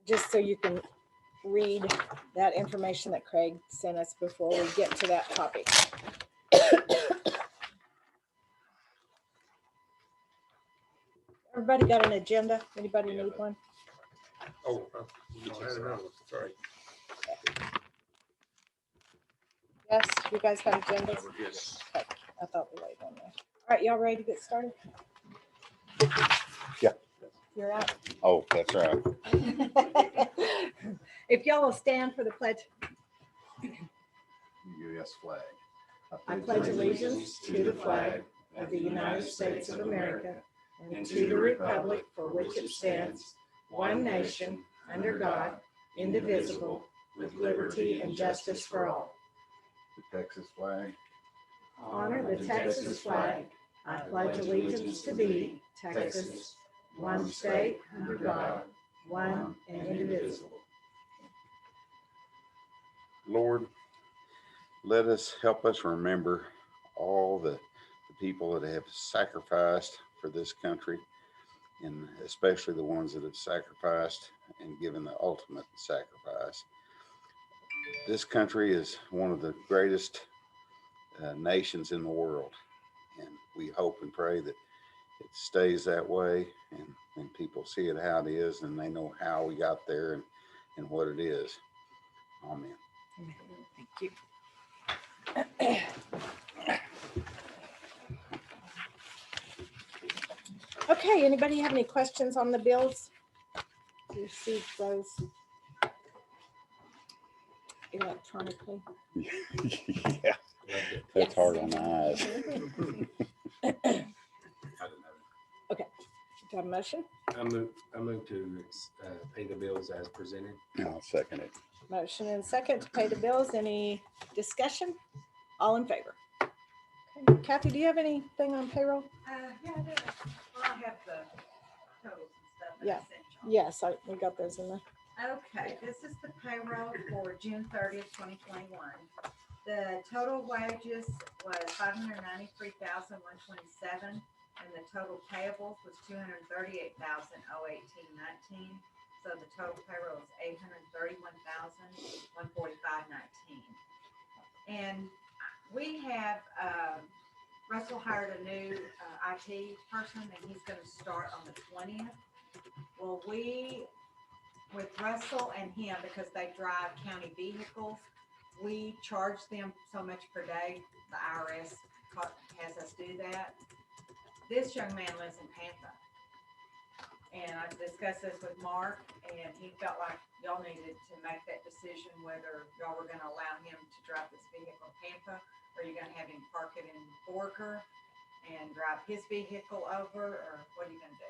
just so you can read that information that Craig sent us before we get to that topic. Everybody got an agenda? Anybody need one? Oh, sorry. Yes, you guys have agendas? Yes. Okay, I thought we laid on there. All right, y'all ready to get started? Yeah. You're out. Oh, that's right. If y'all will stand for the pledge. U.S. flag. I pledge allegiance to the flag of the United States of America and to the republic for which it stands, one nation, under God, indivisible, with liberty and justice for all. The Texas flag. Honor the Texas flag. I pledge allegiance to thee, Texas, one state, under God, one and indivisible. Lord, let us help us remember all the people that have sacrificed for this country, and especially the ones that have sacrificed and given the ultimate sacrifice. This country is one of the greatest nations in the world, and we hope and pray that it stays that way, and people see it how it is, and they know how we got there and what it is. Amen. Thank you. Okay, anybody have any questions on the bills? Do you see those electronically? Yeah, that's hard on the eyes. Okay, do you have a motion? I move to pay the bills as presented. I'll second it. Motion and second to pay the bills. Any discussion? All in favor? Okay. Kathy, do you have anything on payroll? Yeah, I do. Well, I have the totals and stuff that Yeah. I sent y'all. Yes, we got those in there. Okay, this is the payroll for June 30th, 2021. The total wages was $593,127, and the total payables was $238,018.19. So the total payroll is $831,145.19. And we have Russell hired a new IT person, and he's going to start on the 20th. Well, with Russell and him, because they drive county vehicles, we charge them so much per day. The IRS has us do that. This young man lives in Panther, and I discussed this with Mark, and he felt like y'all needed to make that decision whether y'all were going to allow him to drive this vehicle in Panther, or you're going to have him park it in Borger and drive his vehicle over, or what are you going to do?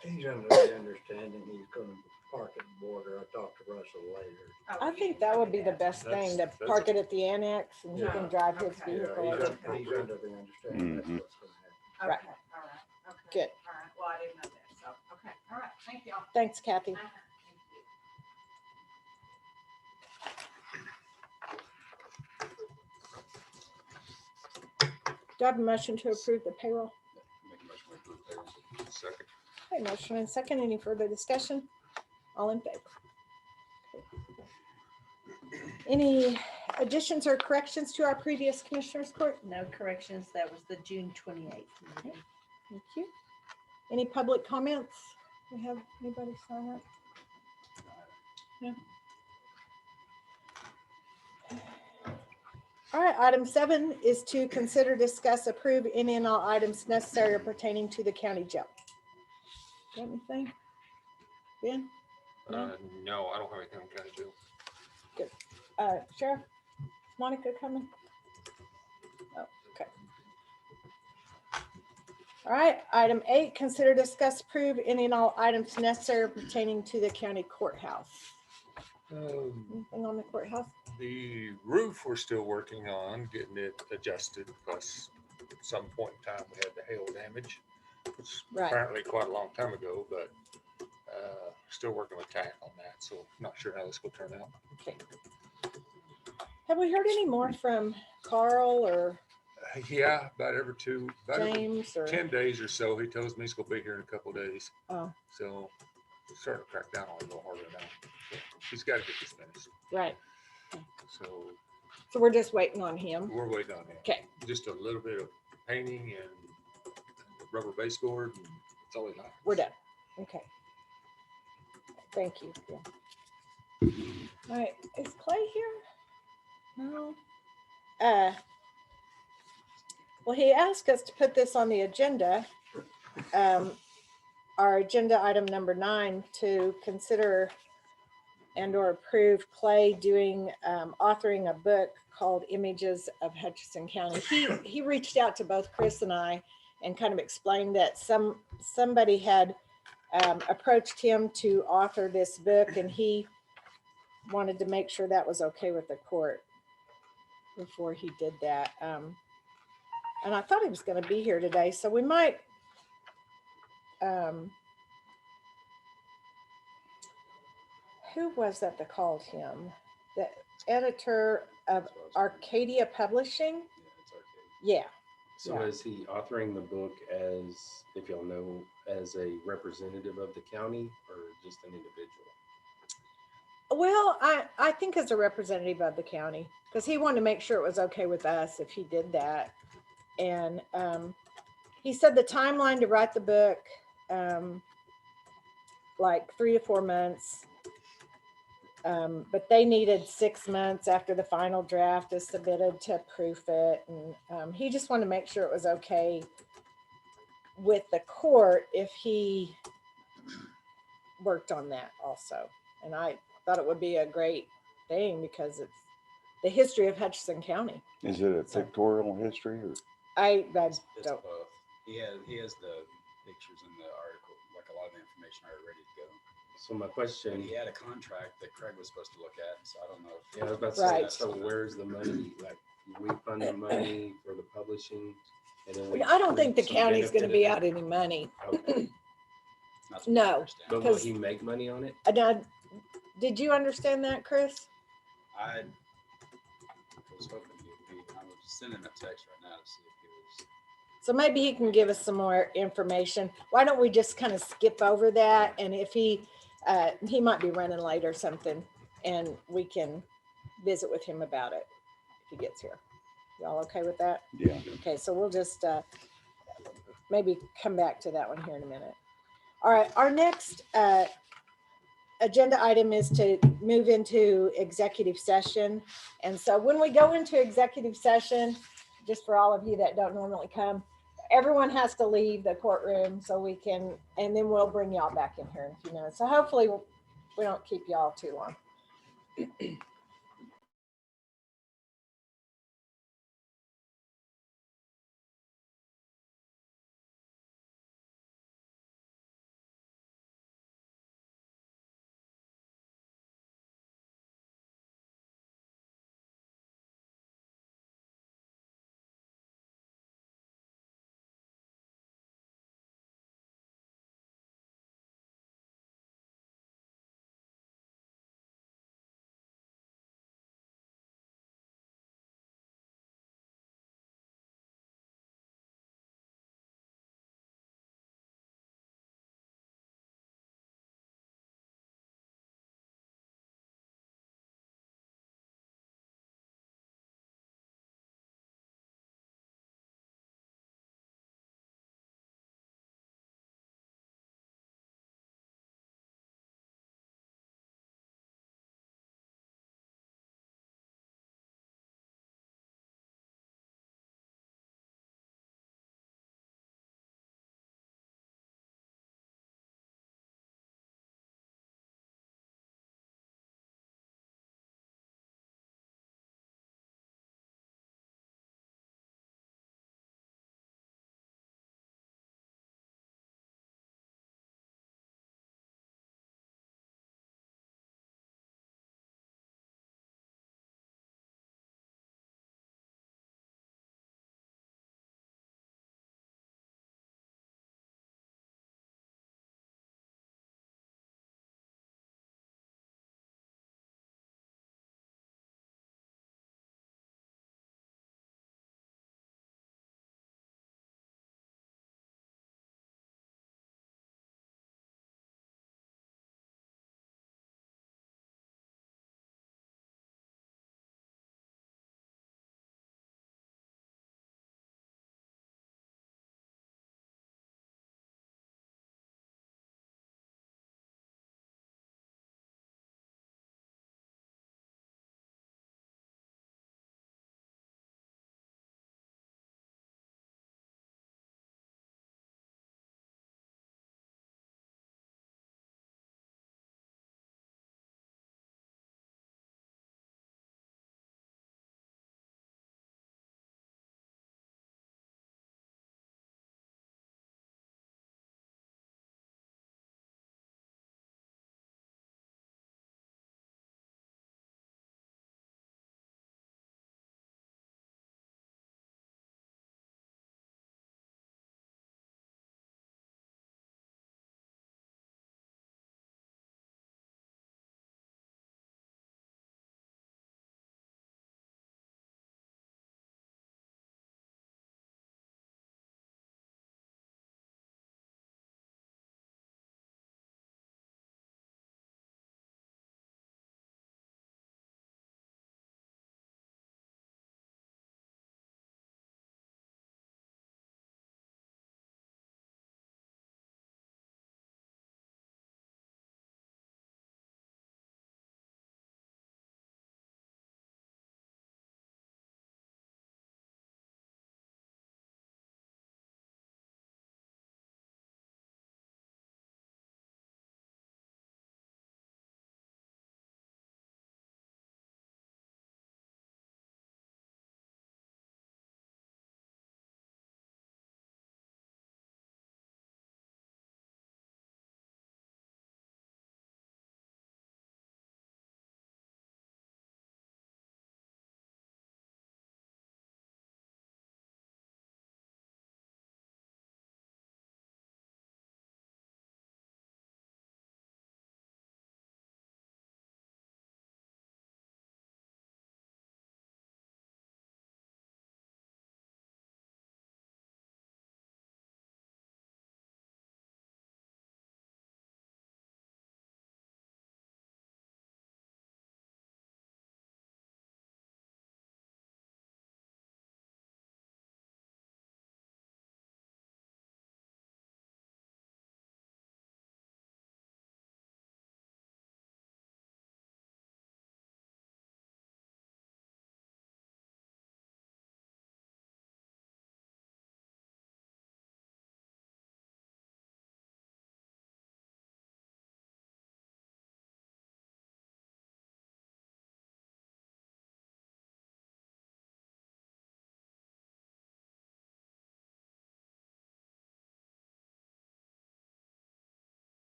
He's under the understanding he's gonna park at the border. I talked to Russell later. Oh, I you think didn't that tell would me be the best thing, to park it at the annex and he can drive his Okay. vehicle. Yeah, over. he's under the understanding that's what's gonna happen. Right. Okay, all right, okay. Good. All right, well, I didn't know that, so, okay, all right, thank y'all. Thanks, Kathy. Thank you. Do I have a motion to approve the payroll? Make a motion to approve payroll. Second. Okay, motion and second. Any further discussion? All in favor? Okay. Any additions or corrections to our previous commissioners court? No corrections. That was the June 28th meeting. Thank you. Any public comments? We have anybody sign up? No. All right, item 7 is to consider, discuss, approve any and all items necessary or pertaining to the county jail. Got anything? Ben? No? No, I don't have anything I'm gonna do. Sheriff? Monica coming? Oh, okay. All right, item 8, consider, discuss, approve any and all items necessary or pertaining to the county courthouse. Anything on the courthouse? The roof we're still working on getting it adjusted, plus at some point in time we had the hail damage, which Right. apparently quite a long time ago, but still working with tack on that, so not sure how this will turn out. Okay. Have we heard any more from Carl or Yeah, about every James or? 10 days or so, he tells me he's gonna be here in a couple days, Oh, so starting to crack down on it a little harder now. So he's got to get this finished. Right. So So we're just waiting on him. we're waiting on him. Okay. Just a little bit of painting and rubber baseboard, and that's all he likes. We're done. Okay. Thank you. Yeah. All right. Is Clay here? No. Well, he asked us to put this on the agenda. Our agenda item number 9 to consider and or approve Clay doing authoring a book called Images of Hutchinson County. He reached out to both Chris and I and kind of explained that somebody had approached him to author this book, and he wanted to make sure that was okay with the court before he did that. And I thought he was going to be here today, so we might who was that called him? The editor of Arcadia Publishing? Yeah. So Yeah. is he authoring the book as, if y'all know, as a representative of the county or just an individual? Well, I think as a representative of the county, because he wanted to make sure it was okay with us if he did that. And he said the timeline to write the book, like 3 to 4 months. But they needed 6 months after the final draft is submitted to proof it. And he just wanted to make sure it was okay with the court if he worked on that also. And I thought it would be a great thing because it's the history of Hutchinson County. Is it a pictorial history or? I It's don't. both. He has the pictures in the article, like a lot of the information already ready to go. So my And question, he had a contract that Craig was supposed to look at, so I don't know. yeah, I was about to Right. say, so where's the money? Like, we fund the money for the publishing? And then we I don't think the reap some county's going to be benefit out any money. of it. Okay. That's what I No, understand. But will because- he make money on it? Did you understand that, Chris? I was hoping he'd be, I was sending him a text right now to see if he was. So maybe he can give us some more information. Why don't we just kind of skip over that? And if he might be running late or something, and we can visit with him about it if he gets here. Y'all okay with that? Yeah. Okay, so we'll just maybe come back to that one here in a minute. All right, our next agenda item is to move into executive session. And so when we go into executive session, just for all of you that don't normally come, everyone has to leave the courtroom so we can, and then we'll bring y'all back in here in a few minutes. So hopefully we don't keep y'all too long.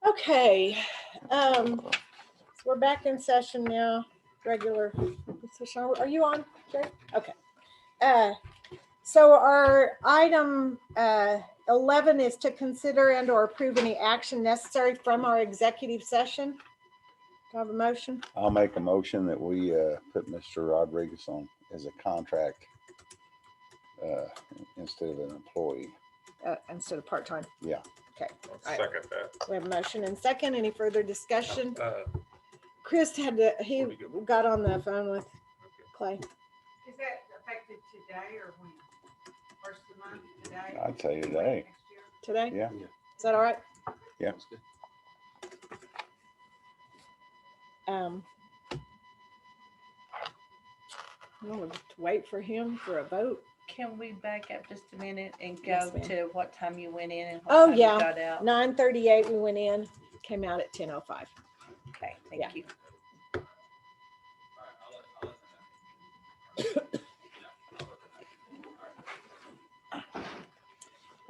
Okay, so we're back in session now, regular session. Are you on, Jay? Okay. So our item 11 is to consider and or approve any action necessary from our executive session. Do I have a motion? I'll make a motion that we put Mr. Rodriguez on as a contract instead of an employee. Instead of part-time. Yeah. Okay. I'll All right. second that. We have a motion and second. Any further discussion? Chris he Before we go. got on the phone with Clay. Is that effective today or when? First of the month, today? I'd say today. Next year? Today? Yeah. Is that all right? Yeah. That's good. We'll have to wait for him for a vote. Can we back up just a minute and Yes, go ma'am. to what time you went in and Oh, what time yeah. you got out? 9:38 we went in, came out at 10:05. Okay, Yeah. thank you. All right, I'll let them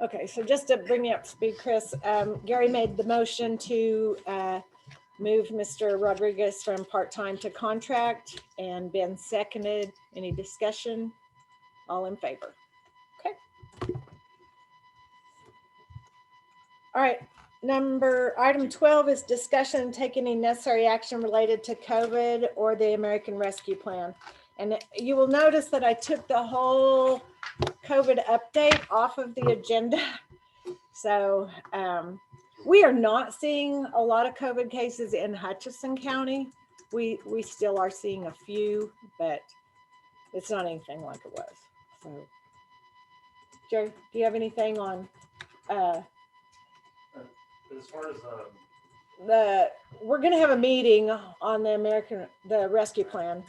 know. Okay, so just to bring you up to speed, Chris, Gary made the motion to move Mr. Rodriguez from part-time to contract, and Ben seconded. Any discussion? All in favor? Okay. All right, item 12 is discussion and take any necessary action related to COVID or the American Rescue Plan. And you will notice that I took the whole COVID update off of the agenda. So we are not seeing a lot of COVID cases in Hutchinson County. We still are seeing a few, but it's not anything like it was. So, Jerry, do you have anything on As far as, we're gonna have a meeting on the rescue plan.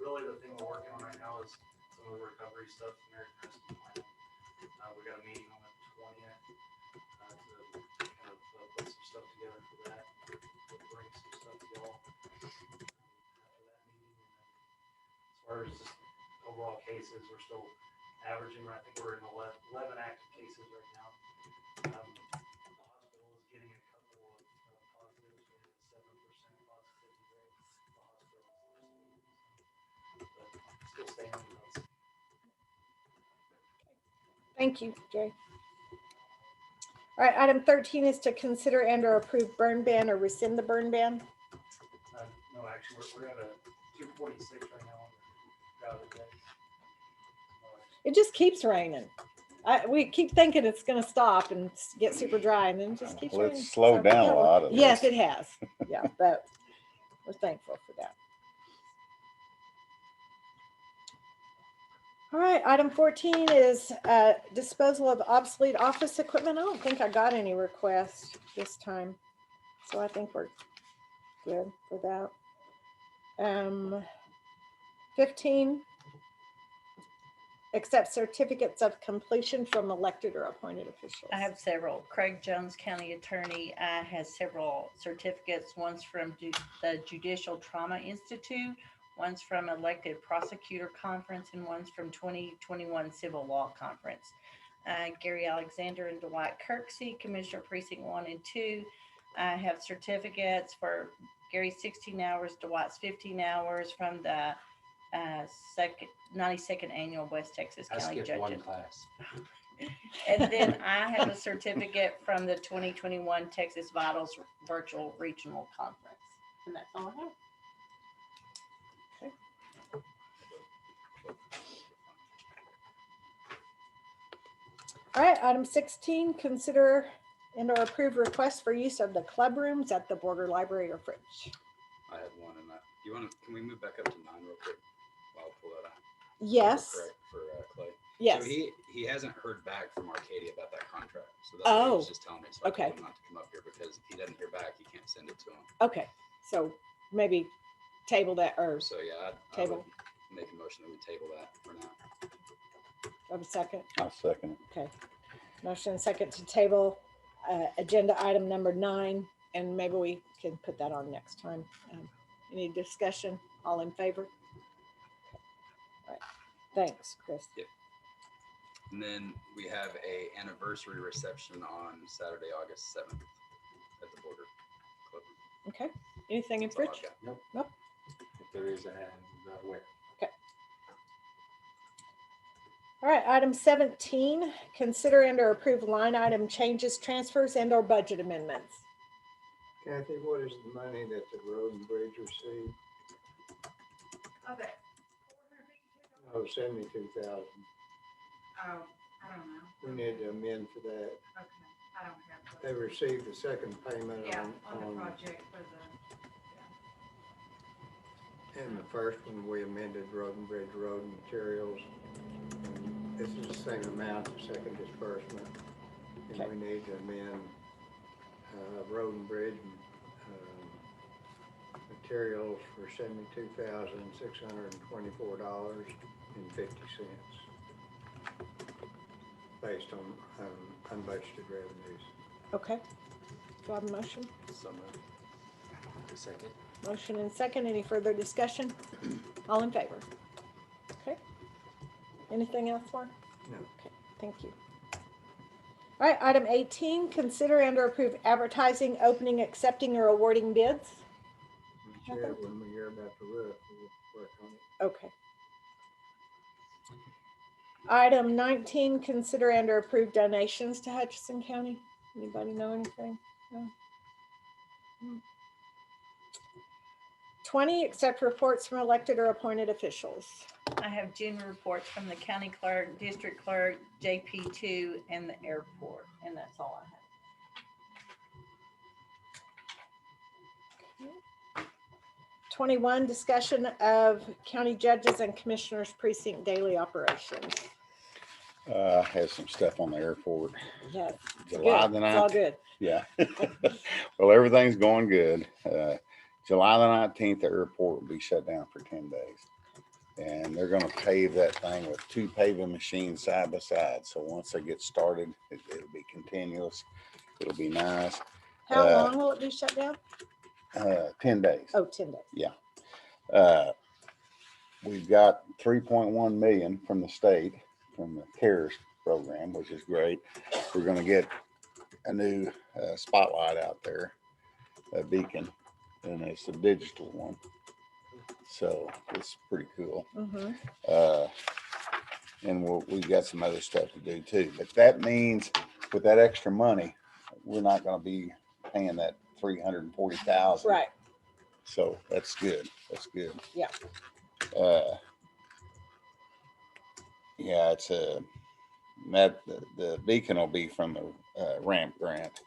really the thing we're working on right now is some of the recovery stuff, American Rescue Plan. We got a meeting on the 20th, to kind of put some stuff together for that. We'll bring some stuff to y'all after that meeting. And as far as just overall cases, we're still averaging, I think we're in 11 active cases right now. The hospital is getting a couple of positives. We have a 7% positivity rate. The hospital but still staying on the Thank you, Jerry. All right, item 13 is to consider and or approve burn ban or rescind the burn ban. No, actually, we're at a 246 right now on the drought index. It just keeps raining. We keep thinking it's gonna stop and get super dry, and then it just keeps Well, raining. it's slowed down a lot. At Yes, least. it has. Yeah, but we're thankful for that. All right, item 14 is disposal of obsolete office equipment. I don't think I got any requests this time, so I think we're good for that. 15, accept certificates of completion from elected or appointed officials. I have several. Craig Jones, County Attorney, has several certificates. One's from the Judicial Trauma Institute, one's from Elected Prosecutor Conference, and one's from 2021 Civil Law Conference. Gary Alexander and Dwight Kirksey, Commissioner Precinct 1 and 2, have certificates for Gary's 16 hours, Dwight's 15 hours from the 92nd Annual West Texas I County skipped one Judges. class. And then I have a certificate from the 2021 Texas Vitals Virtual Regional Conference. And that's all I have. All right, item 16, consider and or approve request for use of the club rooms at the Border Library or Fridge. I had one in that. Can we move back up to 9 real quick? While I'll pull that out. Yes, Correct for Clay. yes. So he hasn't heard back from Arcadia about that contract. So that's what he Oh, was just telling me. So I okay. told him not to come up here because if he doesn't hear back, he can't send it to him. Okay, so maybe table that or So yeah, I Table. would make a motion that we table that for now. have a second. I'll second it. Okay. Motion and second to table agenda item number 9, and maybe we can put that on next time. Any discussion? All in favor? All right. Thanks, Chris. Yep. And then we have a anniversary reception on Saturday, August 7th at the Border Club. Okay. Anything in That's all I've fridge? got. Nope. Nope. If there is, I'm not aware. All right, item 17, consider and or approve line item changes, transfers, and or budget amendments. Kathy, what is the money that the road and bridge received? Okay. Oh, 72,000. Oh, I don't know. We need to amend for that. Okay, I don't have. They received the second payment Yeah, on, on the project for the, and the first one, we amended road and bridge road materials. And this is the same amount, the second disbursement. Okay. And we need to amend, road and bridge, materials for $72,624.50. Based on, unbudgeted revenues. Okay. Do I have a motion? So moved. A second. Motion and second. Any further discussion? All in favor? Okay. Anything else, Mark? No. Okay, thank you. All right, item 18, consider and or approve advertising, opening, accepting, or awarding bids. Chair, when we hear about the roof, we'll work on it. Okay. Item 19, consider and or approve donations to Hutchinson County. Anybody know anything? No? 20, accept reports from elected or appointed officials. I have general reports from the county clerk, district clerk, JP2, and the airport, and that's all I have. 21, discussion of county judges and commissioners precinct daily operations. Has some stuff on the airport. Yes, it's July good. the It's all 19th. good. Yeah. Well, everything's going good. July the 19th, the airport will be shut down for 10 days. And they're going to pave that thing with 2 paving machines side by side. So once they get started, it'll be continuous. It'll be nice. How long will it be shut down? 10 days. Oh, 10 days. Yeah. We've got 3.1 million from the state, from the CARES program, which is great. We're going to get a new spotlight out there, a beacon, and it's a digital one. So it's pretty cool. Mm-hmm. And we've got some other stuff to do too. But that means with that extra money, we're not going to be paying that $340,000. Right. So that's good. That's good. Yeah. Yeah, it's the beacon will be from the ramp grant.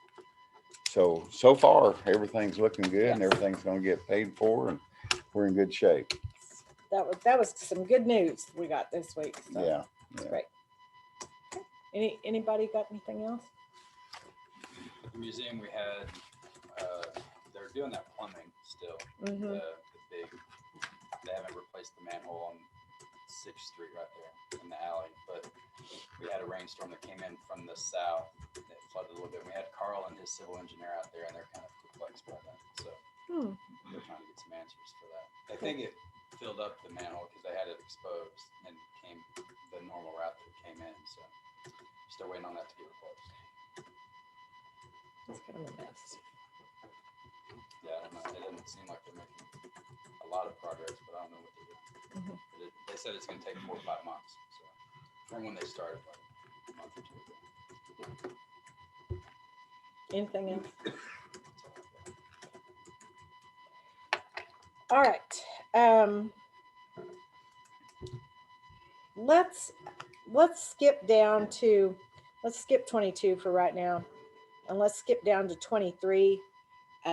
So far everything's looking good, and Yes. everything's going to get paid for, and we're in good shape. That was some good news we got this week. So Yeah. it's great. Anybody got anything else? The museum we had, they're doing that plumbing still. Mm-hmm. The big, they haven't replaced the manhole on 6th Street right there in the alley, but we had a rainstorm that came in from the south that flooded a little bit. We had Carl and his civil engineer out there, and they're kind of perplexed by that. So they're trying to get some answers for that. They think it filled up the manhole because they had it exposed and came the normal route that it came in. So still waiting on that to get replaced. It's kind of a mess. Yeah, I don't know. It doesn't seem like they're making a lot of progress, but I don't know what they're doing. Mhm. But they said it's going to take 4 or 5 months. So from when they started, like a month or 2 ago. Anything else? That's all I've got. All right. Let's skip down to, let's skip 22 for right now, and let's skip down to 23,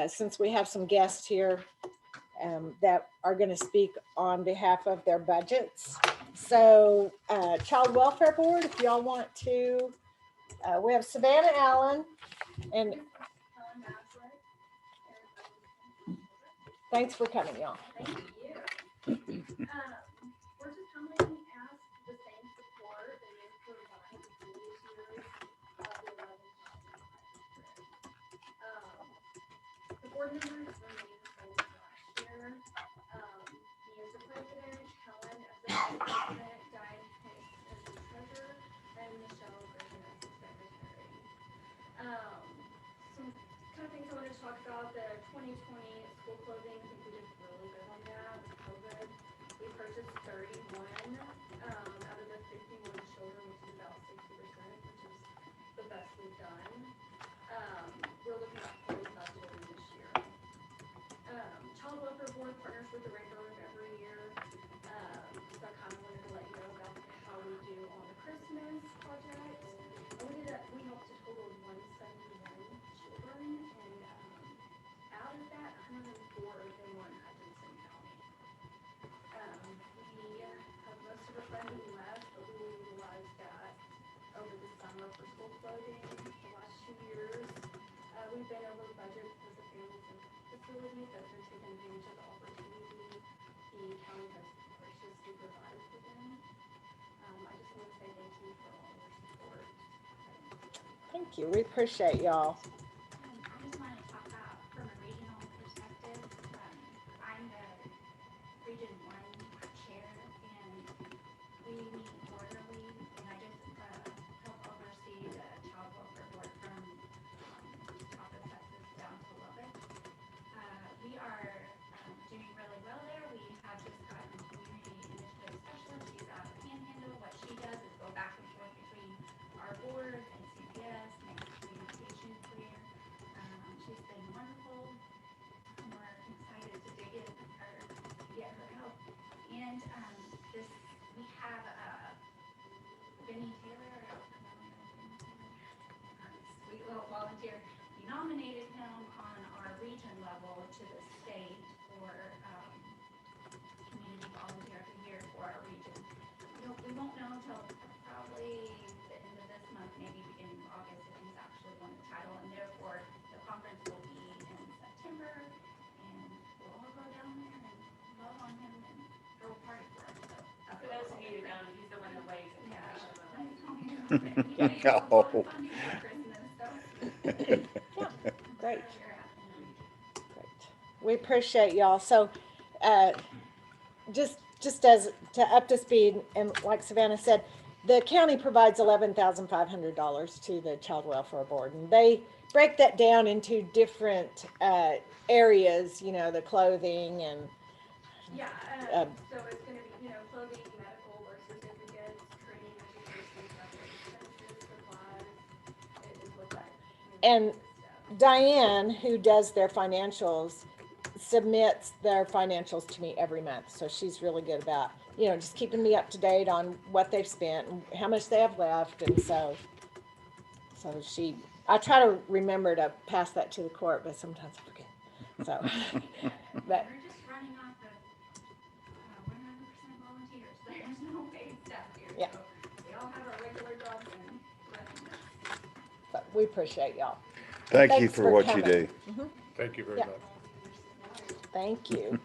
since we have some guests here that are going to speak on behalf of their budgets. So Child Welfare Board, if y'all want to, we have Savannah Allen, and thanks for coming, y'all. Thank you. We're just coming to ask the same support that you provided the previous years of the 11,500. The board members remain the same as last year. Me as the president, Helen as the vice president, Diane Hicks as the treasurer, and Mr. talk about the 2020 school clothing. I think we did really good on that with COVID. We purchased 31 out of the 51 children, which is about 60%, which is the best we've done. We're looking at 45 children this year. Child Welfare Board partners with the Rainbow every year. So I kind of wanted to let you know about how we do on the Christmas project. And we helped a total of 171 children, and out of that, 104 of them were in Hutchinson County. We have most of the funding left, but we will utilize that over the summer for school clothing. The last 2 years, we've been over budget because of families and facilities that they're taking advantage of the opportunity the county has purchased to provide for them. I just want to say thank you for all your support. Thank you. We appreciate y'all. I just want to talk about from a regional perspective. I'm the Region 1 chair, and we meet quarterly, and I just help oversee the Child Welfare Board from top of Texas down to Lubbock. We are doing really well there. We have just gotten a community initiative specialist. She's out of Panhandle. What she does is go back and forth between our board and CPS, makes communication clear. She's been wonderful. We're excited to dig in or get her help. And we have Benny Taylor, sweet little volunteer. We nominated him on our region level to the state for community volunteer of the year for our region. We won't know until probably the end of this month, maybe beginning of August, if he's actually won the title, and therefore the conference will be in September, and we'll all go down there and love on him and throw a party for him. So For those of you who don't, he's the one that waves and Great. Great. We appreciate y'all. So, just as to up to speed, and like Savannah said, the county provides $11,500 to the Child Welfare Board, and they break that down into different areas. You know, the clothing and yeah, so it's going to be, clothing, medical, birth certificates, training, education, expenses, supplies. It is what that. And Diane, who does their financials, submits their financials to me every month. So she's really good about, just keeping me up to date on what they've spent and how much they have left. And so I try to remember to pass that to the court, but sometimes I forget. So, but We're just running off of 100% volunteers. There's no paid staff here. Yeah. So we all have our regular jobs and but we appreciate y'all. Thank you Thanks for what you coming. do. Thank you very Yeah. much. Thank you.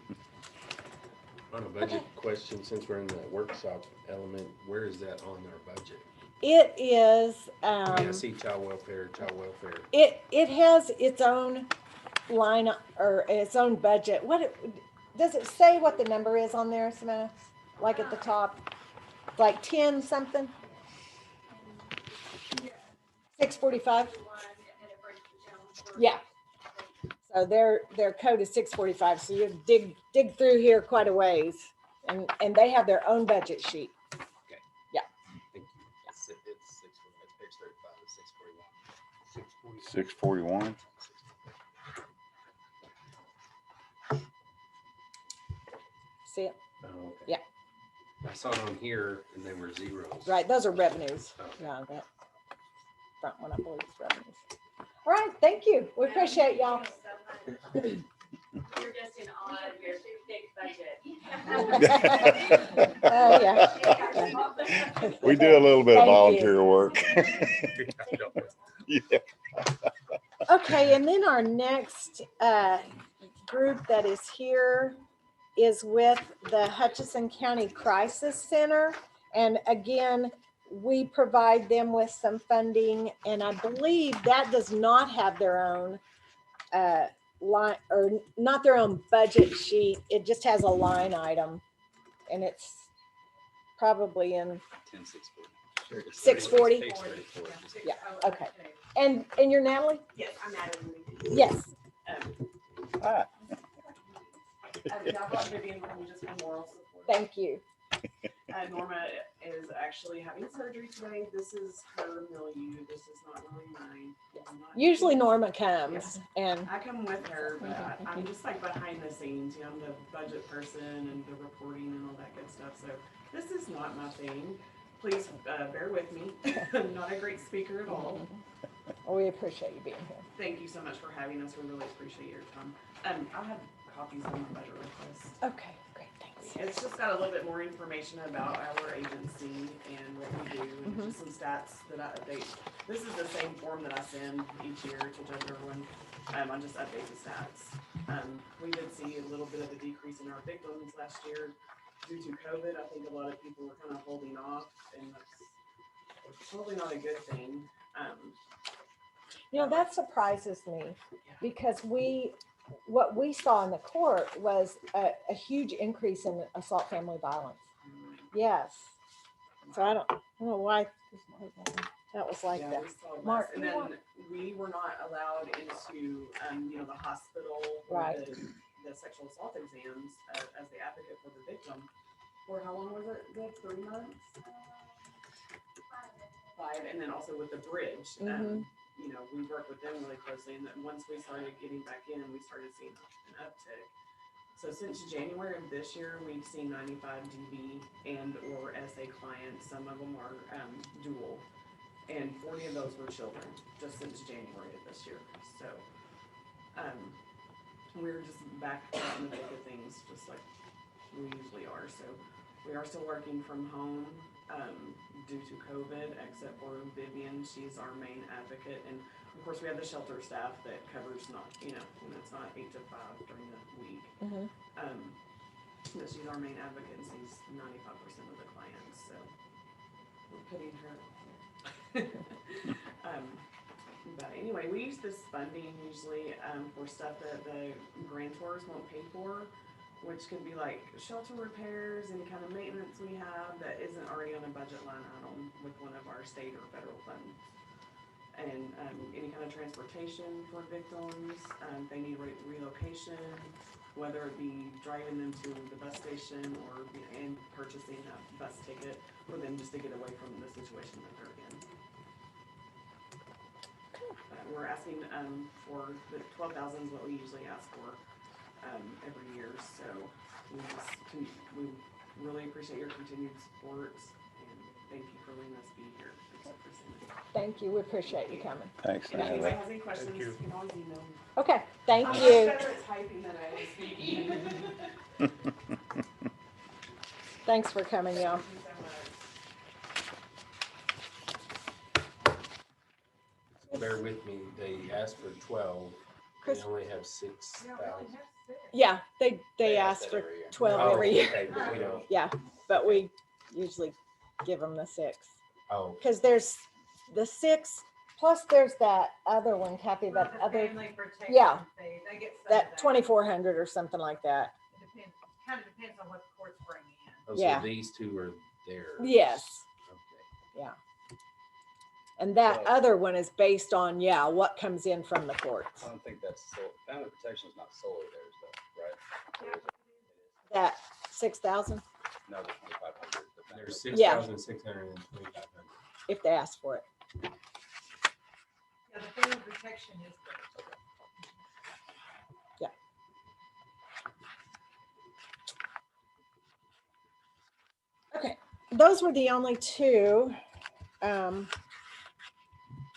On a budget Okay. question, since we're in the workshop element, where is that on our budget? It is, I mean, I see child welfare. it has its own line or its own budget. Does it say what the number is on there, Samantha? Like at the top, like 10 something? 645? Yeah. So their code is 645. So you dig through here quite a ways, and they have their own budget sheet. Thank you. It's page 35, it's 641. 641. See it? Oh, okay. Yeah. I saw it on here and they were zeros. Right. Those are revenues. Okay. Yeah, that front one I believe is revenues. All right. Thank you. We appreciate y'all. You're just in awe of your big budget. Oh yeah. We do a little bit of Thank you. volunteer work. Yeah. Okay, and then our next group that is here is with the Hutchinson County Crisis Center. And again, we provide them with some funding, and I believe that does not have their own line, or not their own budget sheet. It just has a line item, and it's probably in 10-640. 640. Page 34. Yeah, okay. And you're Natalie? Yes, I'm Natalie. Yes. Hi. Yeah, I brought Vivian with me just for moral support. Thank you. Norma is actually having surgery today. This is her milieu. This is not really mine. Usually Norma comes and I come with her, but I'm just like behind the scenes. You know, I'm the budget person and the reporting and all that good stuff. So this is not my thing. Please bear with me. I'm not a great speaker at all. well, we appreciate you being here. Thank you so much for having us. We really appreciate your time. I have copies of my budget request. Okay, great, thanks. It's just got a little bit more information about our agency and what we do, and just some stats that I update. This is the same form that I send each year to Judge Irwin. I just update the stats. We did see a little bit of a decrease in our victims last year due to COVID. I think a lot of people were kind of holding off, and that's probably not a good thing. You know, that surprises me because what we saw in the court was a huge increase in assault family violence. Yes. So I don't know why that was like that. We saw less. Mark, and then we were not allowed into, you know, the hospital or Right. the sexual assault exams as the advocate for the victim. For how long was it? Vic? 3 months? 5, and then also with the bridge. You know, we worked with them really closely, and then once we started getting back in, we started seeing an uptick. So since January of this year, we've seen 95 DV and or SA clients. Some of them are dual, and 40 of those were children just since January of this year. So we're just back in the thick of things, just like we usually are. So we are still working from home due to COVID, except for Vivian. She's our main advocate, and of course we have the shelter staff that covers not, you know, when it's not 8 to 5 during the week. But she's our main advocate and sees 95% of the clients. So we're putting her. But anyway, we use this funding usually for stuff that the grantors won't pay for, which can be like shelter repairs, any kind of maintenance we have that isn't already on a budget line item with one of our state or federal funds. And any kind of transportation for victims, they need relocation, whether it be driving them to the bus station or and purchasing a bus ticket for them just to get away from the situation that they're in. We're asking for the 12,000 is what we usually ask for every year. So we really appreciate your continued support, and thank you for letting us be here. Thank you. We appreciate you coming. Thanks. If anybody has any questions, you can always email me. Okay, thank I'm you. much better at typing than I am speaking. Thanks for coming, y'all. Thank you so much. Bear with me, they asked for 12, Chris- they only have 6,000. Yeah, they ask asked that for every year. 12 Oh, every year. okay, but we don't, Yeah, but we usually give them the 6 oh, because there's the 6 plus there's that other one, Kathy, Well, that the other, family protection yeah, fee, they get some of that 2,400 or something like that. It depends, kind of depends on what the courts bring in. oh, Yeah. so these two are theirs. Yes. Okay. Yeah. And that Well- other one is based on, what comes in from the courts. I don't think that's family protection is not solely theirs though, right? Or is it? That 6,000 No, the 2,500. There's Yeah. 6,600 and 2,500. if they ask for it. Yeah, the family protection is good. Okay, those were the only two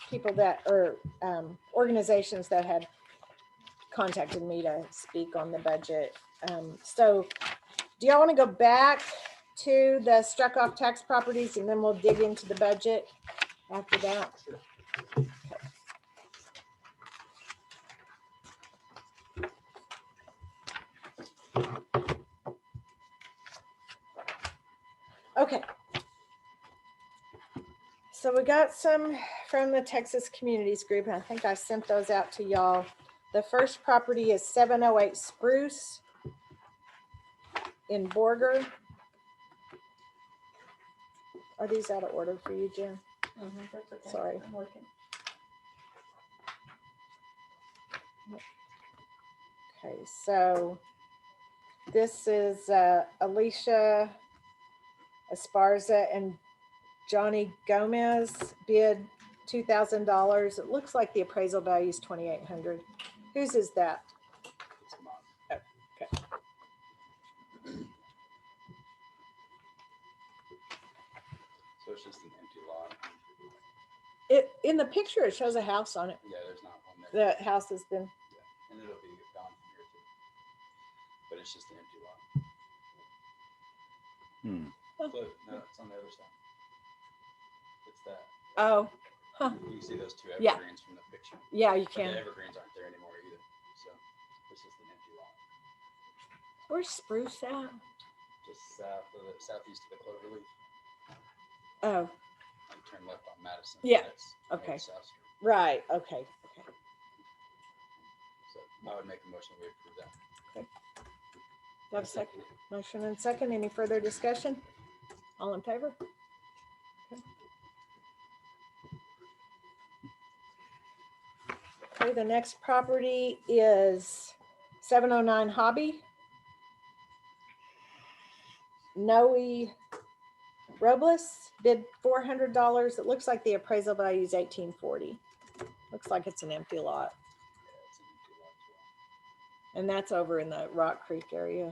people that or organizations that had contacted me to speak on the budget. So do y'all want to go back to the struck off tax properties and then we'll dig into the budget after that? Okay. So we got some from the Texas Communities Group, and I think I sent those out to y'all. The first property is 708 Spruce in Borger. Are these out of order for you, Jen? That's okay. Sorry. I'm looking. Okay, so this is Alicia Esparza and Johnny Gomez bid $2,000. It looks like the appraisal value is 2,800. Whose is that? It's mine. Okay. So it's just an empty lot. It in the picture it shows a house on it. Yeah, there's not one there. The house has been. Yeah, and it'll be gone from here too. But it's just an empty lot. Look, no, it's on the other side. It's that. Oh, huh. You can see those two Yeah. evergreens from the picture. Yeah, you But can. the evergreens aren't there anymore either. So it's just an empty lot. Where's Spruce at? Just southeast of the Cloverleaf. Oh, Like turn left on Madison. Yeah, That's okay. North South Street. right. Okay. Okay. So I would make a motion we approve that. Do I have a second? Motion and second. Any further discussion? All in favor? Okay. Okay, the next property is 709 Hobby. Noe Robles bid $400. It looks like the appraisal value is 1,840. Looks like it's an empty lot. Yeah, it's an empty lot as well. And that's over in the Rock Creek area.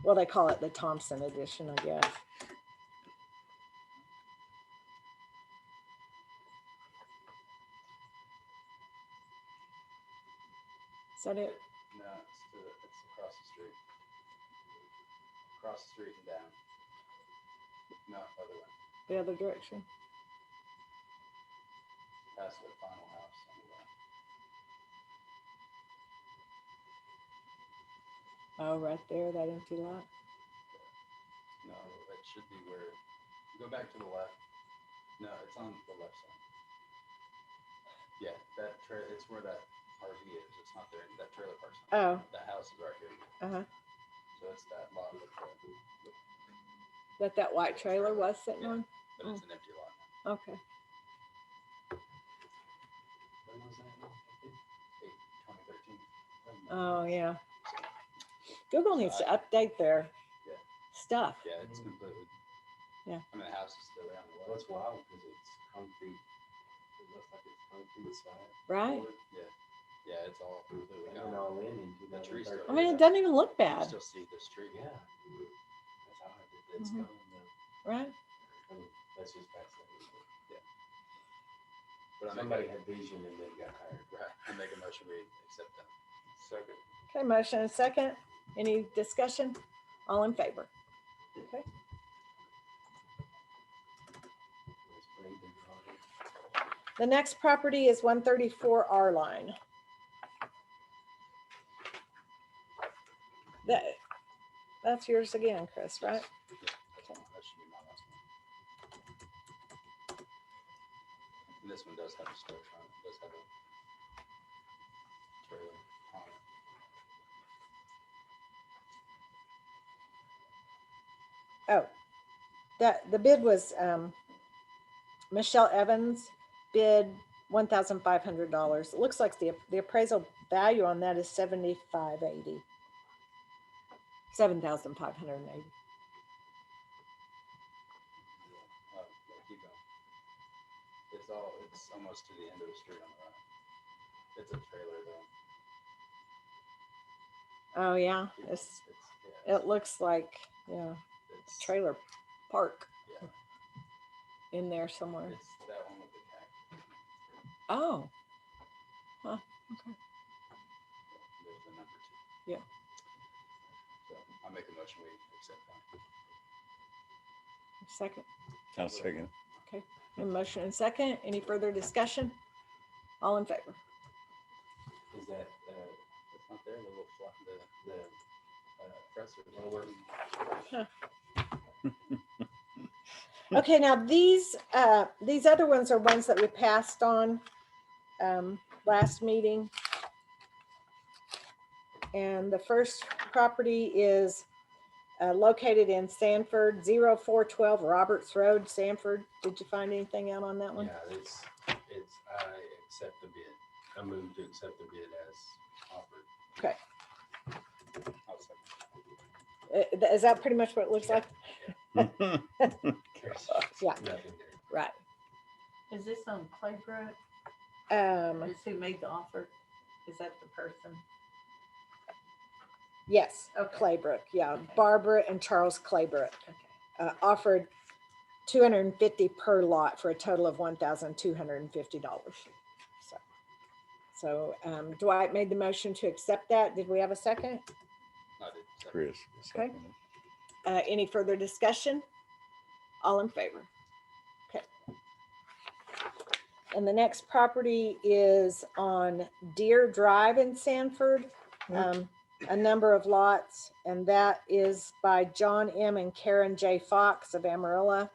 Well, they call it the Thompson Edition, I guess. Is that it? No, it's across the street. Across the street and down. No, other way. The other direction? Past the final house on the left. Oh, right there, that empty lot. No, it should be where, go back to the left. No, it's on the left side. Yeah, it's where that RV is. It's not there. That trailer park's not there. Oh, The house is right here. uh-huh. So it's that lot with That white trailer was sitting on? but it's an empty lot now. Okay. When was that? 2013. Oh, yeah. Google needs to update their Yeah. stuff. Yeah, it's completely. Yeah. I mean, the house is still there on the Well, left. it's wild because it's concrete. It looks like it's concrete side. Right? Yeah. Yeah, it's all completely It gone. went all in The trees 2013. I mean, it doesn't even look You bad, still see this tree. Yeah. That's odd that it's Mhm. gone. right? I mean, that's just fascinating. But I Somebody make had vision and they got hired. right. I make a motion we accept that. Second. Okay, motion and second. Any discussion? All in favor? Okay. It's pretty big project. The next property is 134 R Line. That's yours again, Chris, right? That should be my last one. And this one does have a structure on it. It does have a trailer on it. Oh, the bid was Michelle Evans bid $1,500. It looks like the appraisal value on that is $7,580. 7,580. Yeah, keep going. It's almost to the end of the street on the right. It's a trailer though. Oh yeah, Yeah, it looks like it's trailer park yeah, in there somewhere. it's that one with the cactus. Oh, huh. Okay. There's the number 2. Yeah. So I'll make a motion we accept that. Second. I'll second. Okay. A motion and second. Any further discussion? All in favor? Is that, It's not there, the little fluff, the presser is not working. Okay, now these other ones are ones that we passed on last meeting. And the first property is located in Sanford, 0412 Roberts Road, Sanford. Did you find anything out on that one? yeah, it's, I accept the bid. I move to accept the bid as offered. Okay. I'll second. Is that pretty much what it looks like? There's Yeah. nothing there. Right. Is this on Claybrook? Um, Is who made the offer? Is that the person? yes, Okay. Claybrook. Yeah, Okay. Barbara and Charles Claybrook Okay. offered $250 per lot for a total of $1,250. So Dwight made the motion to accept that. Did we have a second? I did second. Chris. Okay. Any further discussion? All in favor? Okay. And the next property is on Deer Drive in Sanford. A number of lots, and that is by John M. and Karen J. Fox of Amarillo.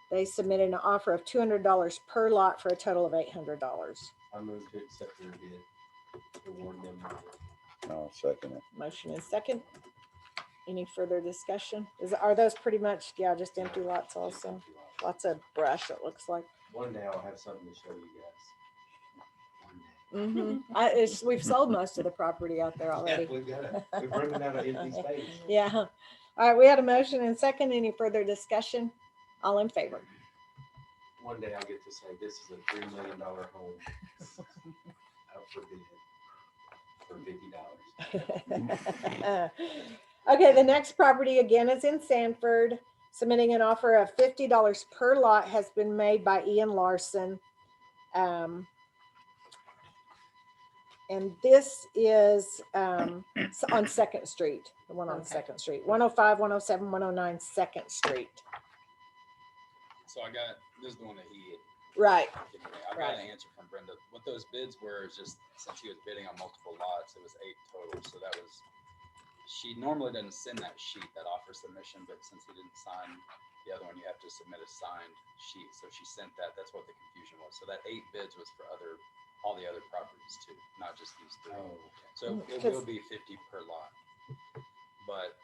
They submitted an offer of $200 per lot for a total of $800. I move to accept their bid to award them. I'll second it. Motion is second. Any further discussion? Are those pretty much, yeah, just empty lots also? Lots of brush, it looks like. One day I'll have something to show you guys. We've sold most of the property out there already. Yeah, we've running out of empty space. Yeah. All right, we had a motion and second. Any further discussion? All in favor? One day I'll get to say this is a $3 million home out for bid for $50. Okay, the next property again is in Sanford. Submitting an offer of $50 per lot has been made by Ian Larson. And this is on Second Street, the one on Okay. Second Street, 105, 107, 109 Second Street. So this is the one that he had Right. given me. I got an answer from Brenda. What those bids were is just, since he was bidding on multiple lots, it was 8 total. So that was, she normally doesn't send that sheet, that offer submission, but since he didn't sign the other one, you have to submit a signed sheet. So she sent that. That's what the confusion was. So that 8 bids was for all the other properties too, not just these 3. Oh, So it will be 50 per lot. But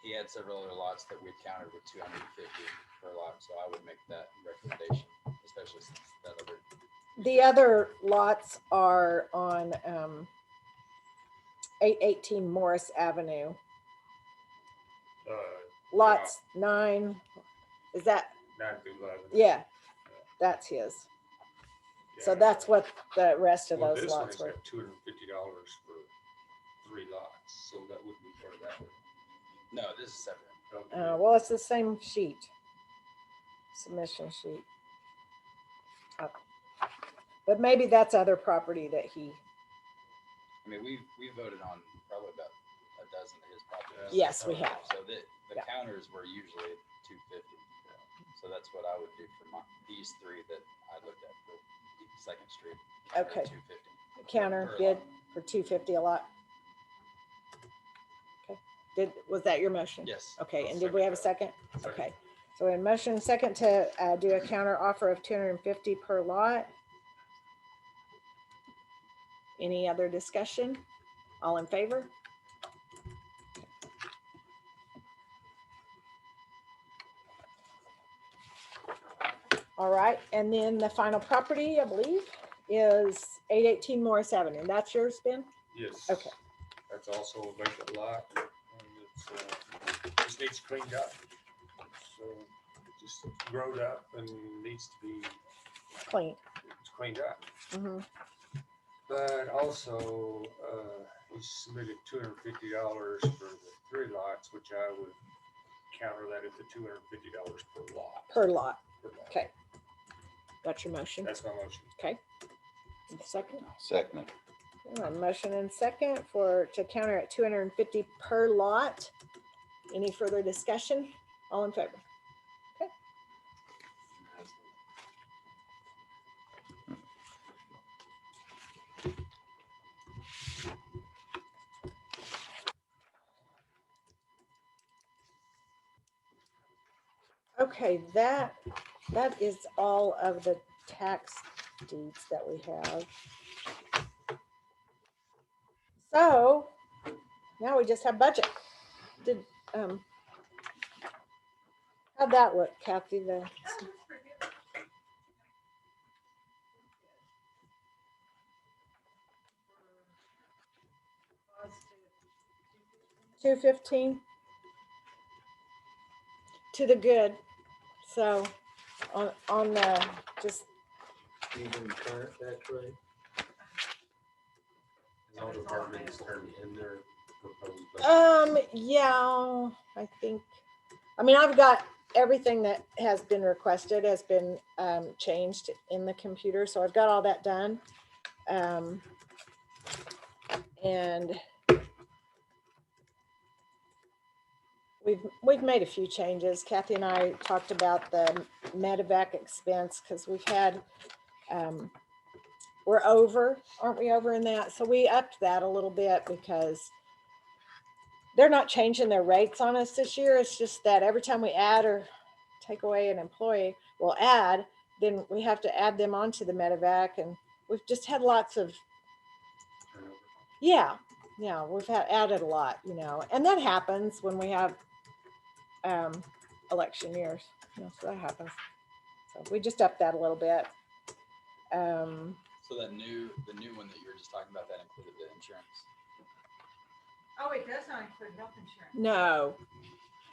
he had several other lots that we counted with 250 per lot. So I would make that recommendation, especially since that other. The other lots are on 818 Morris Avenue. Lots 9. Is that? 9 through 11. Yeah, that's his. So Yeah. that's what the rest of Well, those this one lots is were. at $250 for 3 lots, so that wouldn't be part of that one. No, this is separate. Okay. Well, it's the same sheet, submission sheet. But maybe that's other property that he, I mean, we voted on probably about a dozen of his properties. Yes, we have. So the Yeah. counters were usually 250. So that's what I would do for these 3 that I looked at for Second Street. Okay. 250. counter Per bid lot. for $250 a lot. Okay, was that your motion? Yes. Okay, I'll and did we have a second second? Second. Okay, so we have a motion and second to do a counter offer of $250 per lot. Any other discussion? All in favor? All right, and then the final property, I believe, is 818 Morris Avenue. That's yours, Ben? Yes. Okay. That's also a vacant lot, and it's, just needs cleaned up. So just growed up and needs to be Clean. cleaned up. Mhm. But also, he submitted $250 for the 3 lots, which I would counter that at the $250 per lot. Per lot. Per lot. Okay. That's your motion. That's my motion. Okay. Second. Second it. A motion and second to counter at $250 per lot. Any further discussion? All in favor? Okay. Okay, that is all of the tax deeds that we have. So now we just have budget. Did how'd that look, Kathy? 215 to the good. So on the just Even current tax rate? Is all departments turned in their proposed budget? yeah, I think, I mean, I've got everything that has been requested has been changed in the computer, so I've got all that done. And we've made a few changes. Kathy and I talked about the medevac expense because we've had we're over, aren't we over in that? So we upped that a little bit because they're not changing their rates on us this year. It's just that every time we add or take away an employee, we'll add, then we have to add them onto the medevac. And we've just had lots of, yeah, we've had added a lot, and that happens when we have election years, so that happens. So we just upped that a little bit. So the new one that you were just talking about, that included the insurance? Oh, it does not include health insurance. No.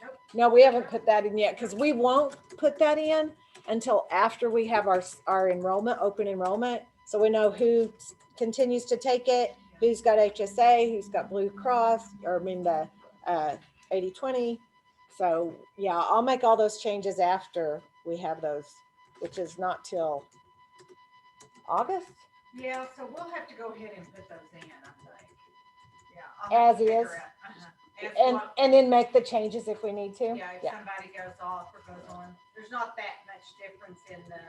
Nope. No, we haven't put that in yet because we won't put that in until after we have our enrollment, open enrollment. So we know who continues to take it, who's got HSA, who's got Blue Cross, or I mean the 80/20. So yeah, I'll make all those changes after we have those, which is not till August. Yeah, so we'll have to go ahead and put those in, I think. Yeah. I'll have As to figure is. out, As And what- and then make the changes if we need to. Yeah, if somebody goes off or goes on, there's not that much difference in the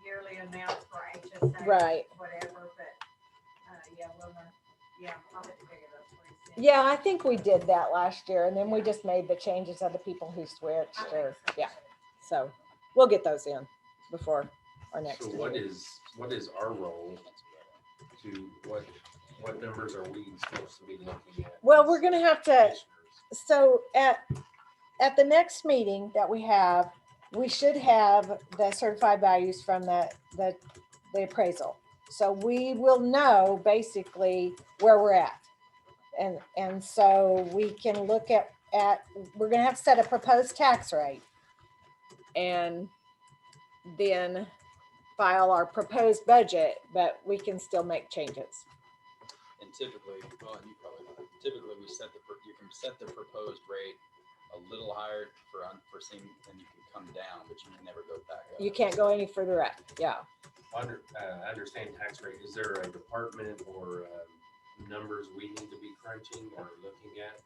yearly amounts for HSA. Right. Whatever, but, yeah, I'll have to figure those for you. Yeah, I think we did that last year, and then we just made the changes of the people who switched. I think Or so. yeah, so we'll get those in before our next. So meeting. what is our role to what numbers are we supposed to be looking at? Well, we're gonna have to. Commissioners? So at the next meeting that we have, we should have the certified values from the appraisal. So we will know basically where we're at. And so we can look at we're gonna have to set a proposed tax rate and then file our proposed budget, but we can still make changes. And typically, well, and you probably know, typically you can set the proposed rate a little higher for unforeseen, and you can come down, but you can never go back up. You can't go any further up. Yeah. I understand tax rate. Is there a department or numbers we need to be crunching or looking at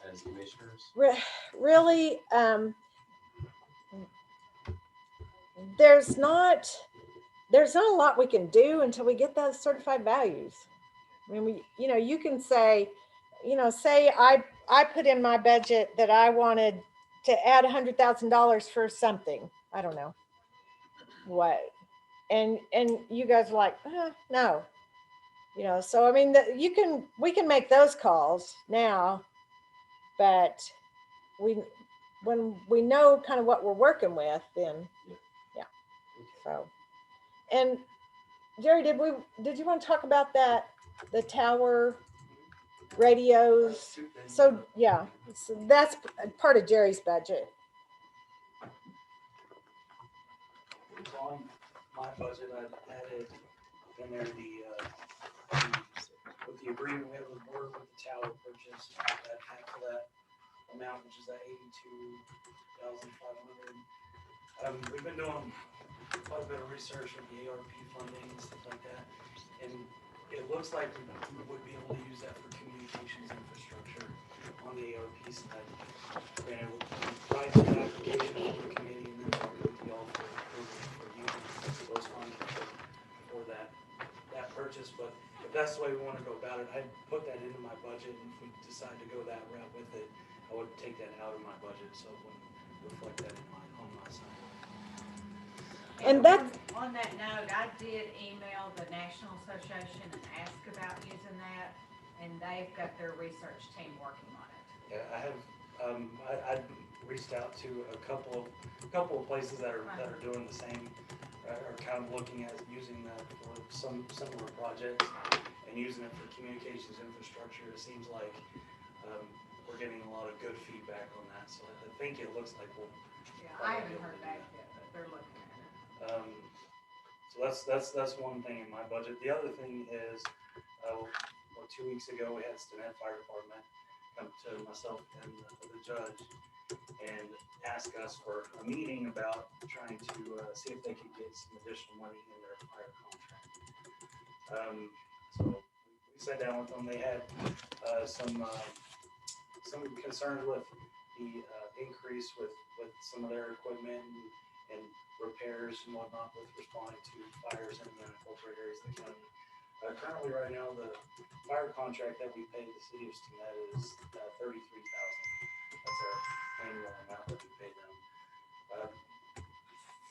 as commissioners? Really, there's not a lot we can do until we get those certified values. I mean, you can say, say I put in my budget that I wanted to add $100,000 for something. I don't know what, and you guys are like, no, So I mean, we can make those calls now, but when we know kind of what we're working with, then yeah. So, and Jerry, did you want to talk about that, the tower radios? So yeah, so that's part of Jerry's budget. So on my budget, I added in there with the agreement we have with the board with the tower purchase, that half of that amount, which is that $82,500. We've been doing quite a bit of research with the ARP funding and stuff like that, and it looks like we would be able to use that for communications infrastructure on the ARP side. And it would write the application for the committee and then talk with y'all for using those funds for that purchase. But if that's the way we want to go about it, I'd put that into my budget, and if we decide to go that route with it, I would take that out of my budget so it wouldn't reflect that on my side. And that's on that note, I did email the National Association and ask about using that, and they've got their research team working on it. Yeah, I have. I reached out to a couple of places that are doing the same, are kind of looking at using that for some similar projects and using it for communications infrastructure. It seems like we're getting a lot of good feedback on that, so I think it looks like we'll. Yeah, I haven't heard back yet, but they're looking at it. So that's one thing in my budget. The other thing is, 2 weeks ago, we had Stinnett Fire Department come to myself and the judge and ask us for a meeting about trying to see if they could get some additional money in their fire contract. So we sat down with them. They had some concerns with the increase with some of their equipment and repairs and whatnot with responding to fires in the unincorporated areas of the county. Currently, right now, the fire contract that we pay the city of Stinnett is $33,000. That's our annual amount that we pay them.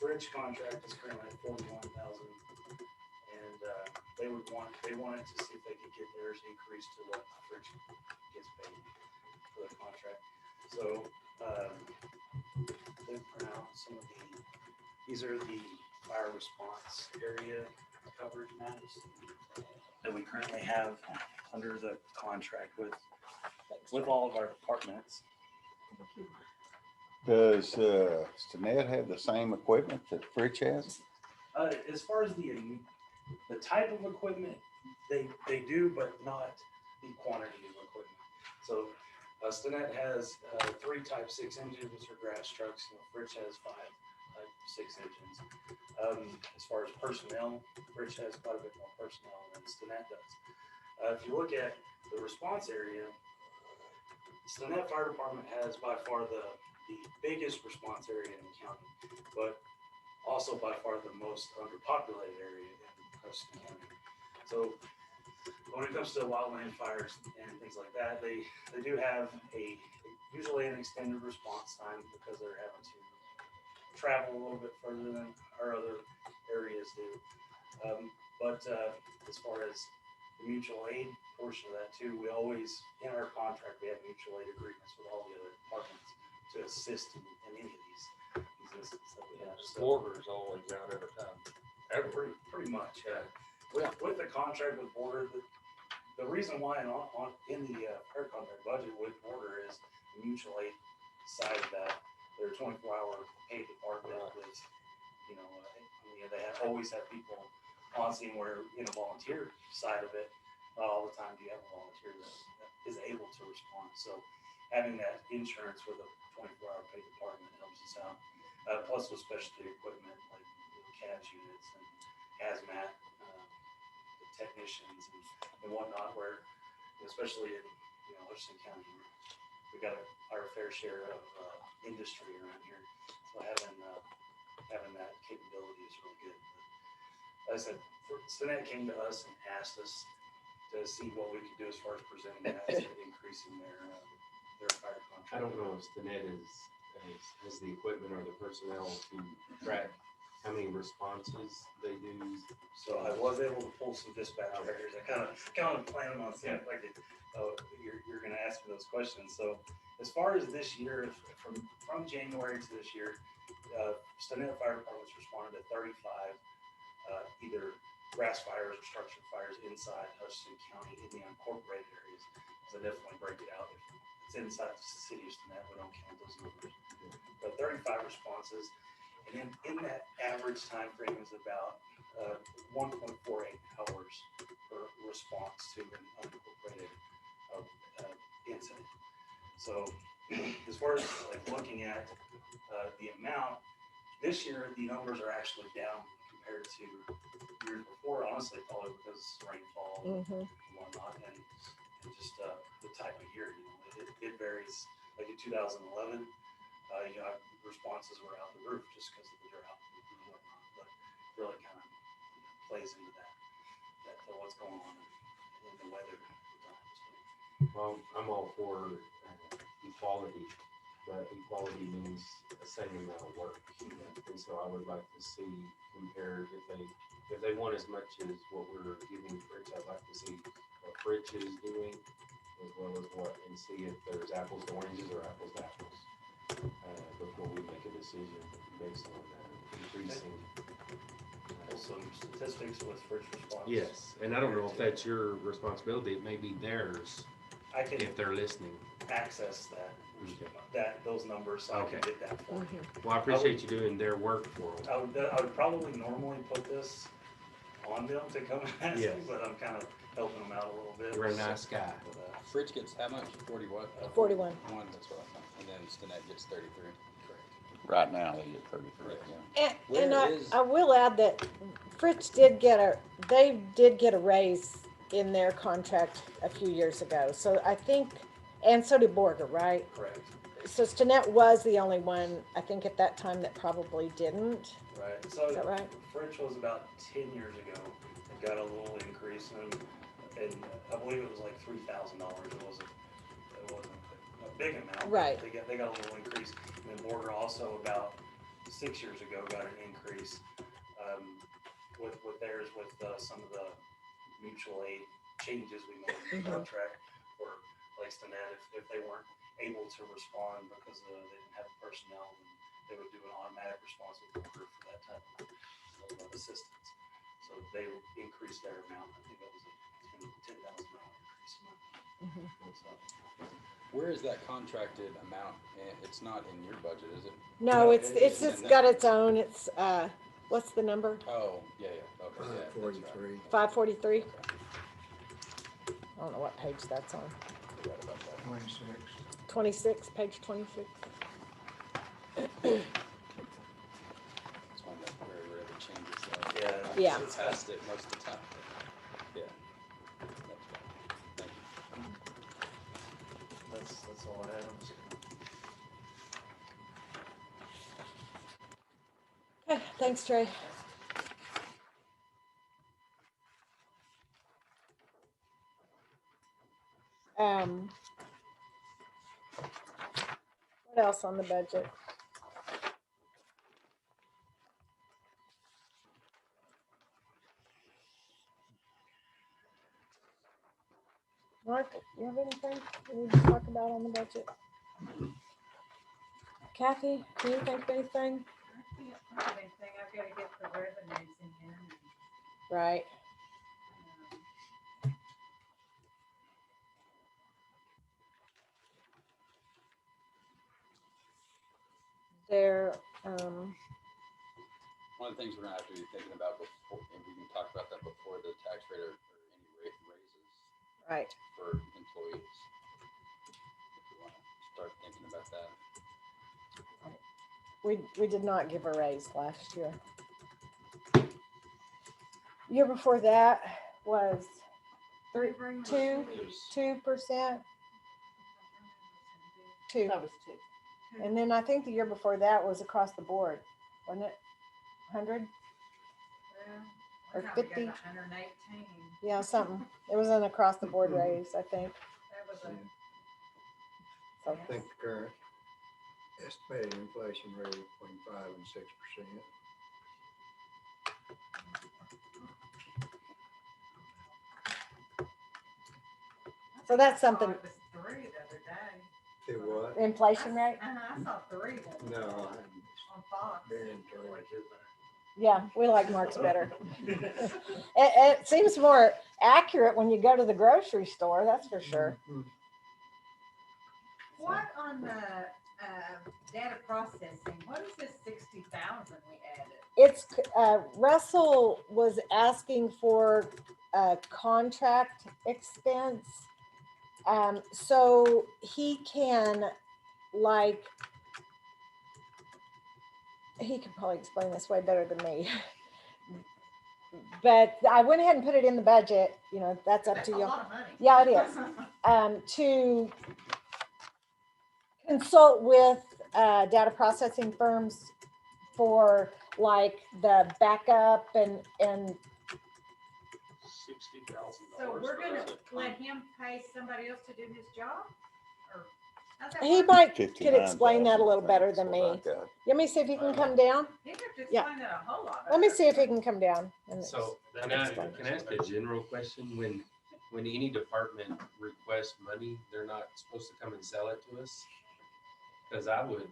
Bridge contract is currently at $41,000, and they wanted to see if they could get theirs increased to what the bridge gets paid for the contract. So they print out some of these are the fire response area coverage maps that we currently have under the contract with all of our departments. Does Stinnett have the same equipment that Fritch has? As far as the type of equipment, they do, but not the quantity of equipment. So Stinnett has 3 Type 6 engines, which are grass trucks. Fritch has 5 Type 6 engines. As far as personnel, Fritch has quite a bit more personnel than Stinnett does. If you look at the response area, Stinnett Fire Department has by far the biggest response area in the county, but also by far the most underpopulated area in Hudson County. So when it comes to wildland fires and things like that, they do have usually an extended response time because they're having to travel a little bit further than our other areas do. But as far as the mutual aid portion of that too, we always, in our contract, we have mutual aid agreements with all the other departments to assist in any of these instances that we have. So, Border's always out every time. pretty much, yeah. With the contract with Border, the reason why in the fire contract budget with Border is the mutual aid side of that. They're 24-hour paid department with, they always have people on scene where, volunteer side of it, not all the time do you have a volunteer that is able to respond. So having that insurance with a 24-hour paid department helps us out. Plus with specialty equipment like CABS units and hazmat technicians and whatnot, where especially in Hudson County, we got our fair share of industry around here. So having that capability is really good. But as I said, Stinnett came to us and asked us to see what we could do as far as presenting that to increasing their fire contract. I don't know if Stinnett has the equipment or the personnel to track how many responses they do. So I was able to pull some dispatch records. I kind of planned on seeing if I could. You're going to ask me those questions. So as far as this year, from January to this year, Stinnett Fire Department's responded to 35 either grass fires or structure fires inside Hudson County in the unincorporated areas. So definitely break it out. If it's inside the city of Stinnett, we don't count those numbers. But 35 responses, and in that average time frame is about 1.48 hours per response to an unincorporated incident. So as far as looking at the amount, this year the numbers are actually down compared to years before, honestly, probably because rainfall and whatnot, and just the type of year. It varies. Like in 2011, responses were out the roof just because of the drought and whatnot. But it really kind of plays into that what's going on in the weather. Well, I'm all for equality, but equality means the same amount of work. And so I would like to see compared if they want as much as what we're giving Fritch, I'd like to see what Fritch is doing as well as and see if there's apples to oranges or apples to apples before we make a decision based on increasing. Some statistics with first responders. Yes, and I don't know if that's your responsibility. It may be theirs, I can if they're listening. access that, Okay. those numbers, so I can Okay. get that for you. Well, I appreciate you doing their work for them. I would probably normally put this on them to come ask me, Yes. but I'm kind of helping them out a little bit. You're a nice guy. with that. Fridge gets how much? 40 what? 41. One, that's what I thought. And then Stinnett gets 33. Right now, they get 33. Yeah. And Where is- I will add that Fritz they did get a raise in their contract a few years ago. So I think, and so did Borger, right? Correct, So Stinnett was the only one, I think at that time, that probably didn't. right. So Is that right? French was about 10 years ago. It got a little increase, and I believe it was like $3,000. It wasn't a big amount. but Right. They got a little increase. And then Borger also about 6 years ago got an increase with theirs, with some of the mutual aid changes we made in the contract for like Stinnett, if they weren't able to respond because they didn't have personnel, then they would do an automatic response with Borger for that type of assistance. So they increased their amount. I think that was a $10,000 increase. So, Where is that contracted amount? It's not in your budget, is it? No, it's it's just in got that. its own, it's, what's the number? Oh, yeah, yeah. Okay, yeah. that's right. 43. 543? Okay. I don't know what page that's on. Forgot about that. 26. 26, page 26. It's one that very rarely changes. So yeah. Yeah. it's past it most of the time. Yeah. That's right. Thank you. That's all I had. Okay, thanks, Trey. What else on the budget? Mark, you have anything we need to talk about on the budget? Kathy, can you think of anything? I can't think of anything. I've got to get the revenues in here. Right. Um, There, One of the things we're gonna have to be thinking about before, and we can talk about that before the tax rate or any raises right. for employees. If we wanna start thinking about that. We did not give a raise last year. Year before that was Three bring two, It was 2%, 2. That was 2. And then I think the year before that was across the board, wasn't it? 100? Or Or 50. 50. 118. Yeah, something. It was an across the board raise, I think. That was a. So, I think the current estimated inflation rate is between 5 and 6%. So that's I saw something- It was 3 the other day. Do what? inflation rate? I saw 3 the other day No, on Fox. very encouraged. Yeah, we like Mark's better. It seems more accurate when you go to the grocery store, that's for sure. What on the data processing, what is this 60,000 we added? It's, Russell was asking for a contract expense. So he can, like, he could probably explain this way better than me. But I went ahead and put it in the budget, you know, that's up That's to a you. lot of money. Yeah, it is. To consult with data processing firms for like the backup and $60,000. So we're gonna let him pay somebody else to do his job? Or how's that he work? might could explain that a little better than me. Let me see if he can come down. He'd have to Yeah. explain that a whole lot Let me better. see if he can come down. And So can I ask a general question? When any department requests money, they're not supposed to come and sell it to us? Because I would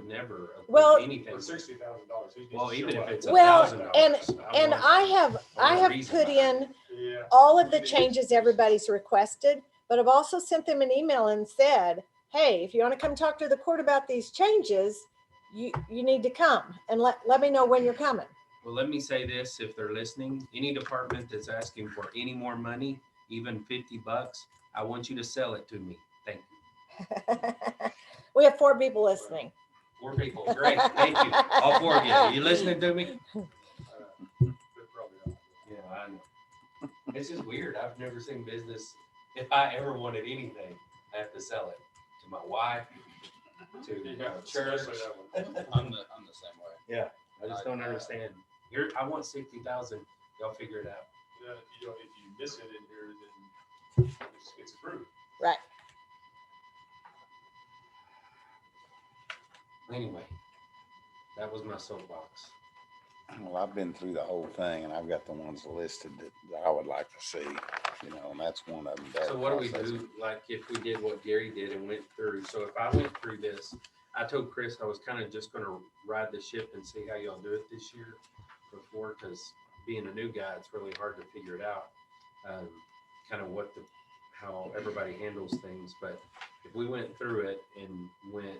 never Well- approve anything. For $60,000. Well, even if it's Well, $1,000. and I have want a reason put behind in Yeah. all of the changes everybody's requested, but I've also sent them an email and said, hey, if you want to come talk to the court about these changes, you need to come and let me know when you're coming. Well, let me say this, if they're listening, any department that's asking for any more money, even $50, I want you to sell it to me. Thank you. We have 4 people listening. 4 people, great, thank you. All 4 of you. Are you listening to me? They're probably not. Yeah, I know. It's just weird. I've never seen business. If I ever wanted anything, I have to sell it to my wife, to church. Especially that one. I'm the same way. Yeah, I just don't understand. I want 60,000. Y'all figure it out. Yeah, if you miss it in here, then it's approved. Right. Anyway, that was my soapbox. Well, I've been through the whole thing and I've got the ones listed that I would like to see, and that's one of them. So what do we do, like if we did what Gary did and went through? So if I went through this, I told Chris I was kind of just going to ride the ship and see how y'all do it this year before, because being a new guy, it's really hard to figure it out, kind of how everybody handles things. But if we went through it and went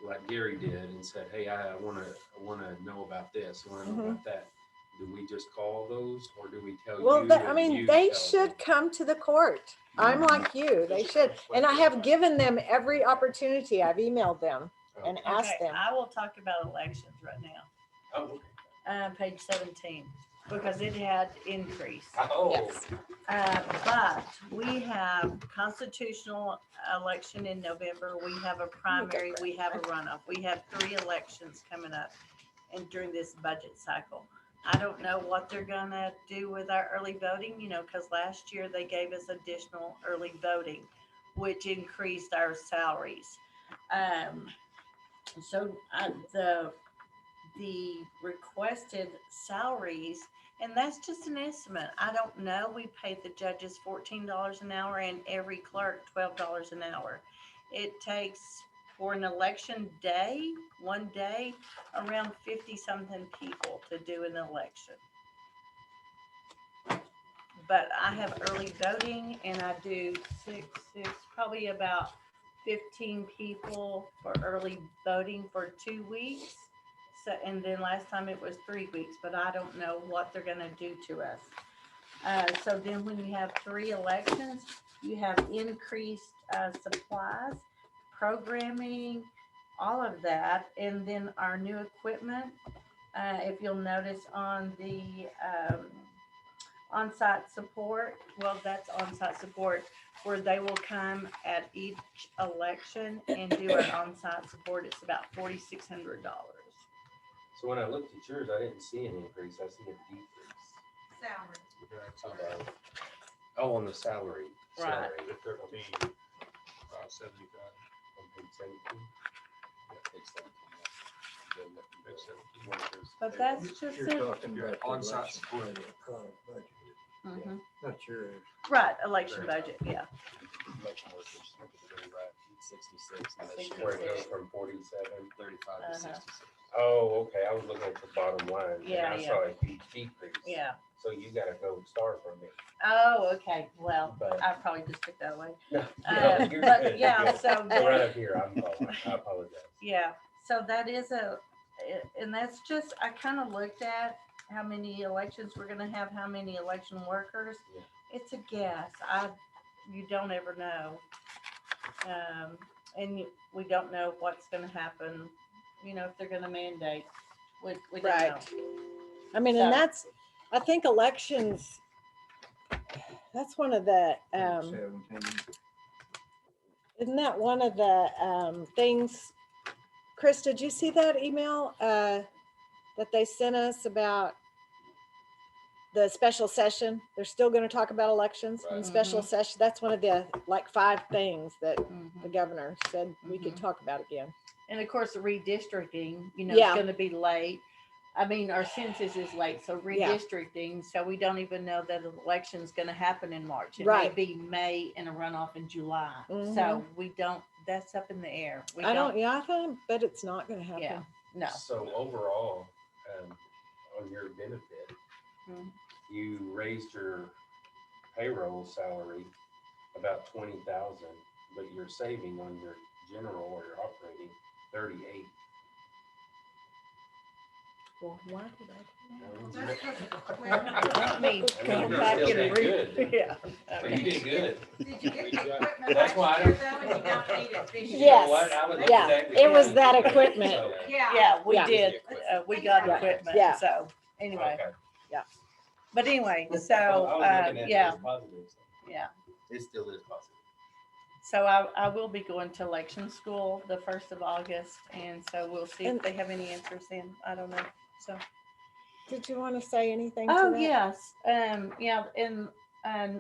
like Gary did and said, hey, I want to know about this, I want to know about that. Do we just call those, or do we tell Well, you? they should come to the court. I'm like you, they should. And I have given them every opportunity. I've emailed them and asked them. I will talk about elections right now. Oh, Page 17, because it had increased. oh. Yes. But we have constitutional election in November. We have a primary, we have a runoff. We have 3 elections coming up and during this budget cycle. I don't know what they're gonna do with our early voting, because last year they gave us additional early voting, which increased our salaries. So the requested salaries, and that's just an estimate. I don't know. We paid the judges $14 an hour and every clerk $12 an hour. It takes for an election day, one day, around 50-something people to do an election. But I have early voting and I do probably about 15 people for early voting for 2 weeks. So, and then last time it was 3 weeks, but I don't know what they're gonna do to us. So then when you have 3 elections, you have increased supplies, programming, all of that. And then our new equipment, if you'll notice on the on-site support, well, that's on-site support where they will come at each election and do our on-site support. It's about $4,600. So when I looked at yours, I didn't see an increase. I see a decrease. Salary. Oh, on the salary. Right. The 13, 75. On page 17. But that's just You're it. talking about the On-site election support. budget, current budget, Mhm. not yours. Right, election budget, yeah. Election workers, right, 66, and this Where it year, goes from 47. 35 to Uh-huh. 66. Oh, okay. I was looking at the bottom line. Yeah, And I yeah. saw a huge decrease. Yeah. So you got a gold star from me. Oh, okay. Well, But- I probably just took that away. No, you're But good, yeah, you're good. so Go that- right up here. I apologize. Yeah, so that is and that's just, I kind of looked at how many elections we're gonna have, how many election workers. Yeah. It's a guess. You don't ever know. And we don't know what's gonna happen, if they're gonna mandate. We don't Right. know. I mean, So- and I think elections, that's one of the, 17. isn't that one of the things, Chris, did you see that email that they sent us about the special session? They're still going to talk about elections in Right. special session. That's one of the 5 things that Mhm. the governor said we could Mhm. talk about again. And of course, the redistricting, Yeah. is gonna be late. I mean, our census is late, so Yeah. redistricting, so we don't even know that an election's gonna happen in March. It may Right. be May and a runoff in July. So Mhm. we don't, that's up in the air. We I bet it's not going to happen. Yeah, no. So overall, on your benefit, Mhm. you raised your payroll salary about 20,000, but you're saving on your general or your operating 38. Well, why did That's 'cause Let me I go mean, you back still and did read. good. Yeah. But you did good. Did you get the Good job. equipment That's why I last year don't- though, and you don't need it this year? You know what? Yes. I would Yeah, exactly it was say that that. equipment. So, Yeah. Yeah, we Yeah. did. We got Yeah. equipment. Yeah. So anyway, okay. but anyway, I so, was looking at it yeah, as positive, so yeah. it still is positive. So I will be going to election school the 1st of August, and so we'll see if And- they have any answers in. I don't know. So. Did you want to say anything to Oh, that? yes. Yeah, and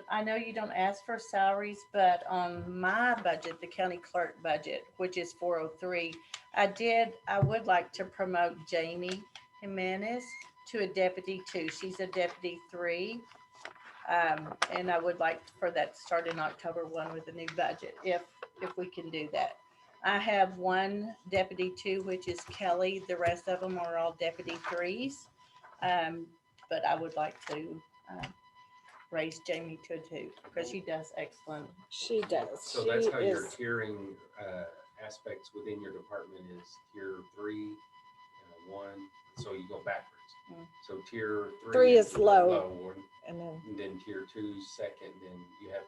I know you don't ask for salaries, but on my budget, the county clerk budget, which is 403, I would like to promote Jamie Jimenez to a deputy 2. She's a deputy 3. And I would like for that to start in October 1 with the new budget, if we can do that. I have 1 deputy 2, which is Kelly. The rest of them are all deputy 3s. But I would like to raise Jamie to a 2 because she does excellent. She does. So She that's how your is. tiering aspects within your department is tier 3, 1. So you go backwards. Mm. So tier 3 is the low. one, And then and then tier 2 is second. Then you have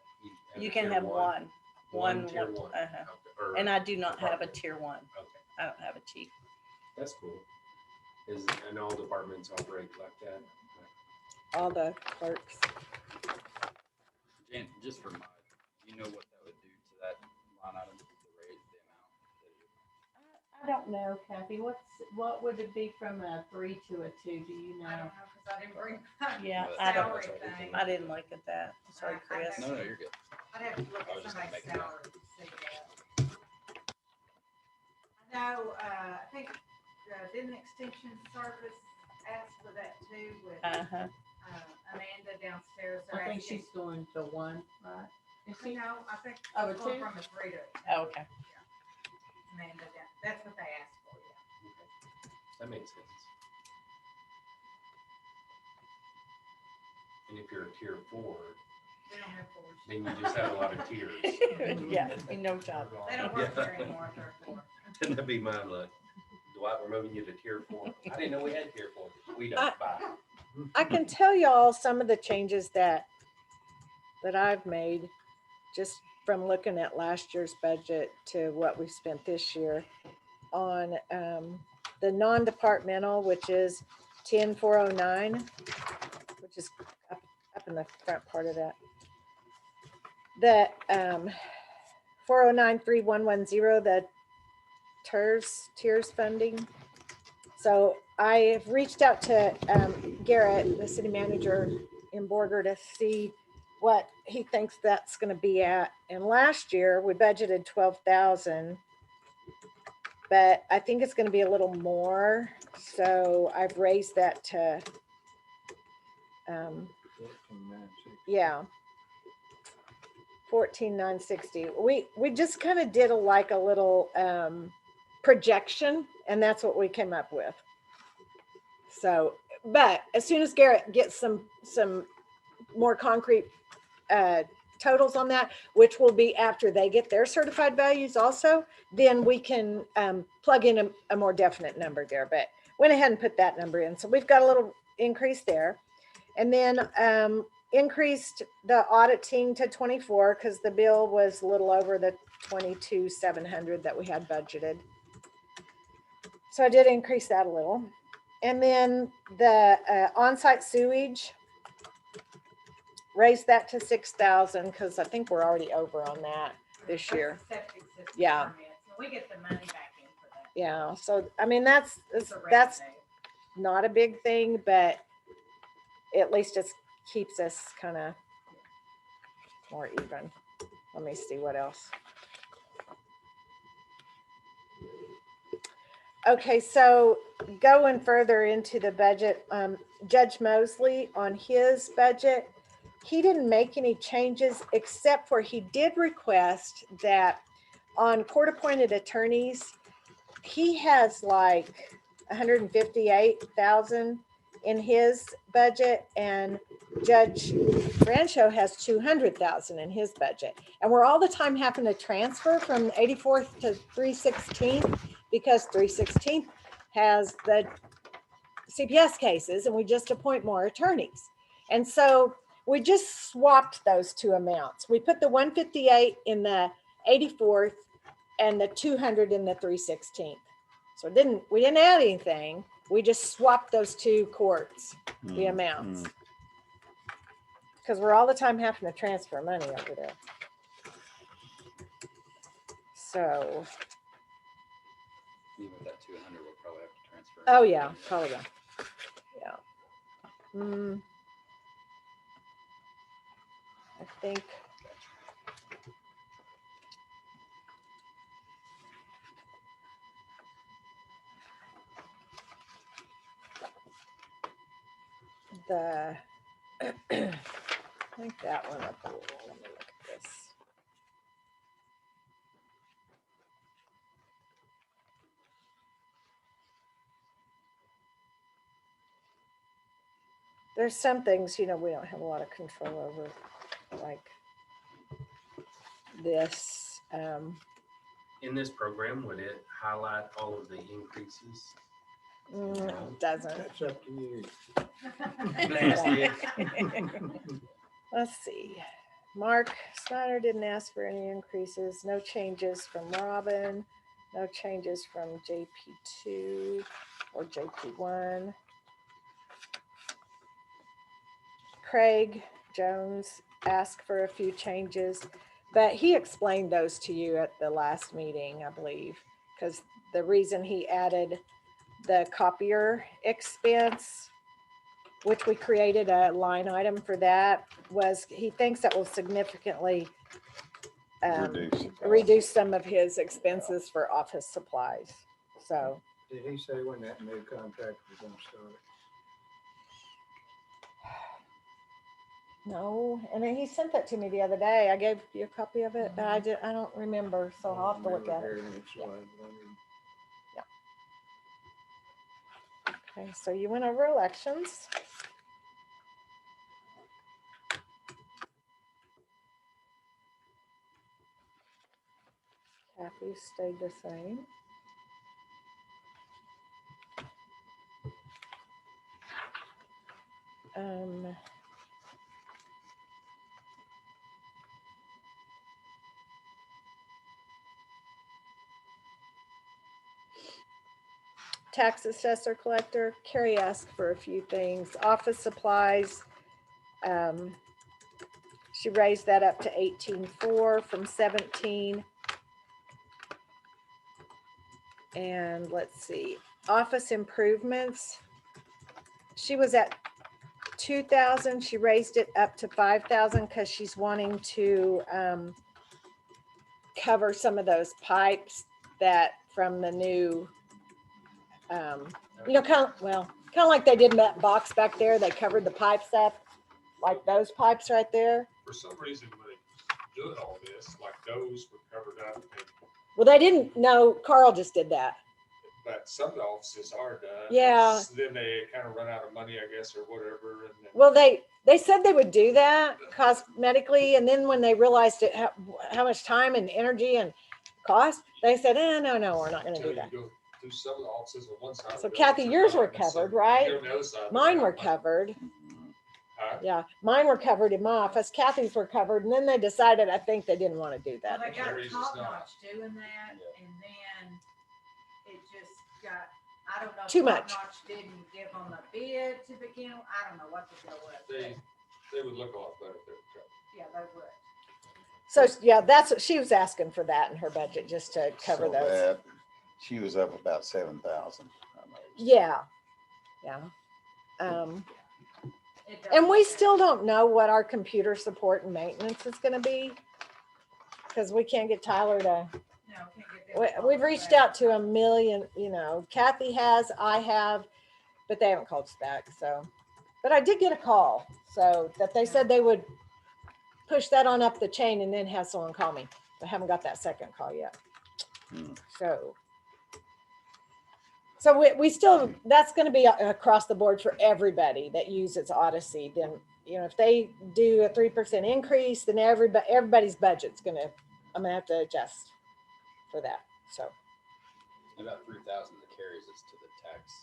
You a can tier have 1. one. Tier 1. Uh-huh. Okay, or And I do not have a department. tier 1. Okay, I don't have a chief. that's cool. And all departments operate like that. all the clerks. Jan, just for my, you know what that would do to that line item, the rate, the amount? I don't know, Kathy. What would it be from a 3 to a 2? Do you I don't know? know, cause I didn't bring my Yeah, But I don't. salary thing. I didn't look at that. Sorry, Chris. No, no, you're good. I'd have to look I was at just gonna somebody's make it up. salary to see that. I know, I think, didn't Extension Service ask for that too with, Uh-huh. Amanda downstairs? I They're think asking- she's going to 1, right? Is she? No, I think Oh, it's a going 2? from a 3 to. Oh, okay. Amanda down, that's what they asked for, yeah. That makes sense. And if you're a tier 4, They don't have fours. then you just have a lot of tiers. Yeah, no job. They don't work Yeah. there anymore, they're 4. And that'd be my luck. Dwight, we're moving you to tier 4. I didn't know we had tier 4. We don't. Bye. I can tell y'all some of the changes that I've made just from looking at last year's budget to what we spent this year on the non-departmental, which is 10409, which is up in the front part of that. The 4093,110, the tiers funding. So I have reached out to Garrett, the city manager in Borger, to see what he thinks that's going to be at. And last year we budgeted 12,000, but I think it's going to be a little more. So I've raised that to, yeah, 14,960. We just kind of did a little projection, and that's what we came up with. So, but as soon as Garrett gets some more concrete totals on that, which will be after they get their certified values also, then we can plug in a more definite number there. But went ahead and put that number in. So we've got a little increase there. And then increased the auditing to 24 because the bill was a little over the 22,700 that we had budgeted. So I did increase that a little. And then the on-site sewage, raised that to 6,000 because I think we're already over on that this year. That's the septic system Yeah. permits, and we get the money back in for that. Yeah, so I mean that's It's a that's revenue. not a big thing, but at least it keeps us kind of more even. Let me see what else. Okay, so going further into the budget, Judge Mosley on his budget, he didn't make any changes except for he did request that on court-appointed attorneys, he has like 158,000 in his budget, and Judge Rancho has 200,000 in his budget. And we're all the time having to transfer from 84th to 316th because 316th has the CPS cases and we just appoint more attorneys. And so we just swapped those two amounts. We put the 158 in the 84th and the 200 in the 316th. So we didn't add anything. We just swapped those two courts, the amounts. Because we're all the time having to transfer money over there. So, Even with that 200, we'll probably have to transfer. oh yeah, probably. Yeah. I think. I think that one up a little. Let me look at this. There's some things, we don't have a lot of control over, like this. In this program, would it highlight all of the increases? It doesn't. That's up to you. Let's see. Mark Snyder didn't ask for any increases. No changes from Robin. No changes from JP2 or JP1. Craig Jones asked for a few changes, but he explained those to you at the last meeting, I believe, because the reason he added the copier expense, which we created a line item for that, was he thinks that will significantly reduce some of his expenses for office supplies. So. Did he say when that new contract was gonna start? No, and then he sent that to me the other day. I gave you a copy of it, but I don't remember, so I'll have to look at it. Okay, so you went over elections. Kathy stayed the same. Tax assessor collector, Carrie asked for a few things. Office supplies, she raised that up to 18.4 from 17. And let's see, office improvements, she was at 2,000. She raised it up to 5,000 because she's wanting to cover some of those pipes that from the new, kind of like they did in that box back there. They covered the pipes up, like those pipes right there. For some reason, when they doing all this, like those were covered up, Well, they didn't know. Carl just did that. but some of the offices are done. Yeah. Then they kind of run out of money, I guess, or whatever. And then, Well, they said they would do that cosmetically, and then when they realized it, how much time and energy and cost, they said, no, we're not going to do that. you go through some of the offices on one side. So of the Kathy, building, yours some were not, and covered, some- right? you go on the other side, Mine they're were not. covered. Huh? Yeah, mine were covered in my office. Kathy's were covered, and then they decided, I think they didn't want to do Well, that. they got There is top not. notch doing that, and then it just got, I don't know. if Too much. Top Notch didn't give them a bid to begin, I don't know what the deal was. They would look a lot better if they were covered. Yeah, they would. So yeah, that's what she was asking for, that in her budget, just to cover So those. that, she was up about 7,000. Yeah. It And does. we still don't know what our computer support and maintenance is going to be, because we can't get Tyler to. No, can't get them We've all reached back. out to a million, Kathy has, I have, but they haven't called us back. So, but I did get a call, so that they said they would push that on up the chain and then have someone call me. I haven't got that second call yet. So we still, that's going to be across the board for everybody that uses Odyssey. Then you know, if they do a 3% increase, then everybody's budget's I'm gonna have to adjust for that. So About 3,000 that carries us to the tax,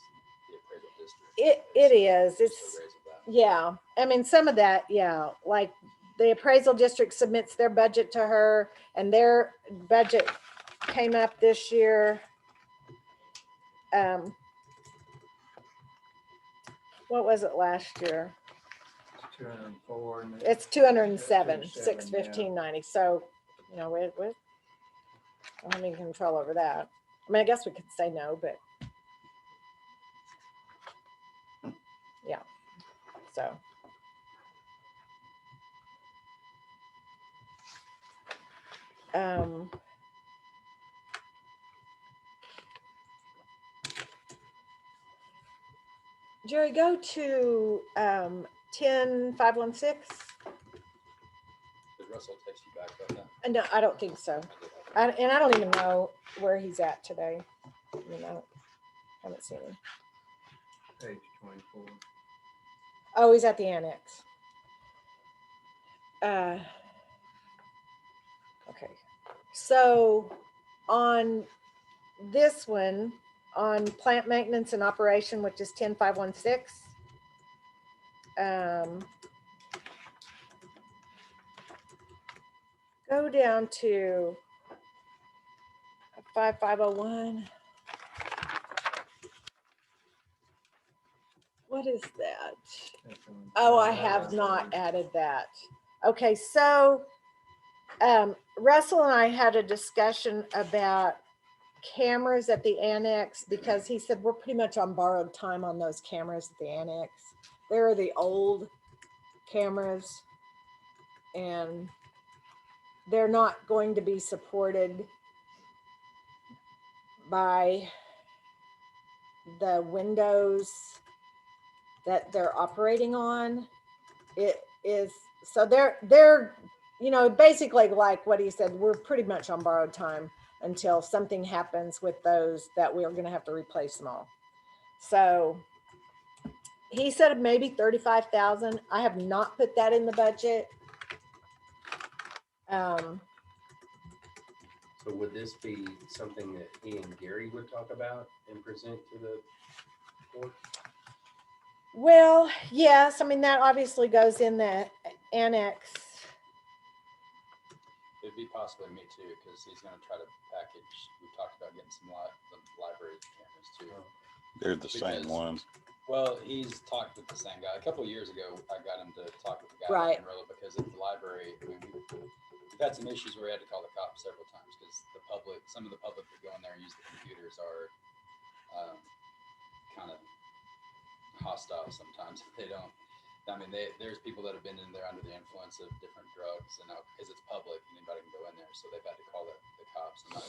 the appraisal district. it is. Just a It's raise of that. yeah. I mean, some of that, yeah. Like the appraisal district submits their budget to her, and their budget came up this year. What was it last year? 204. It's 207, 207, 615.90. So, you know, we don't have any control over that. I mean, I guess we could say no, but yeah. So. Jerry, go to 10516. Did Russell text you back about that? No, I don't think so. And I don't even know where he's at today. You know, haven't seen him. Page 24. Oh, he's at the annex. Okay. So on this one, on plant maintenance and operation, which is 10516, go down to 5501. What is that? Oh, I have not added that. Okay, so Russell and I had a discussion about cameras at the annex because he said we're pretty much on borrowed time on those cameras at the annex. They're the old cameras and they're not going to be supported by the Windows that they're operating on. It is, so they're, you know, basically like what he said, we're pretty much on borrowed time until something happens with those that we're going to have to replace them all. So he said maybe 35,000. I have not put that in the budget. So would this be something that he and Gary would talk about and present to the board? Well, yes, I mean, that obviously goes in the annex. It'd be possibly me too, because he's gonna try to package, we talked about getting some the library cameras too. They're the same Because- ones. Well, he's talked with the same guy. A couple of years ago, I got him to talk with the guy Right. in Amarillo because at the library, I mean, we've had some issues where we had to call the cops several times because some of the public that go in there and use the computers are kind of hostile sometimes. They don't. I mean, there's people that have been in there under the influence of different drugs, and now because it's public, anybody can go in there, so they've had to call the cops. And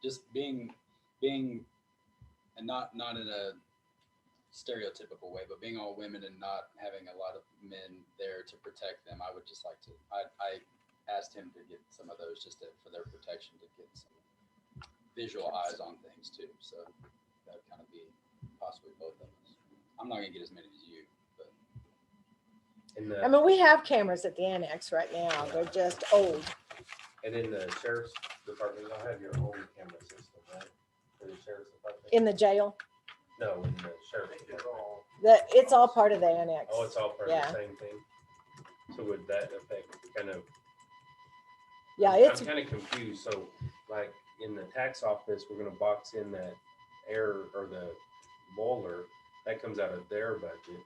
just being, and not in a stereotypical way, but being all women and not having a lot of men there to protect them, I would just like to. I asked him to get some of those just for their protection, to get some visual eyes on things too. So that would kind of be possibly both of us. I'm not gonna get as many as you, but I mean, we have cameras at the annex right now. They're just old. And in the sheriff's department, you'll have your own camera system, right? For the sheriff's department? In the jail. No, in the sheriff's department. It's all part of the annex. Oh, it's all part Yeah. of the same thing? So would that affect kind of? Yeah, I'm kind of confused. So like in the tax office, we're gonna box in that air or the boiler, that comes out of their budget.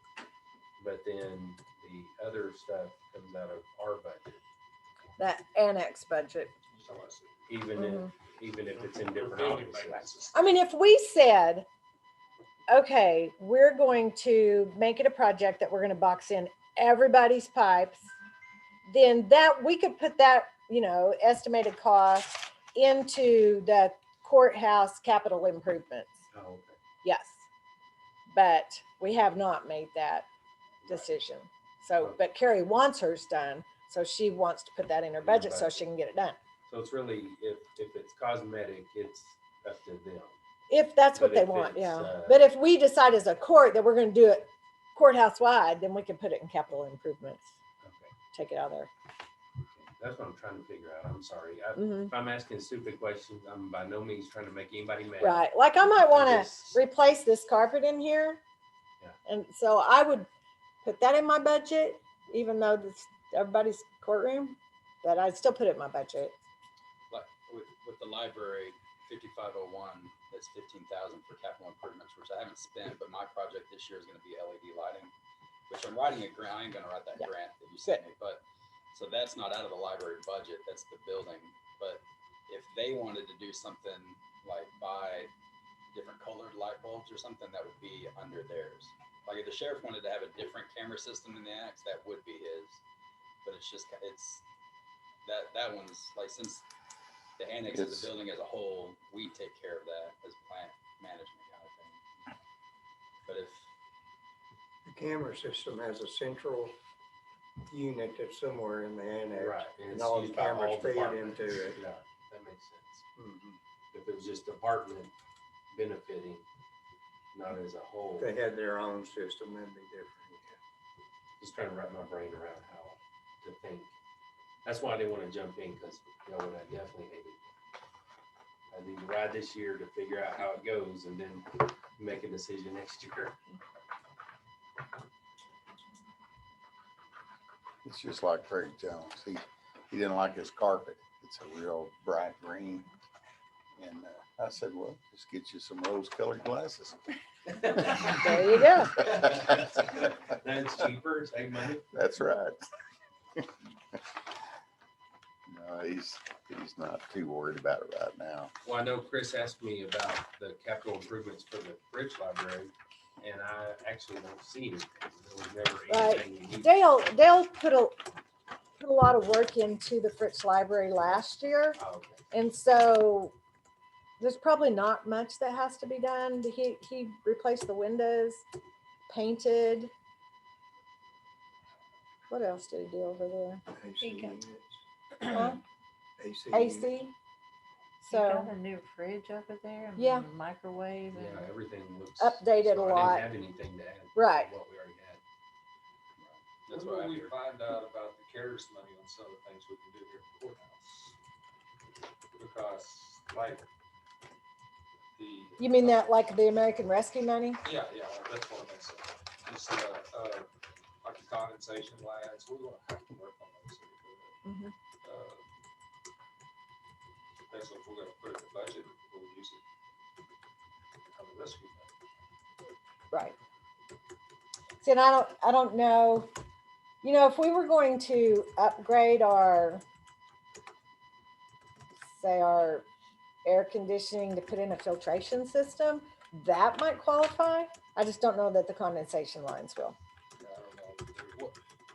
But then the other stuff comes out of our budget. That annex budget. Even if it's in different offices. I mean, if we said, okay, we're going to make it a project that we're going to box in everybody's pipes, then that we could put that, you know, estimated cost into the courthouse capital improvements. Oh, okay. Yes. But we have not made that decision. So, but Carrie wants hers done. So she wants to put that in her budget so she can get it done. So it's really, if it's cosmetic, it's up to them. If that's what But they if want, it's, yeah. But if we decide as a court that we're going to do it courthouse wide, then we can put it in capital improvements, Okay. take it out of there. That's what I'm trying to figure out. I'm sorry. Mhm. If I'm asking stupid questions, I'm by no means trying to make anybody mad. Right, like I might I want to just- replace this carpet in here. Yeah. And so I would put that in my budget, even though it's everybody's courtroom, but I'd still put it in my budget. Like with the library, 5501, that's 15,000 for capital improvements, which I haven't spent, but my project this year is going to be LED lighting, which I'm writing a grant. I am going to write that Yeah. grant that you sent me, but so that's not out of the library budget. That's the building. But if they wanted to do something like buy different colored light bulbs or something, that would be under theirs. Like if the sheriff wanted to have a different camera system in the annex, that would be his. But it's that one's like, since the annex of It's- the building as a whole, we take care of that as plant management kind of thing. But if The camera system has a central unit that's somewhere in the annex. Right. And it's all the used by cameras feed departments. into it. Yeah, that makes sense. Mhm. If it was just department benefiting, not as a whole. If they had their own system, that'd be different. Just trying to wrap my brain around how to think. That's why I didn't want to jump in, because you know what I definitely hated. I need to ride this year to figure out how it goes and then make a decision next year. It's just like Craig Jones. He didn't like his carpet. It's a real bright green. And I said, well, just get you some rose-colored glasses. There you go. That's cheaper, save money. That's right. No, he's not too worried about it right now. Well, I know Chris asked me about the capital improvements for the bridge library, and I actually don't see anything. There was never Right. anything you need. Dale put a lot of work into the Fritz Library last year. Oh, okay. And so there's probably not much that has to be done. He replaced the windows, painted. What else did he do over there? AC you go. units. Huh? AC. AC. You So got a new fridge over there, and Yeah. microwave, and Yeah, everything looks. Updated so a lot. I didn't have anything to add. Right. to What we already had. That's That's what why I we figured. find out about the CARES money on some of the things we can do here at the courthouse. Because like you mean that like the American Rescue money? Yeah, that's what I said. Just, like the condensation lads, we're gonna have to work on those. Mhm. That's what we're gonna put in the budget, we'll use it on the rescue fund. Right. See, and I don't know, you know, if we were going to upgrade say our air conditioning to put in a filtration system, that might qualify. I just don't know that the condensation lines will. I don't know,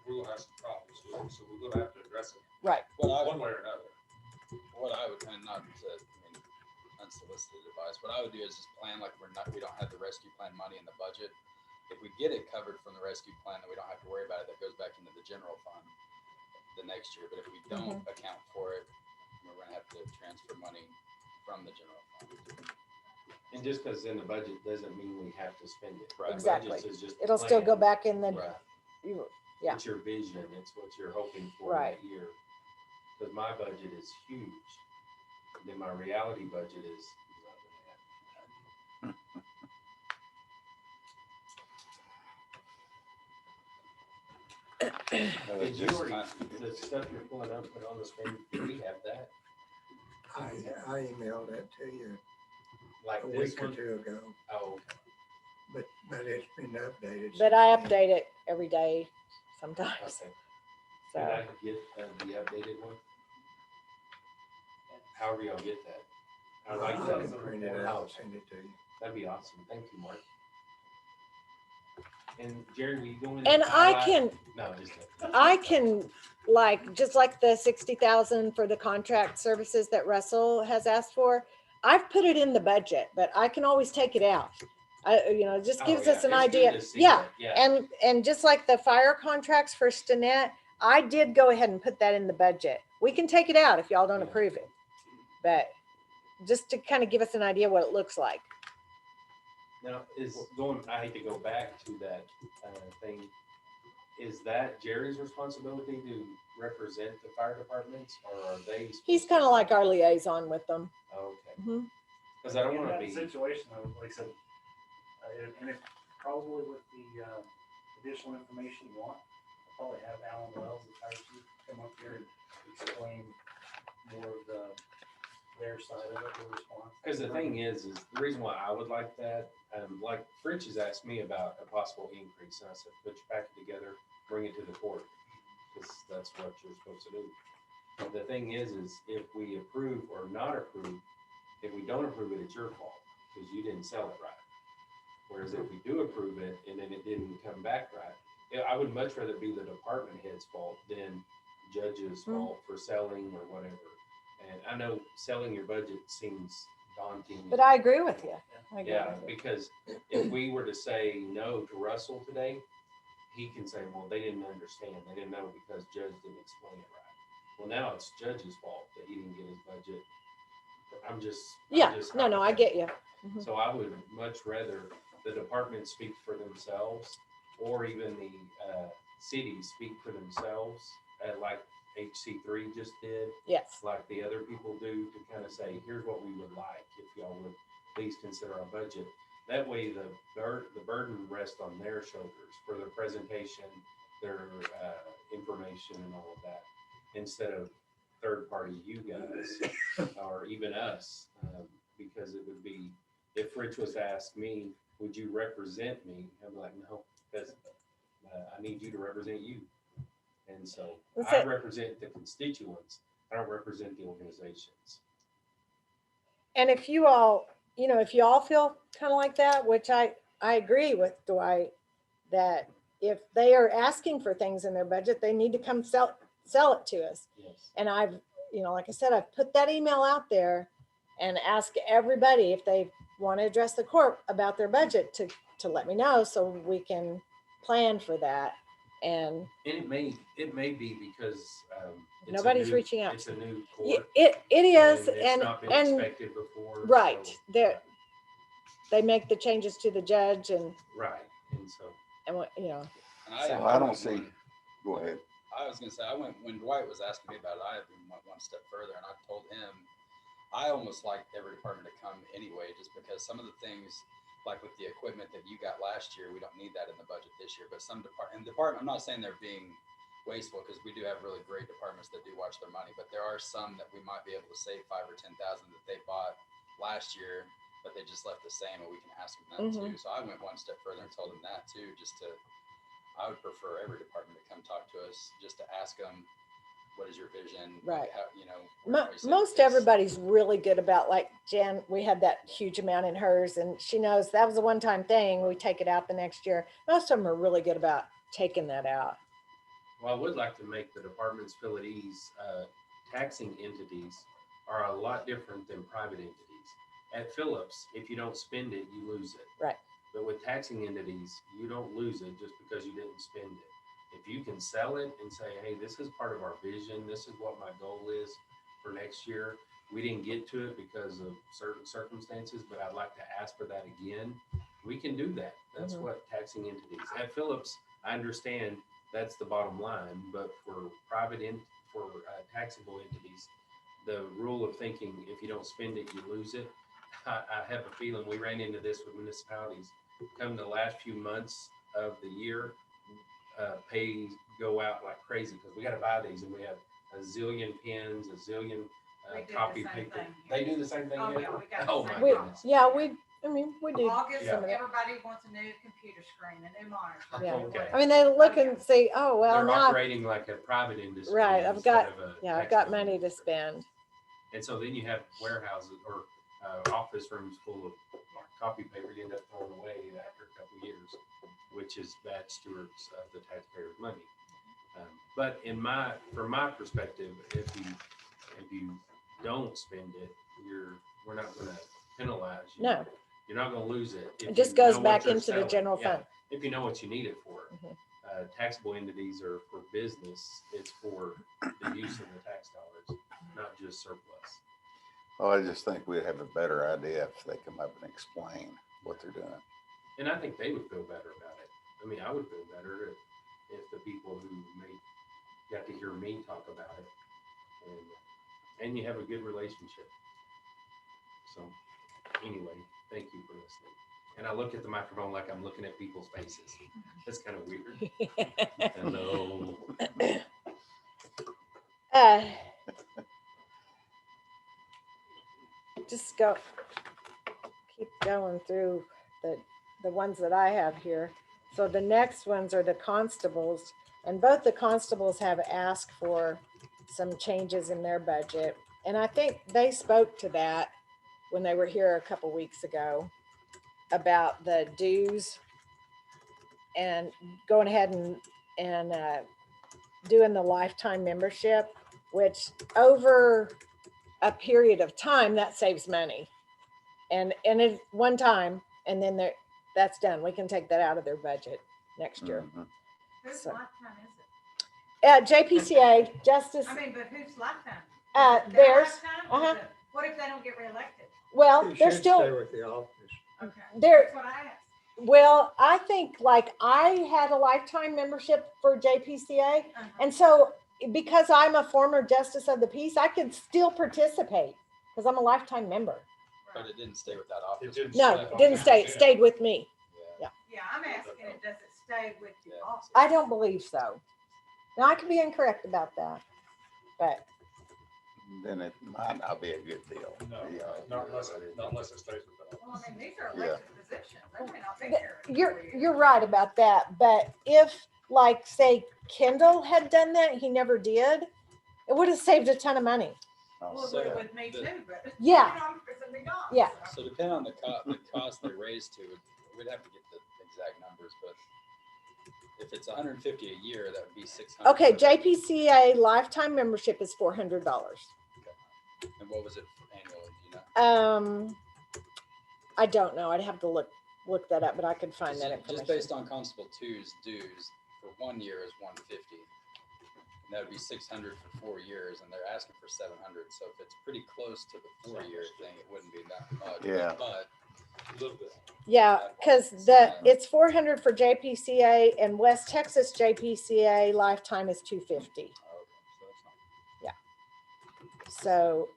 we're gonna have some problems with it, so we're gonna have to address it Right. one way or another. what I would, and not to, unsolicited advice, what I would do is just plan like we don't have the rescue plan money in the budget. If we get it covered from the rescue plan, then we don't have to worry about it. That goes back into the general fund the next year. But if we don't account for it, we're gonna have to transfer money from the general fund. And just because it's in the budget doesn't mean we have to spend it. Right. Exactly. Budget is just a It'll still go plan. back in the, Right. yeah. It's your vision, it's what you're hoping for Right. that year. Because my budget is huge. And then my reality budget is not gonna happen. Did you already, the stuff you're pulling up, put on the screen, do we have that? I emailed that to you Like a this week or one? two ago, Oh, but it's been updated. But I since then. update it every day sometimes. okay. Can So I get the updated one? However y'all get that. I like I that. can print it out and send it to you. That'd be awesome. Thank you, Mark. And Jerry, will you go in? and I highlight- can No, just. I can just like the 60,000 for the contract services that Russell has asked for. I've put it in the budget, but I can always take it out. It just Oh, gives yeah, us an it's good idea. to see Yeah. that, yeah. And just like the fire contracts for Stinnett, I did go ahead and put that in the budget. We can take it out if y'all don't Yeah. approve it. But just to kind of give us an idea what it looks like. Now, I hate to go back to that thing. Is that Jerry's responsibility to represent the fire departments, or are they? He's kind of like our liaison with them. Okay. Mhm. Because I don't In want to that be. situation, though, like I said, and if probably with the additional information you want, I'll probably have Alan Wells, the fire chief, come up here and explain more of their side of it, their response. Because the thing is the reason why I would like that, like Fritz has asked me about a possible increase, and I said, put your packet together, bring it to the court, because that's what you're supposed to do. But the thing is if we approve or not approve, if we don't approve it, it's your fault, because you didn't sell it right. Whereas if we do approve it and then it didn't come back right, I would much rather be the department head's fault than judge's fault for selling or whatever. And I know selling your budget seems daunting. But I agree with you. I agree Yeah, with you. because if we were to say no to Russell today, he can say, well, they didn't understand. They didn't know because Judge didn't explain it right. Well, now it's Judge's fault that he didn't get his budget. No, I get you. Mhm. So I would much rather the departments speak for themselves, or even the cities speak for themselves, like HC3 just did. Yes. Like the other people do, to kind of say, here's what we would like, if y'all would please consider our budget. That way the burden rests on their shoulders for their presentation, their information and all of that, instead of third party you guys or even us, because it would be, if Rich was to ask me, would you represent me? I'm like, no, because I need you to represent you. And so I represent the constituents. I don't represent the organizations. And if you all, if you all feel kind of like that, which I agree with Dwight, that if they are asking for things in their budget, they need to come sell it to us. Yes. And I've, like I said, I've put that email out there and ask everybody if they want to address the court about their budget to let me know so we can plan for that. And it may be because nobody's reaching out. It's a new court. It is, and it's not been expected before. Right. So, they make the changes to the judge and right. And so And I don't see. Go ahead. I was gonna say, when Dwight was asking me about it, I went one step further, and I told him I almost like every department to come anyway, just because some of the things, like with the equipment that you got last year, we don't need that in the budget this year. But some department, I'm not saying they're being wasteful, because we do have really great departments that do watch their money, but there are some that we might be able to save 5,000 or 10,000 that they bought last year, but they just left the same, and we can ask them that too. So I went one step further and told them that too, I would prefer every department to come talk to us, just to ask them, what is your vision? Right. How, most everybody's really good about, like Jan, we had that huge amount in hers, and she knows that was a one-time thing. We take it out the next year. Most of them are really good about taking that out. Well, I would like to make the departments feel at ease. Taxing entities are a lot different than private entities. At Phillips, if you don't spend it, you lose it. Right. But with taxing entities, you don't lose it just because you didn't spend it. If you can sell it and say, hey, this is part of our vision, this is what my goal is for next year. We didn't get to it because of certain circumstances, but I'd like to ask for that again. We can do that. That's what taxing entities. At Phillips, I understand that's the bottom line, but for taxable entities, the rule of thinking, if you don't spend it, you lose it. I have a feeling we ran into this with municipalities. Come the last few months of the year, pays go out like crazy because we got to buy these, and we have a zillion pens, a zillion copy paper. They do the same thing. Oh, here? yeah, we got Oh the my same goodness. We do. August, Yeah. everybody wants a new computer screen, a new monitor. Yeah. Okay. I mean, they look and say, oh, well, They're now, operating like a private industry. right, I've instead got, of a I've got taxable money to industry. spend. And so then you have warehouses or office rooms full of copy paper you end up throwing away after a couple of years, which is bad stewards of the taxpayers' money. But from my perspective, if you don't spend it, we're not going to penalize you. No. You're not going to lose it. It just goes back into the general fund. If you know what you need it for. Taxable entities are for business. It's for the use of the tax dollars, not just surplus. Well, I just think we'd have a better idea if they come up and explain what they're doing. And I think they would feel better about it. I mean, I would feel better if the people who got to hear me talk about it, and you have a good relationship. So, anyway, thank you for listening. And I look at the microphone like I'm looking at people's faces. That's kind of weird. Hello. Just keep going through the ones that I have here. So the next ones are the constables, and both the constables have asked for some changes in their budget. And I think they spoke to that when they were here a couple weeks ago about the dues and going ahead and doing the lifetime membership, which over a period of time that saves money. And it one time, and then that's done. We can take that out of their budget next year. Whose So- lifetime is it? JPCA, Justice, I mean, but whose lifetime? theirs. Lifetime? Uh-huh. What if they don't get reelected? Well, You they're should still, stay with the office. Okay. They're- That's what I asked. well, I think like I had a lifetime membership for JPCA. Uh-huh. And so because I'm a former justice of the peace, I can still participate because I'm a lifetime member. But it didn't stay with that office. It didn't No, stay it on didn't stay. It JPCA. stayed with me. Yeah. Yeah, I'm asking it, does it stay with the Yeah. office? I don't believe so. Now I could be incorrect about that, but Then it might not be a good deal. No, Yeah. not unless it stays with the Well, I mean, these are Yeah. elected positions. They may not be here. in 4 you're years. right about that. But if like say Kendall had done that, he never did, it would have saved a ton of money. Well, it So, would have with me the- too, but. Yeah. You know, I'm fixing to go, Yeah. So depending on the cost they raise to, we'd have to get the exact numbers, but if it's 150 a year, that would be 600. Okay, JPCA lifetime membership is $400. And what was it annually? Do you know? I don't know. I'd have to look that up, but I could find Just- that information. Just based on Constable 2's dues for 1 year is 150. And that would be 600 for 4 years, and they're asking for 700. So if it's pretty close to the 4-year thing, it wouldn't be that much. Yeah. But a little bit. Yeah, because it's 400 for JPCA, and West Texas JPCA lifetime is 250. oh, okay, so that's not. So,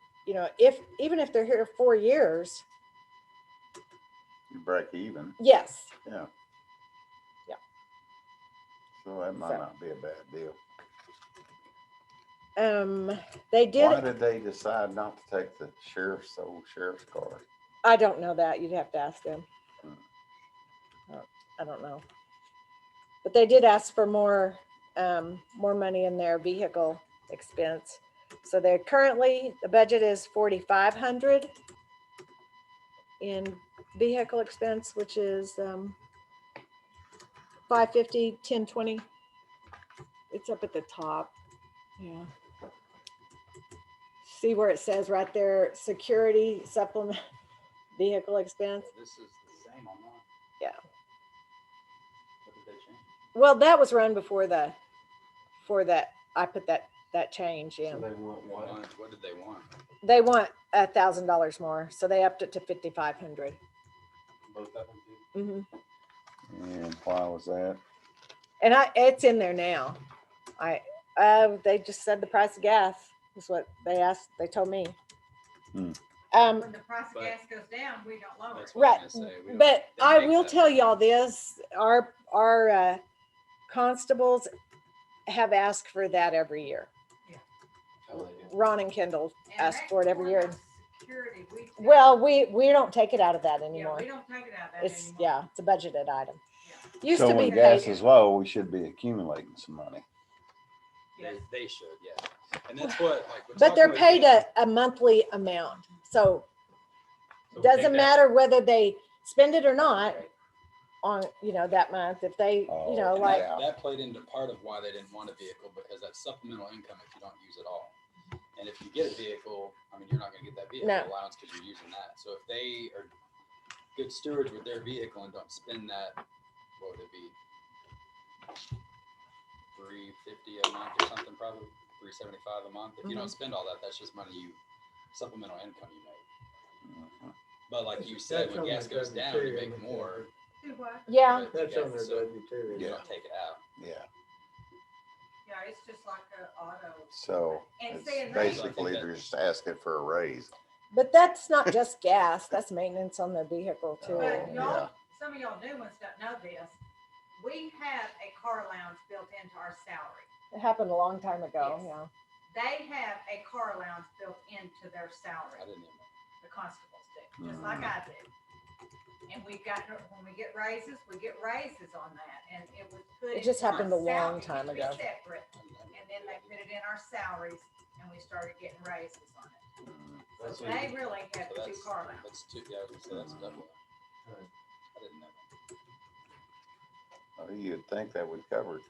even if they're here 4 years, You break even. yes. Yeah. Yeah. So that might So- not be a bad deal. They did. Why did they decide not to take the old sheriff's card? I don't know that. You'd have to ask them. I don't know. But they did ask for more money in their vehicle expense. So they're currently, the budget is 4,500 in vehicle expense, which is 550, 1020. It's up at the top. Yeah. See where it says right there, security supplement vehicle expense. This is the same on that. Yeah. What did they change? Well, that was run before that I put that change So in. they want what? What did they want? They want $1,000 more, so they upped it to 5,500. Both of them do? And why was that? And it's in there now. They just said the price of gas is what they asked. They told me. When the price of But- gas goes down, we don't lower it. That's what I Right, was gonna say. We don't- but they I make will that tell money. y'all this: our constables have asked for that every year. Oh, they do. Ron and Kendall And ask that for it every year. courthouse Security, Well, we don't take it out of that yeah, anymore. we don't take it out of that It's anymore. it's a budgeted item. Yeah. Used So to be when gas paid. is low, we should be accumulating some money. Yes. They should, yeah. And that's what, like. we're But they're talking paid about- a monthly amount, so So we doesn't take that- matter whether they spend it or not on that month. If they Oh, like yeah. That played into part of why they didn't want a vehicle, because that's supplemental income if you don't use it all. And if you get a vehicle, I mean, you're not gonna get that vehicle No. allowance because you're using that. So if they are good stewards with their vehicle and don't spend that, what would it be? $350 a month or something, probably $375 a month. If you don't spend all that, that's just money supplemental income you make. Mhm. But like you said, when gas goes down, you make more. Do what? Yeah, That's on their So W-2. isn't you it? don't take it out. Yeah, Yeah, it's just like a auto. so And it's see, and basically they're just asking for a raise. but that's not just gas, that's maintenance on their vehicle too. But Yeah. y'all, some of y'all new ones don't know this. We have a car allowance built into our salary. It happened a long time ago, Yes. yeah. They have a car allowance built into their salary. I didn't even know. The constables do, just like I do. And we got, when we get raises on that, and it was put. It just into our happened a long salary. It time used to be ago. Separate, and then they put it in our salaries, and we started getting raises on it. That's So what they you- really have So two car allowances. That's two, yeah, I was gonna say that's double. Right. I didn't know. Well, you'd think that would cover it.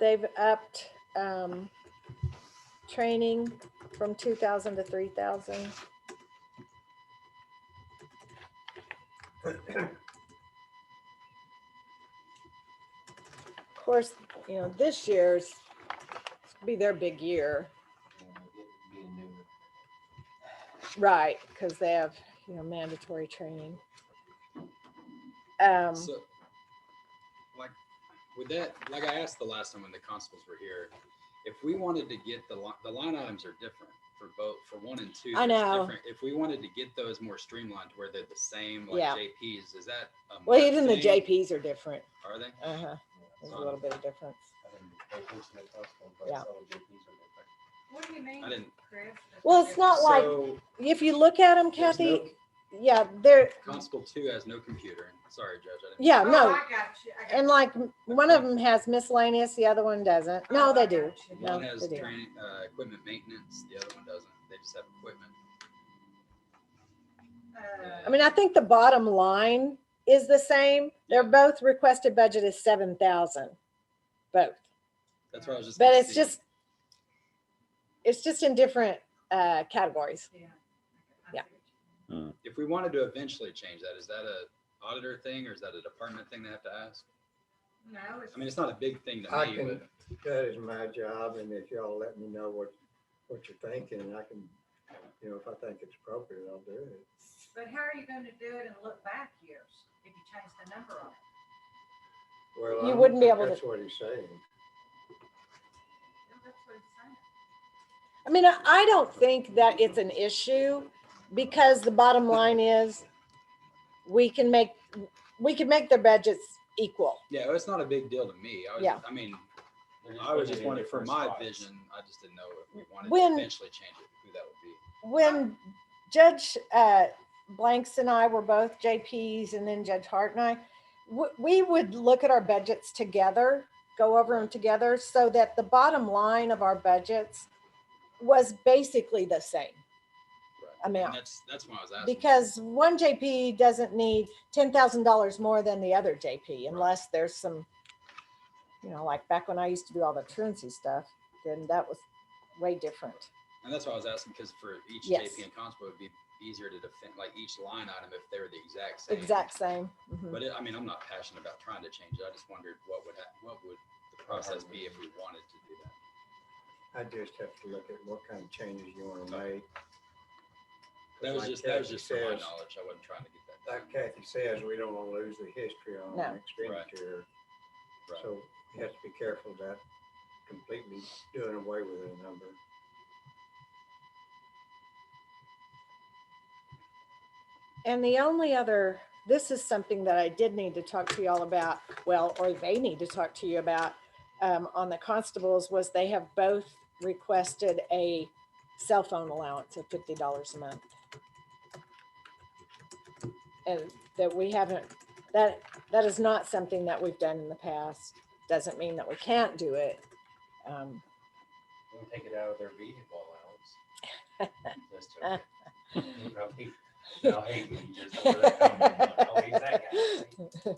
They've upped, training from 2,000 to 3,000. Of course, you know, this year's be their big year, Be a new. right? Because they have, you know, mandatory training. So, like, with that, like I asked the last time when the constables were here, if we wanted to get the line items are different for both, for 1 and 2. I there's know. different- If we wanted to get those more streamlined to where they're the same, like Yeah. JPs, is that a Well, marked even the thing? JPs are different. Are they? Uh-huh. There's a little bit of difference. I didn't pay attention to constables, but Yeah. I saw the JPs are different. What do you mean, I didn't- Chris? Well, it's not like, So, if you look at them, there's Kathy, no- yeah, they're, Constable 2 has no computer. Sorry, Judge. I didn't. yeah, Oh, no. I got you. And like, one of them has miscellaneous, the other one doesn't. No, Oh, they I do. got you. No, One has they do. training, equipment maintenance. The other one doesn't. They just have equipment. I mean, I think the bottom line is the same. They're both requested budget is 7,000, both. That's what I was just. But gonna it's see. just in different categories. Yeah. Yeah. If we wanted to eventually change that, is that a auditor thing or is that a department thing they have to ask? No, it's. I mean, it's not a big thing to I me, can, but that is my job, and if y'all let me know what you're thinking, I can, you know, if I think it's appropriate, I'll do it. But how are you gonna do it and look back years if you change the number on it? Well, You I don't wouldn't be think able to- That's what he's saying. No, that's what it's saying. I mean, I don't think that it's an issue because the bottom line is we can make their budgets equal. yeah, it's not a big deal to me. Yeah. I mean, They're I was putting just it in wondering for different my spots. vision, I just didn't know if we wanted When- to eventually change it, who that would be. When Judge Blanks and I were both JPs and then Judge Hart and I, we would look at our budgets together, go over them together so that the bottom line of our budgets was basically the same Right. amount. And that's why I was asking. Because one JP doesn't need $10,000 more than the other JP unless there's some, you know, like back when I used to do all the truancy stuff, then that was way different. And that's why I was asking, because for each Yes. JP and constable, it would be easier to defend, like each line item if they were the exact same. Exact same. Mhm. But I mean, I'm not passionate about trying to change it. I just wondered what would the process be if we wanted to do that. I just have to look at what kind of changes you want to make. That was Like just Kathy for my says- knowledge. I wasn't trying to get that Like done. Kathy says, we don't want to lose the history on No. expenditure. Right. So you have to be careful about completely doing away with a number. And the only other, this is something that I did need to talk to y'all about, well, or they need to talk to you about on the constables was they have both requested a cell phone allowance of $50 a month. And that we haven't, that is not something that we've done in the past. Doesn't mean that we can't do it. We'll take it out of their vehicle allowance. Just joking. I'll hate me just for that comment. I'll hate that guy.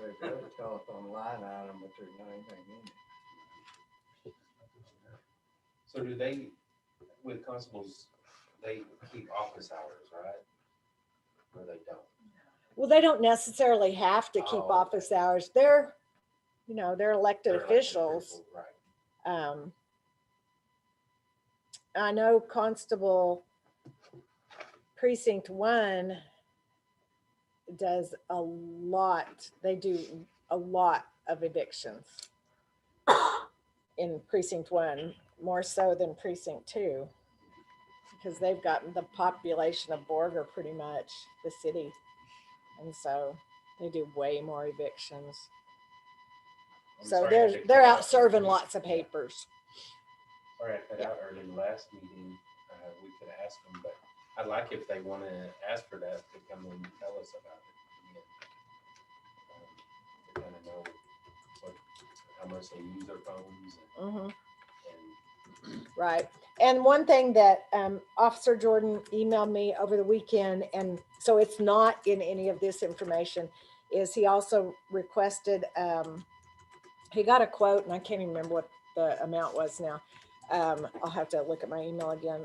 They've got a telephone line item, but there's not anything in it. So do they, with constables, they keep office hours, right? or they don't? Well, they don't necessarily have to keep Oh, office hours. They're, they're elected They're elected officials. Right. I know Constable Precinct 1 does a lot. They do a lot of evictions in Precinct 1, more so than Precinct 2, because they've gotten the population of Borger pretty much, the city. And so they do way more evictions. I'm So sorry I had to they're cut out out serving early. lots of papers. Sorry, I cut out early last meeting. We could ask them, but I'd like if they want to ask for that to come and tell us about it. To kind of know how much they use their phones Mm-hmm. and Right. And one thing that Officer Jordan emailed me over the weekend, and so it's not in any of this information, is he also requested, he got a quote, and I can't even remember what the amount was now. I'll have to look at my email again,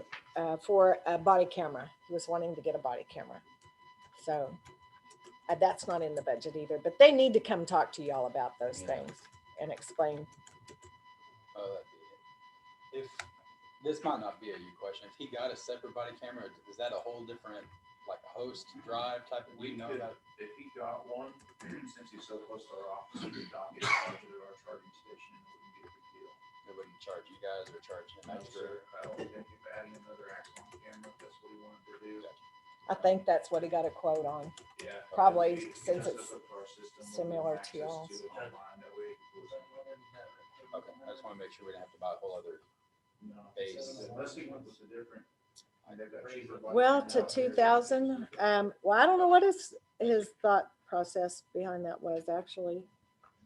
for a body camera. He was wanting to get a body camera. So that's not in the budget either, but they need to come talk to y'all about those things and explain. Oh, that'd be it. If this might not be a you question, if he got a separate body camera, is that a whole different, like a host drive type of? We know could, that? if he got one, since he's so close to our office, we could dock it to our charging station and it wouldn't be a big deal. They wouldn't charge you guys or charge him No, extra? sir. I don't think if adding another Axon camera, if that's what he wanted to do. I think that's what he got a quote on. Yeah. Probably He since just it's hooked up to our system, we'll give him similar to access y'all's. it online, that way he can do it. Okay, I just want to make sure we didn't have to buy a whole other No, base. unless he went with a different, they've got cheaper body Well, cameras to out there. 2,000. Well, I don't know what his thought process behind that was actually.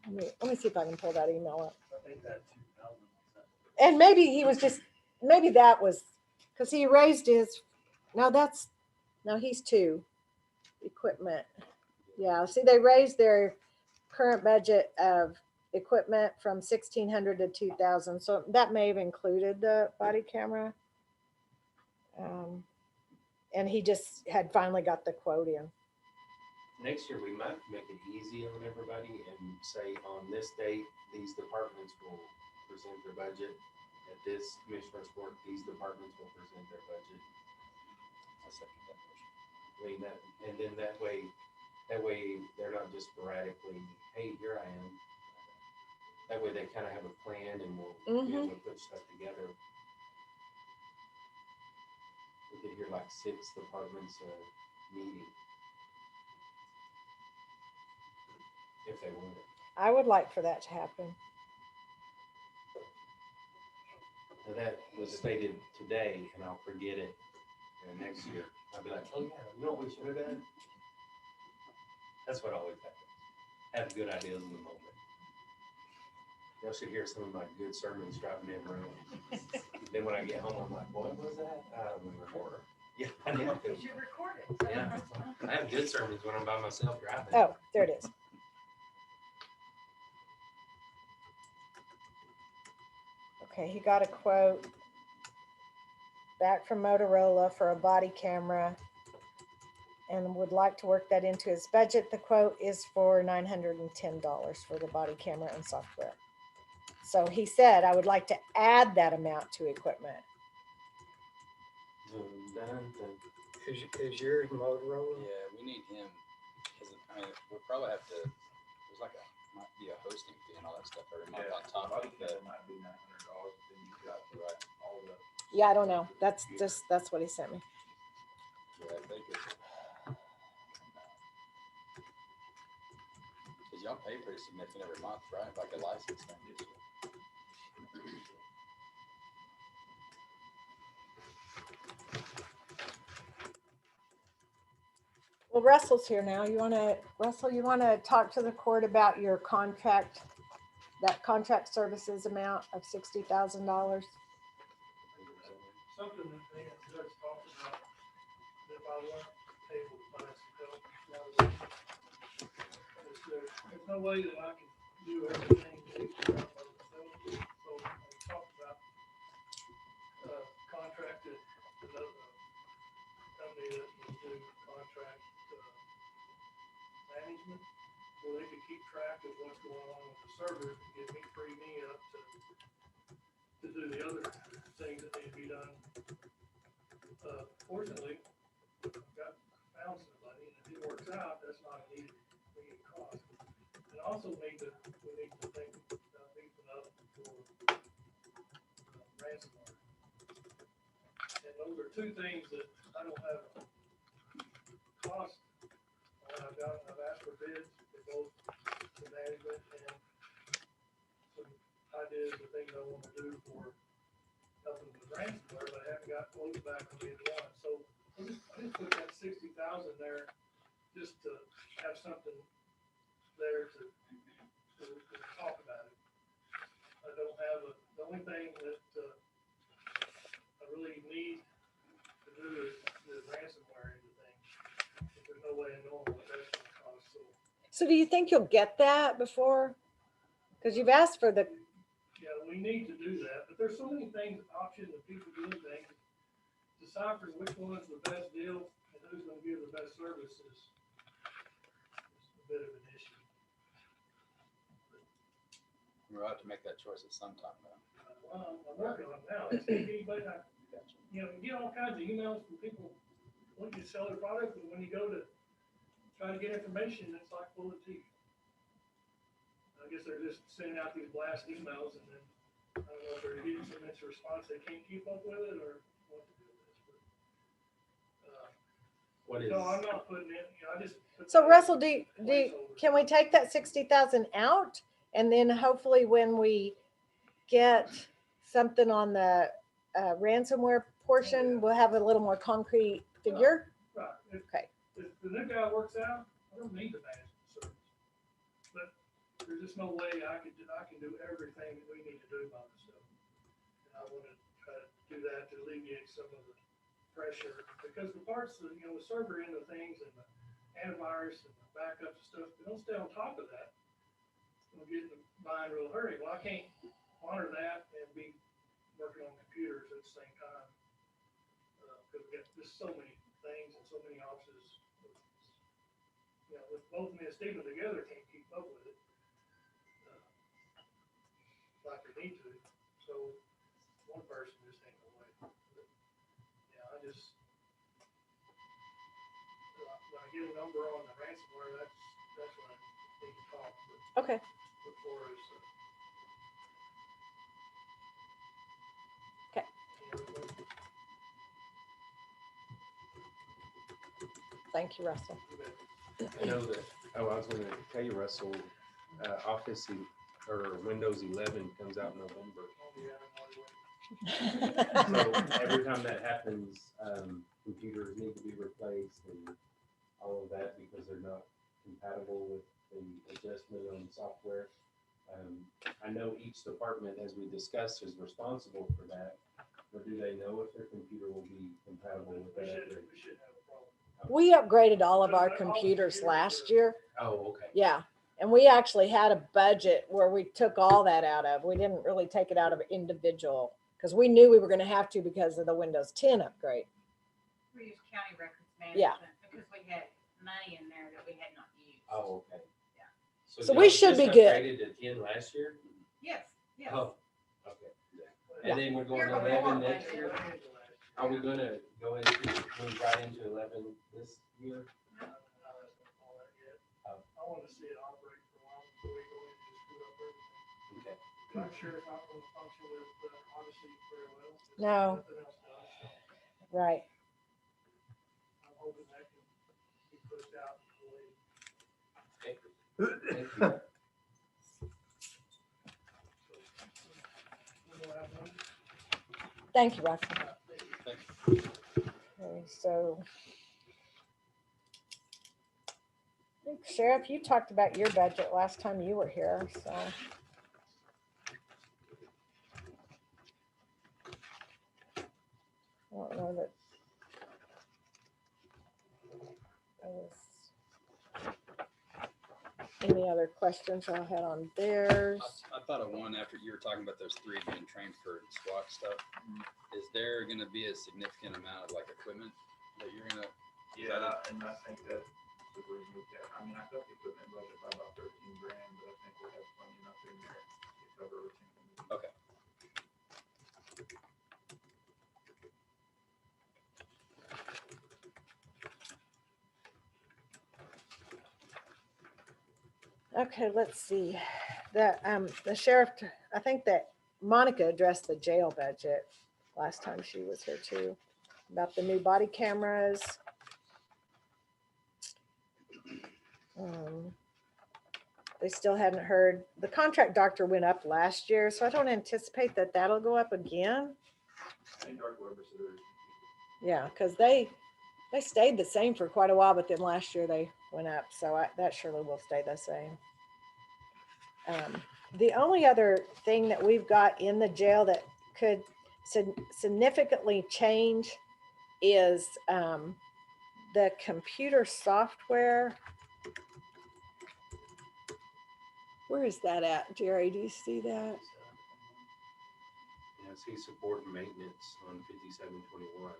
Let me see if I can pull that email up. I think that 2,000 And maybe he was just, maybe that was because he raised his. No, he's 2 equipment. Yeah, see, they raised their current budget of equipment from 1,600 to 2,000. So that may have included the body camera. And he just had finally got the quote in. next year we might make it easy on everybody and say on this date, these departments will present their budget. At this commissioner's court, these departments will present their budget. I second that motion. I mean, and then that way they're not just sporadically, hey, here I am. That way they kind of have a plan and we'll be able to put stuff together. We could hear like 6 departments meeting. If they want it. I would like for that to happen. Now that was stated today and I'll forget it next year. I'll be like, oh yeah, you know what we should have done? That's what always happens. Have good ideas in the moment. Y'all should hear some of my good sermons driving me around. Then when I get home, I'm like, what was that? I don't remember. Yeah, I know. You should record it. Yeah, I have good sermons when I'm by myself driving. Oh, there it is. Okay, he got a quote back from Motorola for a body camera and would like to work that into his budget. The quote is for $910 for the body camera and software. So he said, I would like to add that amount to equipment. Is yours Motorola? Yeah, we need him, because I mean, we'll probably have to, there's like might be a hosting fee and all that stuff every month on top of that. Might be $900, then you've got all the. Yeah, I don't know. That's what he sent me. Yeah, I think it's. Cause y'all pay pretty significant every month, right? Like a license thing. Well, Russell's here now. Russell, you want to talk to the court about your contract, that contract services amount of $60,000? Something that they had just talked about, that I want to table the price of help. There's no way that I can do everything based on myself, so we talked about contracted another company that will do contract other things that need to be done. Fortunately, I've found somebody, and if it works out, that's not a needed cost. And also we need to think about beefing up for ransomware. And those are two things that I don't have a cost on. I've asked for bids for both the management and some ideas of things I want to do for helping with ransomware, but I haven't got quotes back on either one. So I just put that 60,000 there just to have something there to talk about it. I don't have the only thing that I really need to do is the ransomware end of things. There's no way of knowing what that's going to cost. So do you think you'll get that before? Because you've asked for the, Yeah, we need to do that, but there's so many things, options of people doing things. Deciphering which one is the best deal and who's going to give the best service is a bit of an issue. We'll have to make that choice at some time, though. Well, I'm working on it now. It's anybody, you know, you get all kinds of emails from people wanting to sell their product, but when you go to try to get information, it's like pulling teeth. I guess they're just sending out these blast emails, and then I don't know if they're getting so much response they can't keep up with it, or what to do with this. But, What is? no, I'm not putting in. You know, I just. so Russell, can we take that 60,000 out? And then hopefully when we get something on the ransomware portion, we'll have a little more concrete figure. Right. Okay. If the new guy works out, I don't need the management service. But there's just no way I can do everything that we need to do by myself. And I want to try to do that to alleviate some of the pressure, because the parts of, you know, the server end of things and the antivirus and the backups and stuff, they don't stay on top of that. We'll get in the mind real hurry. Well, I can't monitor that and be working on computers at the same time. Because we got just so many things and so many offices. You know, with both me and Stephen together, can't keep up with it like we need to. So one person just ain't no way. But, yeah, I just when I get a number on the ransomware, that's when I need to talk. But Okay. before is Okay. Thank you, Russell. I know that. Oh, I was going to tell you, Russell. Office or Windows 11 comes out in November. So every time that happens, computers need to be replaced and all of that because they're not compatible with the adjustment on software. I know each department, as we discussed, is responsible for that. But do they know if their computer will be compatible with that? we should have a problem. We upgraded all of our computers last year. Oh, okay. Yeah. And we actually had a budget where we took all that out of. We didn't really take it out of individual because we knew we were going to have to because of the Windows 10 upgrade. We use county records Yeah. management because we had money in there that we had not used. Oh, okay. Yeah. So we should be good. Upgraded to 10 last year? Yes, yes. Oh, okay. Yeah. And then we're going to 11 next year? Are we going to go into, move right into 11 this year? I want to see it operate for a while before we go in and just screw up everything. Okay. I'm sure it's not going to function with Odyssey very well. No. Nothing else does. So Right. I'm hoping that can be pushed out before we. Okay. Thank you. Thank you, Russell. Okay, so I think, Sheriff, you talked about your budget last time you were here, so. I don't know that there was any other questions I had on theirs. I thought of one after you were talking about those three being trained for SWAT stuff. Is there going to be a significant amount of like equipment that you're going to? Yeah, and I think that the reason we get, I mean, I got the equipment budget by about 13 grand, but I think we'll have plenty enough in there to cover everything. Okay. Okay, let's see. The sheriff, I think that Monica addressed the jail budget last time she was here too, about the new body cameras. Um, They still hadn't heard. The contract doctor went up last year, so I don't anticipate that that'll go up again. I think Dark Weber said there's Yeah, because they stayed the same for quite a while, but then last year they went up, so that surely will stay the same. The only other thing that we've got in the jail that could significantly change is the computer software. Where is that at, Jerry? Do you see that? Yeah, see support and maintenance on 5721.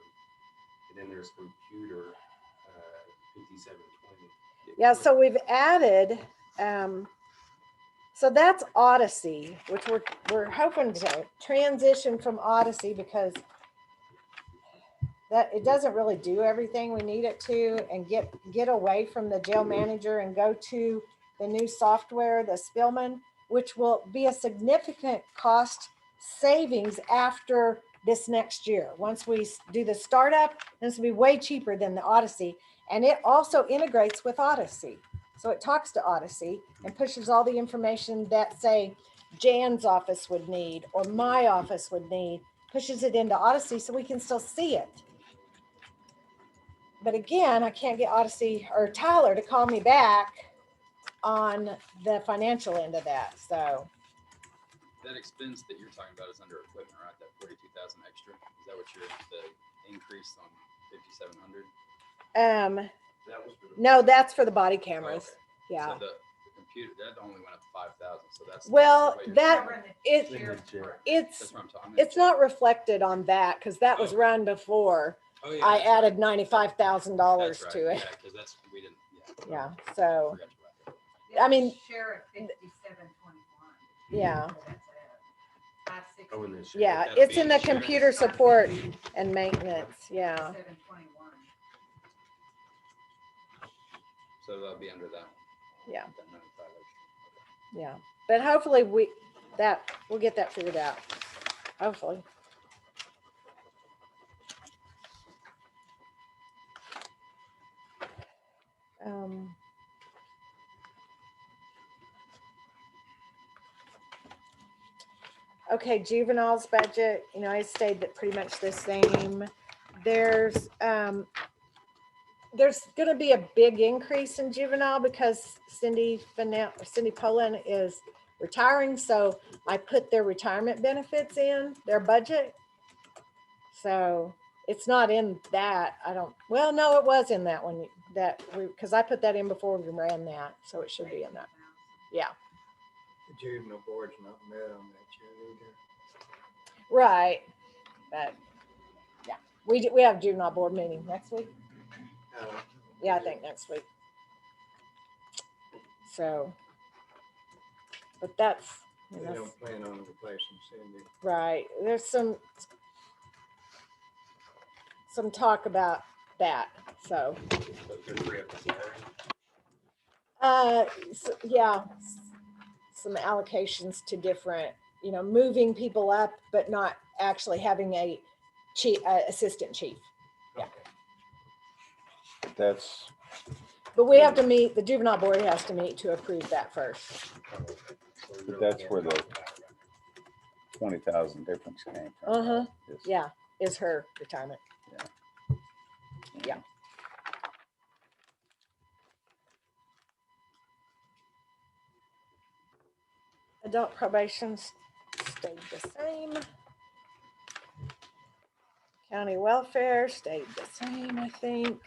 And then there's computer, 5720. Yeah, so we've added, so that's Odyssey, which we're hoping to transition from Odyssey because that it doesn't really do everything we need it to, and get away from the jail manager and go to the new software, the Spillman, which will be a significant cost savings after this next year. Once we do the startup, this will be way cheaper than the Odyssey. And it also integrates with Odyssey. So it talks to Odyssey and pushes all the information that, say, Jan's office would need or my office would need, pushes it into Odyssey so we can still see it. But again, I can't get Odyssey or Tyler to call me back on the financial end of that. So That expense that you're talking about is under equipment, right? That 42,000 extra. Is that what the increase on 5,700? that was for the. no, that's for the body cameras. Okay. Yeah. So the computer that only went up 5,000. So that's Well, that's that Covering the it sheriff's part. it's that's what I'm talking. it's not reflected on that because that was run before Oh, yeah, I that's added right. $95,000 That's right. to it. Yeah, because that's we didn't. Yeah. I So forgot about that. I mean, Sheriff 5721. yeah. That's it. 560. Oh, and then sheriff. Yeah, That'll it's be in the insurance. computer support and maintenance. Yeah. 5721. So that'll be under that. Yeah. That 95 extra. Yeah. But hopefully we'll get that figured out. Hopefully. Okay, juveniles budget, it stayed pretty much the same. There's going to be a big increase in juvenile because Cindy Poland is retiring. So I put their retirement benefits in their budget. So it's not in that. Well, no, it was in that one because I put that in before we ran that. So it should be in that. Yeah. The juvenile board's not met on that yet either. Right. But yeah, we have juvenile board meeting next week. Yeah, I think next week. So, but that's, They don't plan on replacing Cindy. right. There's some talk about that. So, yeah, some allocations to different, moving people up, but not actually having a chief, assistant chief. Yeah. But we have to meet, the juvenile board has to meet to approve that first. But that's where the 20,000 difference came from. Yeah, is her retirement. Yeah. Adult probation stayed the same. County welfare stayed the same, I think.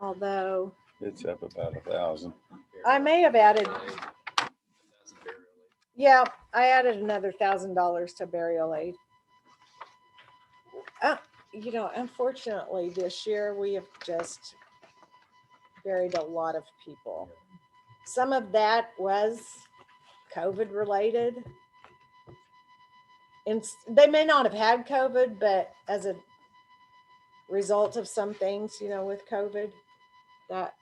Although It's up about 1,000. I may have added, yeah, I added another $1,000 to burial aid. Unfortunately, this year we have just buried a lot of people. Some of that was COVID related. And they may not have had COVID, but as a result of some things, with COVID,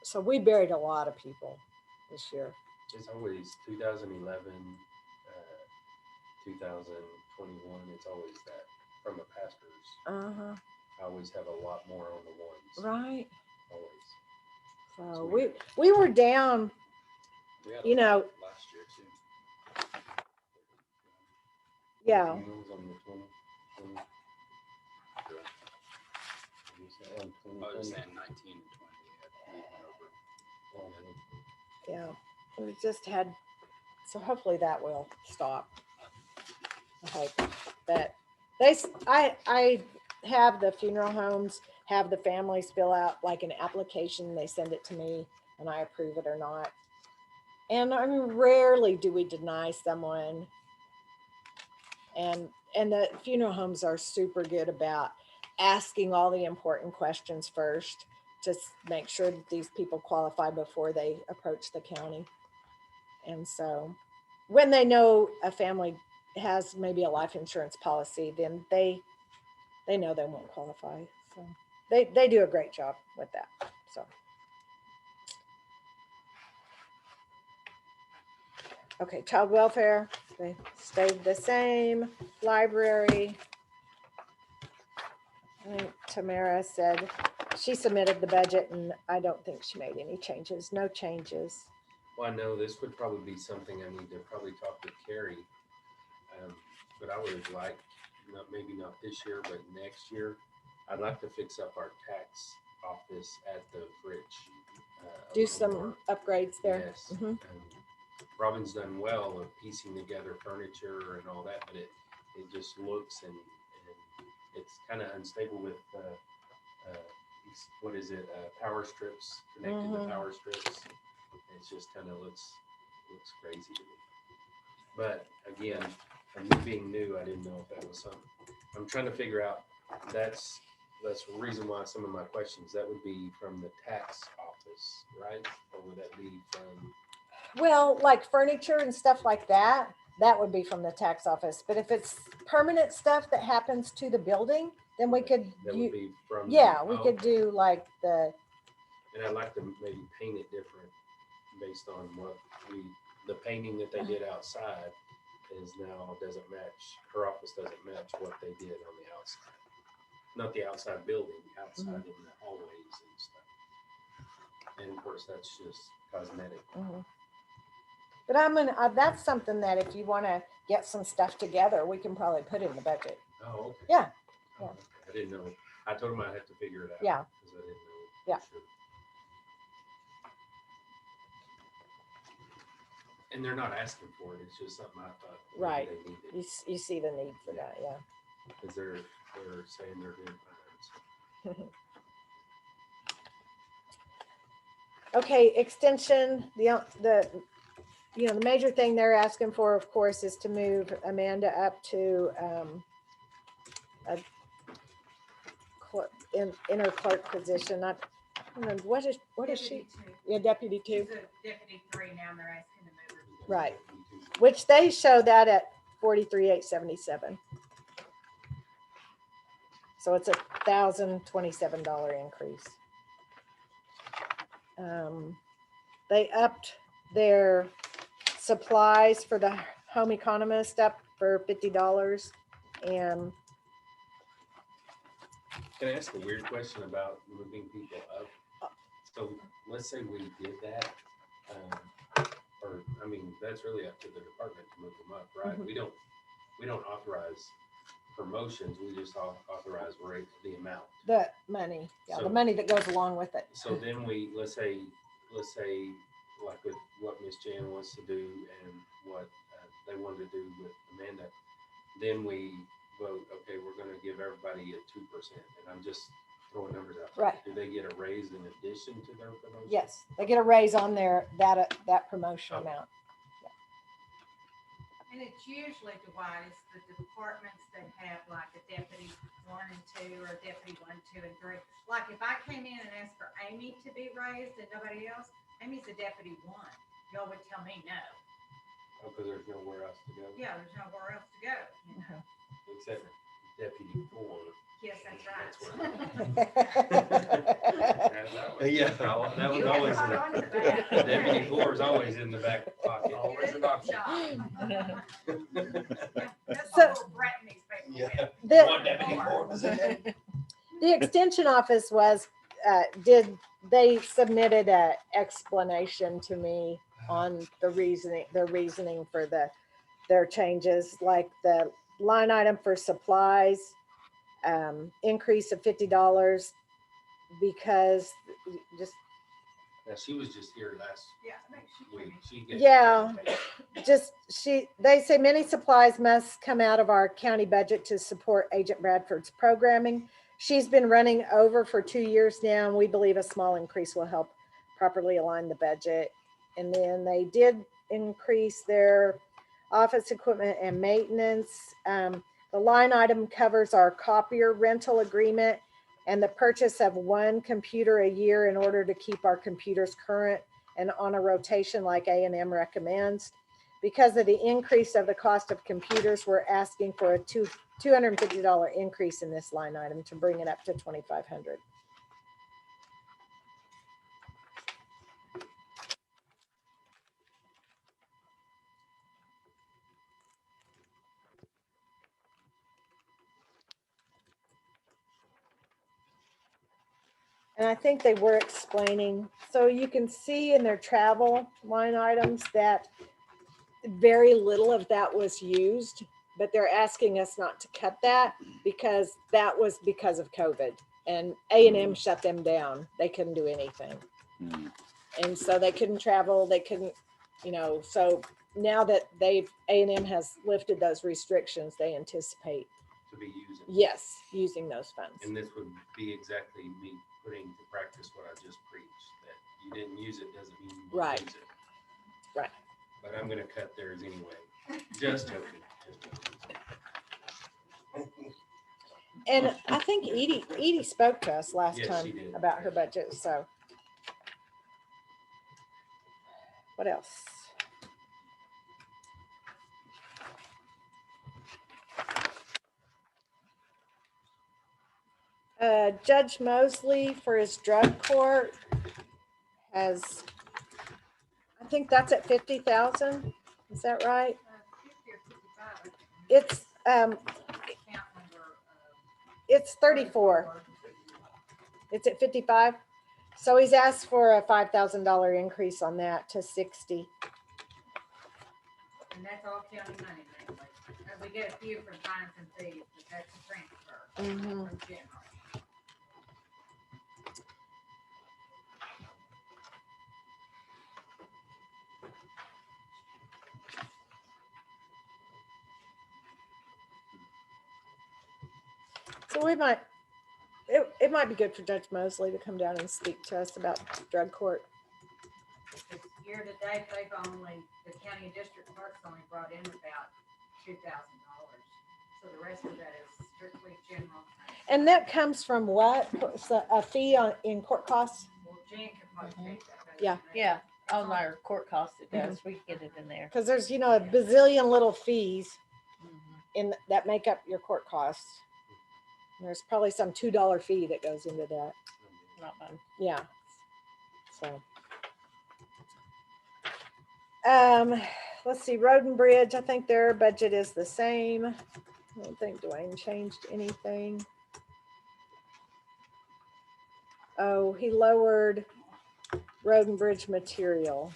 so we buried a lot of people. this year. It's always 2011, 2021. It's always that from the pastors. Uh-huh. I always have a lot more on the ones. Right. Always. So we were down, We had you a know, lot last year too. yeah. Funerals on the 20. You said on I was 2020? saying 19 and 20. We went over. Yeah. We just had, so hopefully that will stop. I hope that I have the funeral homes have the families fill out like an application. They send it to me and I approve it or not. And I mean, rarely do we deny someone. And the funeral homes are super good about asking all the important questions first, to make sure that these people qualify before they approach the county. And so when they know a family has maybe a life insurance policy, then they know they won't qualify. So they do a great job with that. So okay, child welfare, they stayed the same. Library, I think Tamara said she submitted the budget and I don't think she made any changes. No changes. Well, I know this would probably be something I need to probably talk with Carrie. But I would like, maybe not this year, but next year, I'd like to fix up our tax office at the bridge. A Do little some more. upgrades there. Yes. Mhm. Robin's done well of piecing together furniture and all that, but it just looks and it's kind of unstable with what is it? Power strips connected to power strips. It's just kind of looks crazy to me. But again, being new, I didn't know if that was something. I'm trying to figure out. That's the reason why some of my questions, that would be from the tax office, right? Or would that be from? Well, like furniture and stuff like that, that would be from the tax office. But if it's permanent stuff that happens to the building, then we could, That would be from. yeah, we could okay. do like the, And I'd like to maybe paint it different based on what the painting that they did outside is now doesn't match, her office doesn't match what they did on the outside. Not the outside building, outside in the hallways and stuff. And of course, that's just cosmetic. but I'm gonna, that's something that if you want to get some stuff together, we can probably put in the budget. Oh, okay. Yeah. Oh, okay. I didn't know. I told him I had to figure it out. Yeah. Because I didn't know. Yeah. For sure. And they're not asking for it. It's just something I thought Right. they needed. You see the need for that, yeah. Because they're saying they're doing fine. So. Okay, extension, the major thing they're asking for, of course, is to move Amanda up to a in her clerk position. I don't know, what is she? Deputy 2. Yeah, deputy 2. She's a deputy 3 now, and they're asking to move her. Right. Which they show that at 43,877. So it's $1,027 increase. They upped their supplies for the home economist up for $50. And Can I ask a weird question about moving people up? So let's say we did that, or I mean, that's really up to the department to move them up, right? We don't authorize promotions. We just authorize the amount. the money, yeah, So- the money that goes along with it. So then let's say like with what Miss Jan wants to do and what they wanted to do with Amanda, then we vote, okay, we're going to give everybody a 2%. And I'm just throwing numbers out. Right. Do they get a raise in addition to their promotion? Yes, they get a raise on their that promotion amount. And it's usually, Dwight, it's the departments that have like a deputy 1 and 2 or deputy 1, 2, and 3. Like if I came in and asked for Amy to be raised and nobody else, Amy's a deputy 1. Y'all would tell me no. Oh, because there's nowhere else to go? Yeah, there's nowhere else to go, you know. Except deputy 4. Yes, that's right. That's Yeah, that was always, the deputy four is always in the back pocket. Always an option. That's So- all Brett makes me Yeah. feel. The- One deputy four was in it. The extension office they submitted a explanation to me on their reasoning for their changes, like the line item for supplies, increase of $50 because just, Yeah, she was just here last Yeah, I think she week. can. She gave Yeah. the presentation. they say many supplies must come out of our county budget to support Agent Bradford's programming. She's been running over for 2 years now, and we believe a small increase will help properly align the budget. And then they did increase their office equipment and maintenance. The line item covers our copier rental agreement and the purchase of one computer a year in order to keep our computers current and on a rotation like A&M recommends. Because of the increase of the cost of computers, we're asking for a $250 increase in this line item to bring it up to $2,500. And I think they were explaining, so you can see in their travel line items that very little of that was used, but they're asking us not to cut that because that was because of COVID, and A&M shut them down. They couldn't do anything. Mm. And so they couldn't travel, they couldn't, so now that A&M has lifted those restrictions, they anticipate, To be using. yes, using those funds. And this would be exactly me putting to practice what I just preached, that you didn't use it doesn't mean you won't Right. use it. Right. But I'm gonna cut theirs anyway. Just joking. Just joking. And I think Edie spoke to us last Yes, time she did. about her budget, so. What else? Judge Mosley for his drug court has, I think that's at 50,000. Is that right? 50 or 55, I think. It's, Account number, it's 34. It's at 55. So he's asked for a $5,000 increase on that to 60. and that's all county money mainly. We get a few from fines and fees, but that's a transfer Mhm. from general. So it might be good for Judge Mosley to come down and speak to us about drug court. Because year to date, they've only, the county district clerk's only brought in about $2,000. So the rest of that is strictly general. And that comes from what? So a fee in court costs? Well, Jen could probably take that better. Yeah. than me. Yeah, It's on our court cost it does. Mm-hmm. We can get it in there. Because there's, a bazillion little fees Mhm. that make up your court costs. And there's probably some $2 fee that goes into that. Not bad. Yeah. So. Let's see, Road and Bridge, I think their budget is the same. I don't think Dwayne changed anything. Oh, he lowered Road and Bridge material.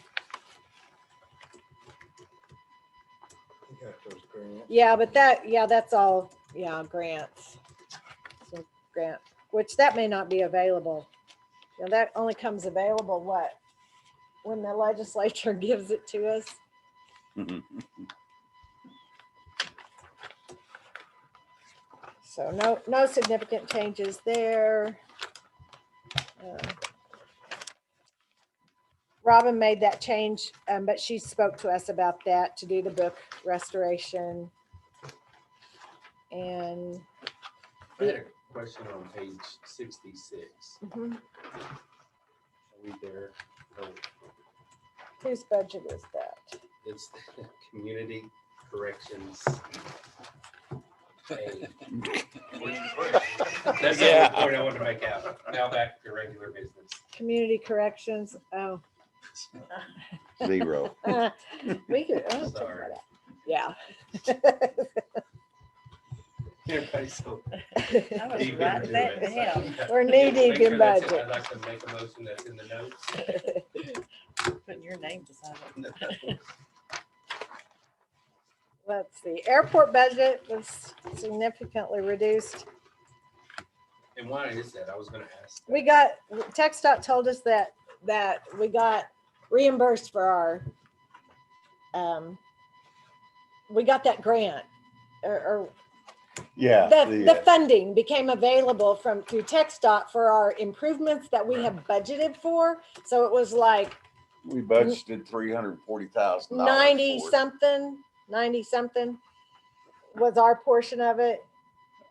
You got those grants. Yeah, but that's all, grants. So grant, which that may not be available. That only comes available when the legislature gives it to us. So no significant changes there. Robin made that change, but she spoke to us about that to do the book restoration. And I had a question on page 66. mhm, Are we there? Oh, whose budget is that? it's community corrections. Hey. That's the only point I wanted to make out. Now back to regular business. Community corrections, oh. 0. We could, oh, check Sorry. that out. Yeah. Everybody's so I was deep writing into that it. down. We're knee deep Make sure in that's it. budget. I'd like to make a motion that's in the notes. Putting your name beside it. Let's see, airport budget was significantly reduced. And why is that? I was gonna ask. We got, TxDOT told us that we got reimbursed for our, we got that grant, or Yeah. the funding became available through TxDOT for our improvements that we have budgeted for. So it was like We budgeted $340,000. 90 something was our portion of it.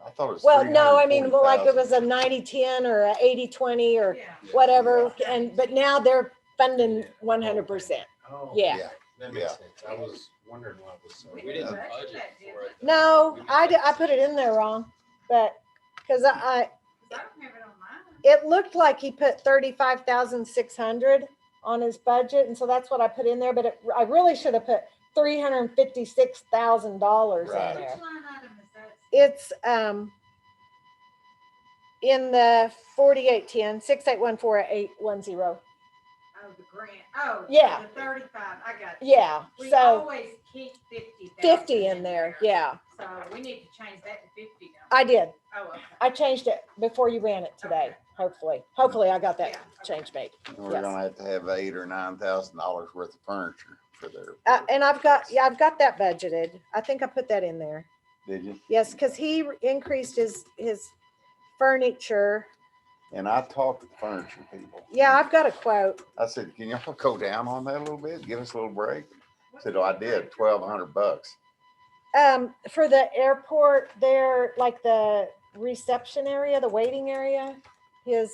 I thought it was. Well, no, I mean, well, like it 340,000. was a 90-10 or a 80-20 or Yeah. whatever. But now they're funding 100%. Oh, Yeah. that makes sense. I was wondering why it was so. We didn't budget for it. No, We made I that put it in there wrong, but because I I don't have it on mine. it looked like he put 35,600 on his budget, and so that's what I put in there. But I really should have put $356,000 Right. in there. Which line item is that? It's in the 4810 6814 Oh, the grant. Oh. Yeah. The 35. I got you. Yeah, We so always keep 50,000 50 in there. Yeah, So we need to change that to 50 now. I did. Oh, okay. I changed it before you ran it today. Hopefully I got that Yeah, okay. change made. We're Yes. gonna have to have $8,000 or $9,000 worth of furniture for their. And I've got that budgeted. I think I put that in there. Did you? Yes, because he increased his furniture. And I talked to the furniture people. Yeah, I've got a quote. I said, can y'all go down on that a little bit? Give us a little break. I said, oh, I did, $1,200. For the airport there, like the reception area, the waiting area, Yeah,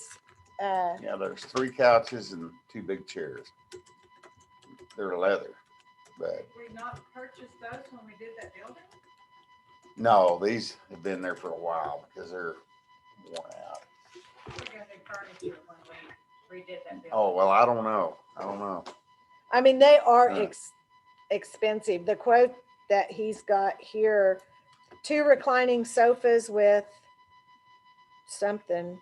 there's 3 couches and 2 big chairs. They're leather, but We not purchased those when we did that building? no, these have been there for a while because they're worn out. We got new furniture when we redid that building. Oh, well, I don't know. I mean, they are Right. expensive. The quote that he's got here, 2 reclining sofas with something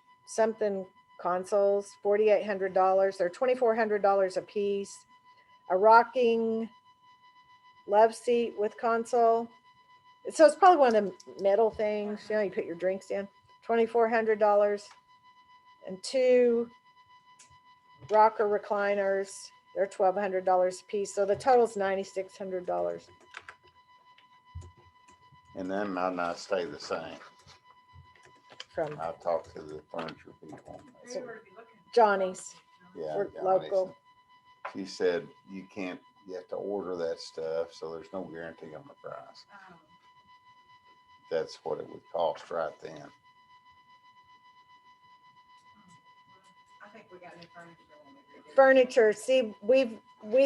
consoles, $4,800. They're $2,400 a piece. A rocking love seat with console. So it's probably one of the metal things, you put your drinks in. $2,400. And 2 rocker recliners. They're $1,200 a piece. So the total's $9,600. And then might not stay the same. From I talked to the furniture people. Who were you looking? Johnny's. Yeah. We're Johnny's. local. She said you have to order that stuff, so there's no guarantee on the price. That's what it would cost right then. I think we got new furniture when we redid it. Furniture, see, we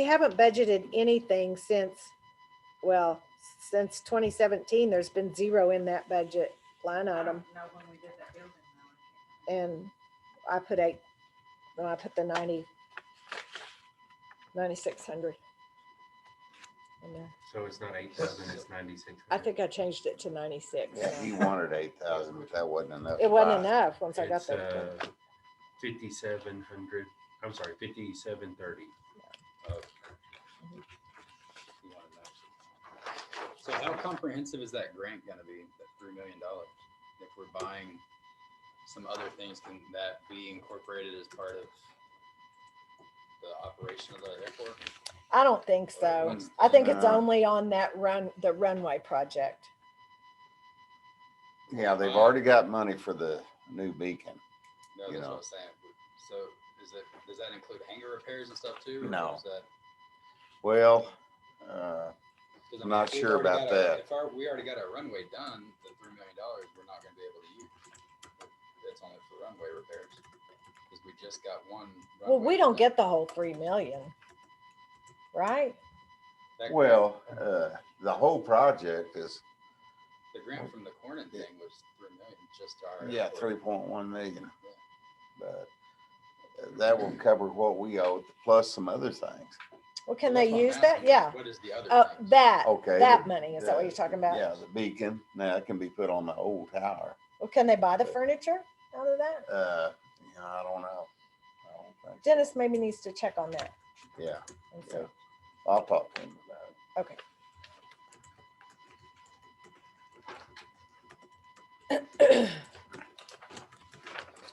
haven't budgeted anything since 2017. There's been 0 in that budget line I item. don't know when we did that building. And I put 8, no, I put the 9,600 in there. So it's not 8,000, it's 9,600. I think I changed it to 96. Yeah, he wanted 8,000, but that wasn't enough. It to wasn't buy. enough once I got It's, that. 5,700. I'm sorry, 5,730. So how comprehensive is that grant gonna be, that $3 million? If we're buying some other things, can that be incorporated as part of the operation of the airport? I don't think so. I think it's No. only on the runway project. Yeah, they've already got money for the new beacon. No, You that's know. what I was saying. So does that include hangar repairs and stuff too? or No. is that- Well, 'cause, I'm not if we've sure already about got that. we already got our runway done, the $3 million, we're not gonna be able to use. That's only for runway repairs. Because we just got one. Well, runway we don't done. get the whole 3 million, right? That well, the whole project is, The grant from the Cornet thing was $3 million, just our. yeah, airport. 3.1 million. Yeah. But that will cover what we owe, plus some other things. Well, can Well, they that's what I'm use that? asking. Yeah. What is the other thing? Okay, That the- money, is that what you're talking about? Yeah, the beacon, now it can be put on the old tower. Well, can they buy the furniture out of that? Yeah, I don't know. I don't think so. Dennis maybe needs to check on that. Yeah, And yeah. so, I'll talk to him about it. okay.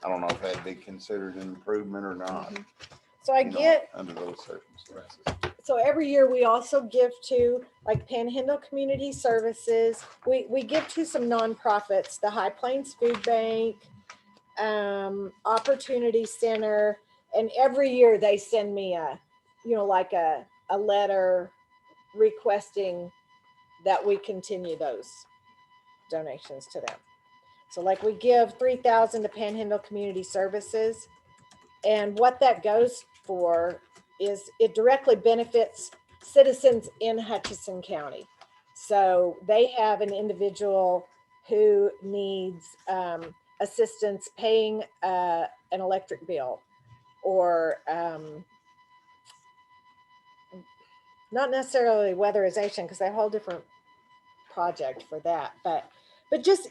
I don't know if that'd be considered an improvement or not. So I you know, get, under those circumstances. so every year we also give to like Panhandle Community Services. We give to some nonprofits, the High Plains Food Bank, Opportunity Center, and every year they send me like a letter requesting that we continue those donations to them. So like we give 3,000 to Panhandle Community Services, and what that goes for is it directly benefits citizens in Hutchinson County. So they have an individual who needs assistance paying an electric bill, or not necessarily weatherization, because they have a whole different project for that, but just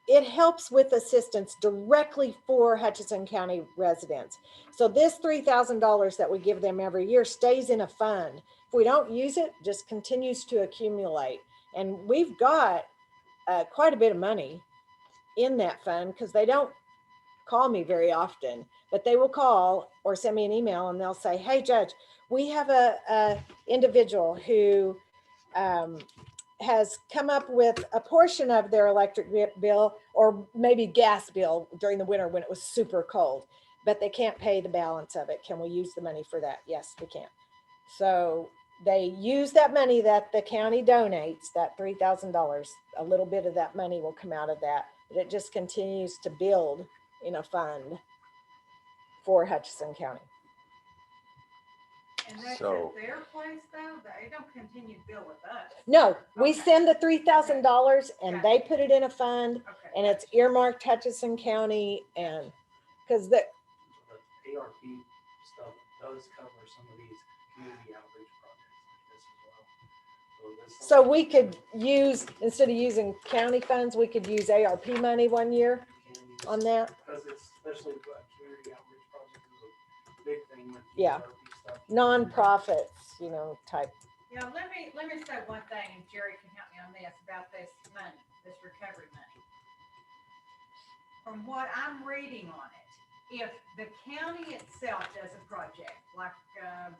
it helps with assistance directly for Hutchinson County residents. So this $3,000 that we give them every year stays in a fund. If we don't use it, just continues to accumulate. And we've got quite a bit of money in that fund, because they don't call me very often, but they will call or send me an email and they'll say, hey, Judge, we have a individual who has come up with a portion of their electric bill, or maybe gas bill during the winter when it was super cold, but they can't pay the balance of it. Can we use the money for that? Yes, we can. So they use that money that the county donates, that $3,000, a little bit of that money will come out of that, but it just continues to build in a fund for Hutchinson County. And that's So- at their place though, they don't continue to bill with us. No, we Okay. send the $3,000 and Gotcha. they put it in a fund, Okay. and it's earmarked Hutchinson County, and because the The ARP stuff does cover some of these community outreach projects like this as well. so we could use, instead of using county funds, we could use ARP money one year on that. Because it's especially community outreach projects is a big thing with the Yeah. ARP stuff. Nonprofits, type. Yeah, let me say one thing, and Jerry can help me on this, about this money, this recovery money. From what I'm reading on it, if the county itself does a project, like, I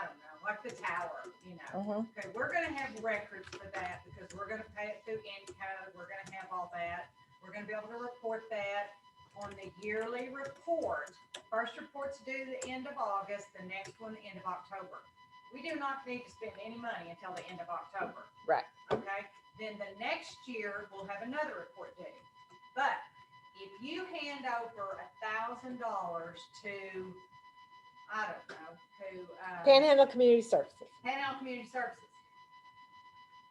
don't know, like the tower, okay, we're gonna have records for that, because we're gonna pay it through Encode, we're gonna have all that. We're gonna be able to report that on the yearly report. First report's due the end of August, the next one, the end of October. We do not need to spend any money until the end of October. Right. Okay, then the next year, we'll have another report due. But if you hand over $1,000 to, I don't know, to, Panhandle Community Services. Panhandle Community Services,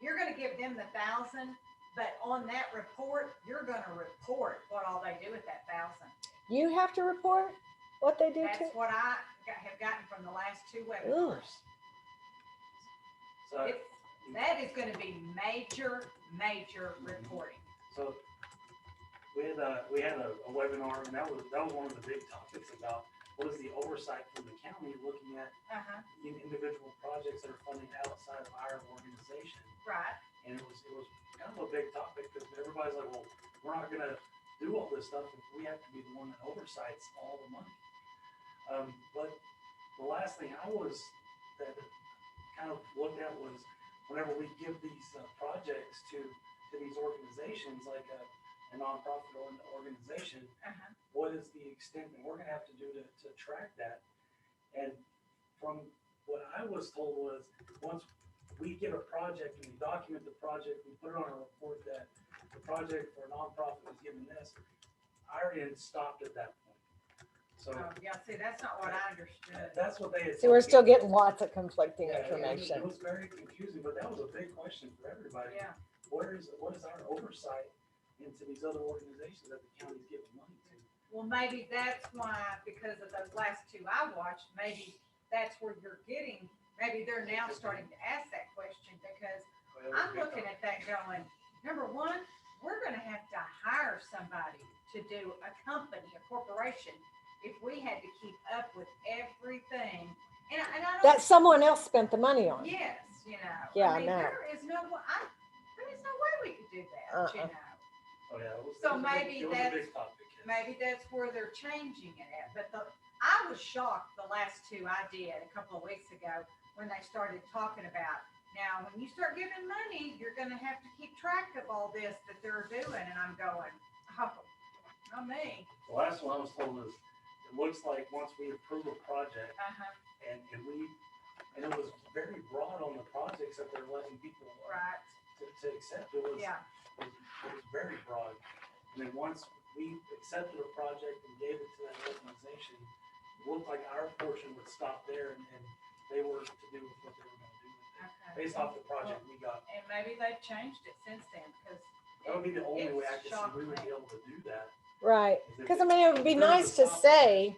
you're gonna give them the 1,000, but on that report, you're gonna report what all they do with that 1,000. You have to report what they do That's too? what I have gotten from the last 2 webinars. So, That is gonna be major reporting. so we had a webinar, and that was one of the big topics about what is the oversight from the county looking at Uh-huh, individual projects that are funded outside of our organization. right. And it was kind of a big topic, because everybody's like, well, we're not gonna do all this stuff if we have to be the one that oversights all the money. But the last thing that kind of looked at was, whenever we give these projects to these organizations, like a nonprofit organization, Uh-huh. what is the extent that we're gonna have to do to track that? And from what I was told was, once we get a project and we document the project, we put it on a report that the project for a nonprofit was given this, our end stopped at that point. So Oh, yeah, see, that's not what I understood. that's what they had. See, we're told still me. getting lots of conflicting Yeah, information. It was very confusing, but that was a big question for everybody. Yeah. What is our oversight into these other organizations that the county's giving money to? Well, maybe that's why, because of those last two I watched, maybe that's where you're getting, maybe they're now starting to ask that question, because I'm looking at that going, number one, we're gonna have to hire somebody to do a company, a corporation, if we had to keep up with everything. And I don't. That someone else spent the money on. Yes, you know. Yeah, I mean, no. there is no way, there is no way we could do that, you Uh-uh. know. Oh, yeah, it was, So it was a big- maybe it was a that's- big topic. Yes. Maybe that's where they're changing it at, but I was shocked the last two I did a couple of weeks ago when they started talking about, now, when you start giving money, you're gonna have to keep track of all this that they're doing, and I'm going, oh, not me. The last one I was told is, it looks like once we approve a project, Uh-huh, and it was very broad on the projects that they're letting people right, to accept. It was, yeah, it was very broad. And then once we accepted a project and gave it to that organization, it looked like our portion would stop there, and they were to do with what they were gonna do with it, okay. based off the project we got. And maybe they've changed it since then, because. That would be the only way I It's could see we would shocked be me. able to do that. Right. is if Because I mean, it would be if there was nice a to topic. say,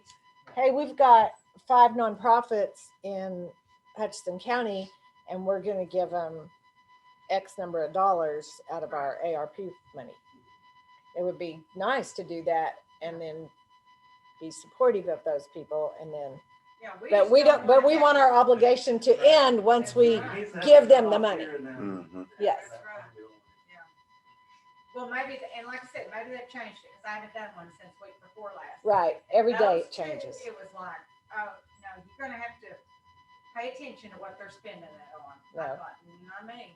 hey, we've got 5 nonprofits in Hutchinson County, and we're going to give them X number of dollars out of our ARP money. It would be nice to do that and then be supportive of those people, and then, Yeah, but we don't, but we want our obligation to end once we It needs to have give a them the cutoff money. here and then. Mhm. Yes. That's right. Yeah. Well, maybe, and like I said, maybe they've changed it, because I haven't done one since week before last. Right. Every day it Those two, changes. It was like, oh, no, you're gonna have to pay attention to what they're spending it on. No. I thought, not me.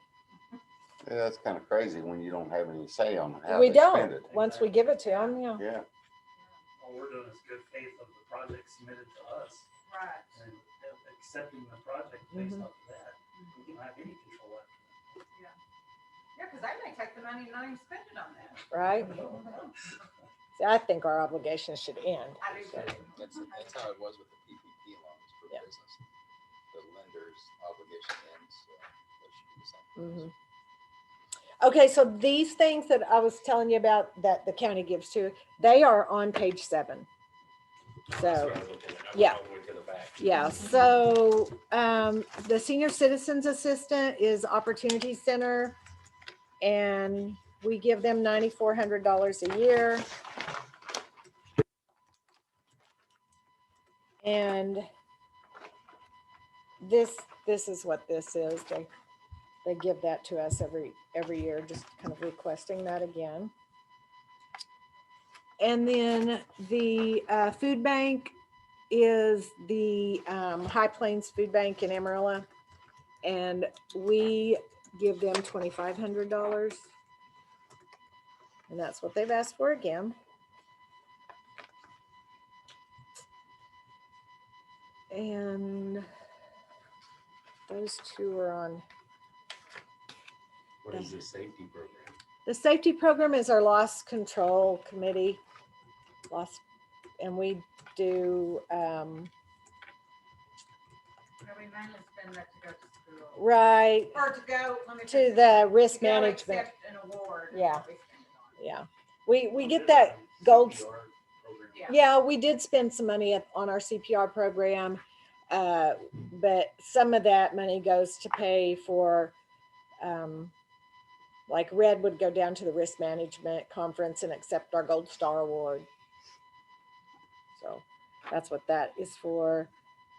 Yeah, that's kind of crazy when you don't have any say on how We they spend don't. it. Once we give it to them, yeah. Yeah. All we're doing is good faith of the project submitted to us, Right. and accepting the project based Mhm. off of that. We don't have any control after Yeah, because they may take the money and not even spend it on that. Right. See, I think our obligation should end. I do too. That's how it was with the PPP loans for Yeah. business. The lender's obligation ends, so that should be the same. Okay, so these things that I was telling you about that the county gives to, they are on page 7. That's So, what I'm looking at. I went yeah. all the way to the back. yeah, so the senior citizens assistant is Opportunity Center, and we give them $9,400 a year. And this is what this is. They give that to us every year, just kind of requesting that again. And then the food bank is the High Plains Food Bank in Amarillo, and we give them $2,500, and that's what they've asked for again. And those two are on. What is the safety program? The safety program is our loss control committee. And we do, Yeah, we mainly spend that to go to school. right, Or to go, let me. to the risk to go management. accept an award. is Yeah. what we spend it on. Yeah. We get that gold. CPR program. Yeah. Yeah, we did spend some money on our CPR program. But some of that money goes to pay for, like Red would go down to the risk management conference and accept our Gold Star Award. So that's what that is for.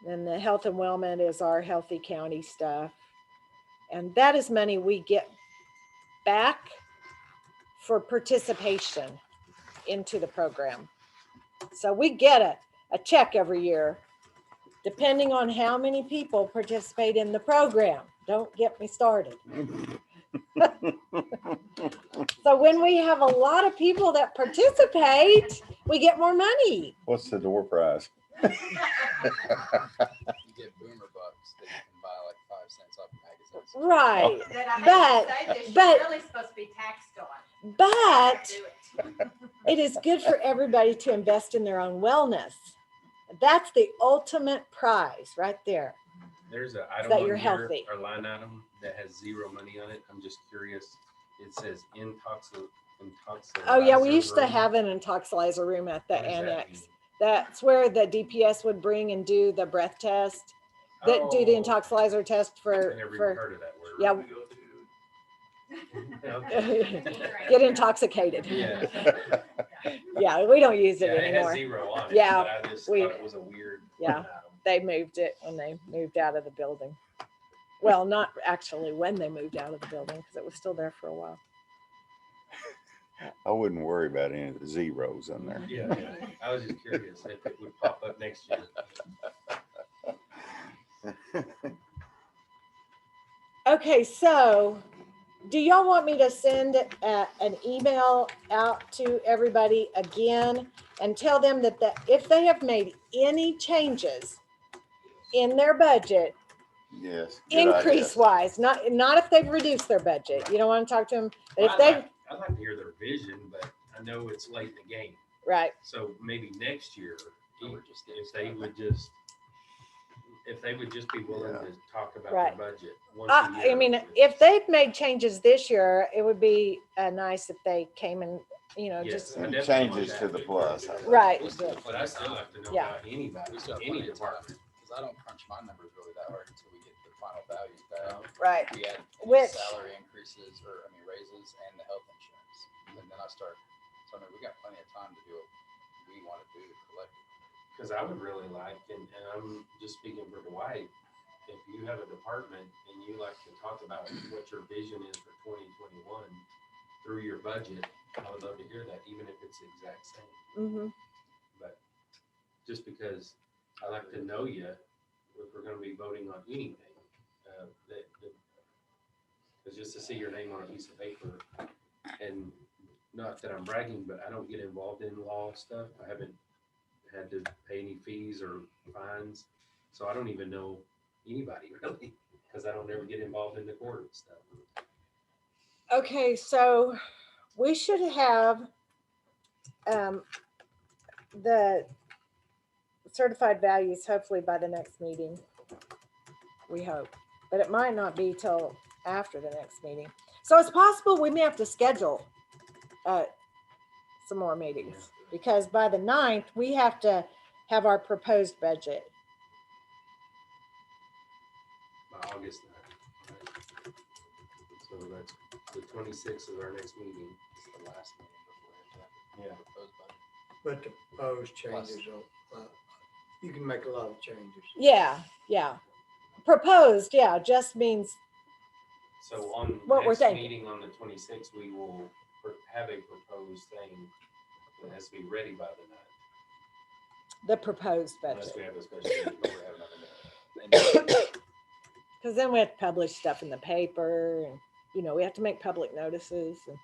Then the health and wellness is our healthy county stuff. And that is money we get back for participation into the program. So we get a check every year, depending on how many people participate in the program. Don't get me started. So when we have a lot of people that participate, we get more money. What's the door prize? You get boomer bucks that you can buy like 5 cents off magazines. Right. That I have to say this, but- you're really supposed to be taxed on. But Do it. it is good for everybody to invest in their own wellness. That's the ultimate prize right there. There's a item that on you're here, healthy. or line item that has zero money on it. I'm just curious. It says Oh, yeah, we Intoxilizer used to room? have an intoxilizer room at the What does that annex. mean? That's where the DPS would bring and do the breath test, that do the Oh, intoxilizer test I for, never even for, heard of that word. yeah. Okay. Get intoxicated. Yeah. Yeah, we don't use it Yeah, it has anymore. 0 on it, Yeah, but I just we- thought it was a weird. Yeah. They moved it when they moved out of the building. Well, not actually when they moved out of the building, because it was still there for a while. I wouldn't worry about any of the zeros in there. Yeah, I was just curious if it would pop up next year. Okay, so do y'all want me to send an email out to everybody again and tell them that if they have made any changes in their budget, Yes. good idea. increase wise, not if they've reduced their budget, you don't want to talk to them, but if Well, they, I'd like to hear their vision, but I know it's late in the game. right, So maybe next year, Or just if they would just be willing to talk about Right. their budget once a year. I mean, if they've made changes this year, it would be nice if they came and, Yes, just, I definitely Changes want to that. the plus. right. But I still have to know Yeah. about anybody, We still have any plenty of time, department. because I don't crunch my numbers really that hard until we get the final values back. Right. We add any Which- salary increases, or, raises and the health insurance. And then I start, so we got plenty of time to do what we want to do collectively. Because I would really like, and I'm just speaking for Dwight, if you have a department and you like to talk about what your vision is for 2021 through your budget, I would love to hear that, even if it's the exact same. Mm-hmm. But just because I like to know you, if we're going to be voting on anything, it's just to see your name on a piece of paper. And not that I'm bragging, but I don't get involved in law stuff. I haven't had to pay any fees or fines, so I don't even know anybody really, because I don't ever get involved in the court and stuff. Okay, so we should have the certified values hopefully by the next meeting. We hope, but it might not be till after the next meeting. So it's possible we may have to schedule some more meetings, because by the 9th, we have to have our proposed budget. By August 9th. Right? So that's the 26th is our next meeting. It's the last meeting before we have Yeah. to propose budget. But the proposed changes, you can make a lot of changes. Yeah. Proposed, yeah, just means, So on What we're next thinking. meeting on the 26th, we will have a proposed thing that has to be ready by the 9th. the proposed Unless budget. we have a special meeting, but we're having another meeting. Because then we have to publish stuff in the paper, and we have to make public notices. And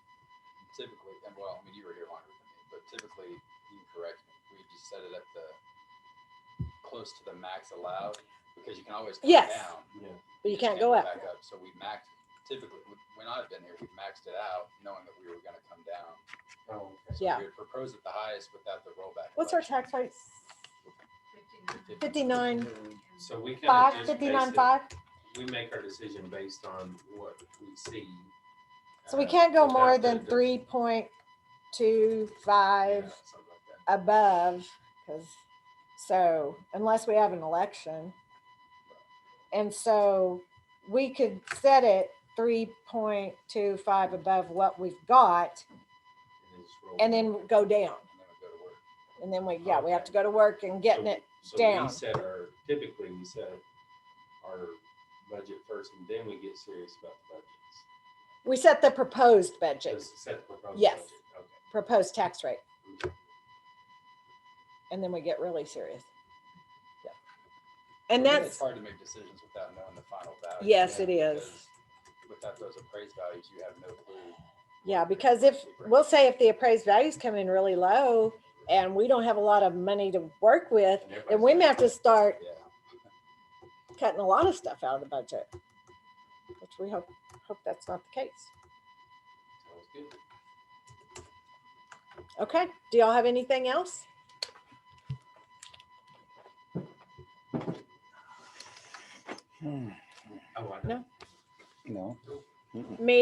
Typically, and well, you were here longer than me, but typically, you can correct me, we just set it at the close to the max allowed, because you can always come Yes. down. Yeah. but you can't go up. Back up, so we maxed, typically, when I've been here, we maxed it out, knowing that we were gonna come down. Oh, okay. Yeah. We would propose at the highest without the rollback. What's our election. tax rate? 59, So we kind 5, of just 59, base 5. it, we make our decision based on what we see. So we can't go without more the- than the- 3.25 yeah, something like that. above, so unless we have an election. And so we could set it 3.25 above what we've got, And just roll and it. then go down. And then we go to work. And then we have to go to work and getting it So down. typically we set our budget first, and then we get serious about the budgets. We set the proposed budget, Just set the proposed Yes. budget. Okay. proposed tax rate, Okay. and then we get really serious. Yeah. And It's that's, hard to make decisions without knowing the final value. Yes, it is. because Without those appraised values, you have no clue. yeah, because we'll say if the appraised values come in really low and we don't have a lot of money to work with, And then we may have to start Yeah. cutting a lot of stuff out of the budget, which we hope that's not the case. Sounds good. Okay, do y'all have anything else? Oh, I know. No. No. Me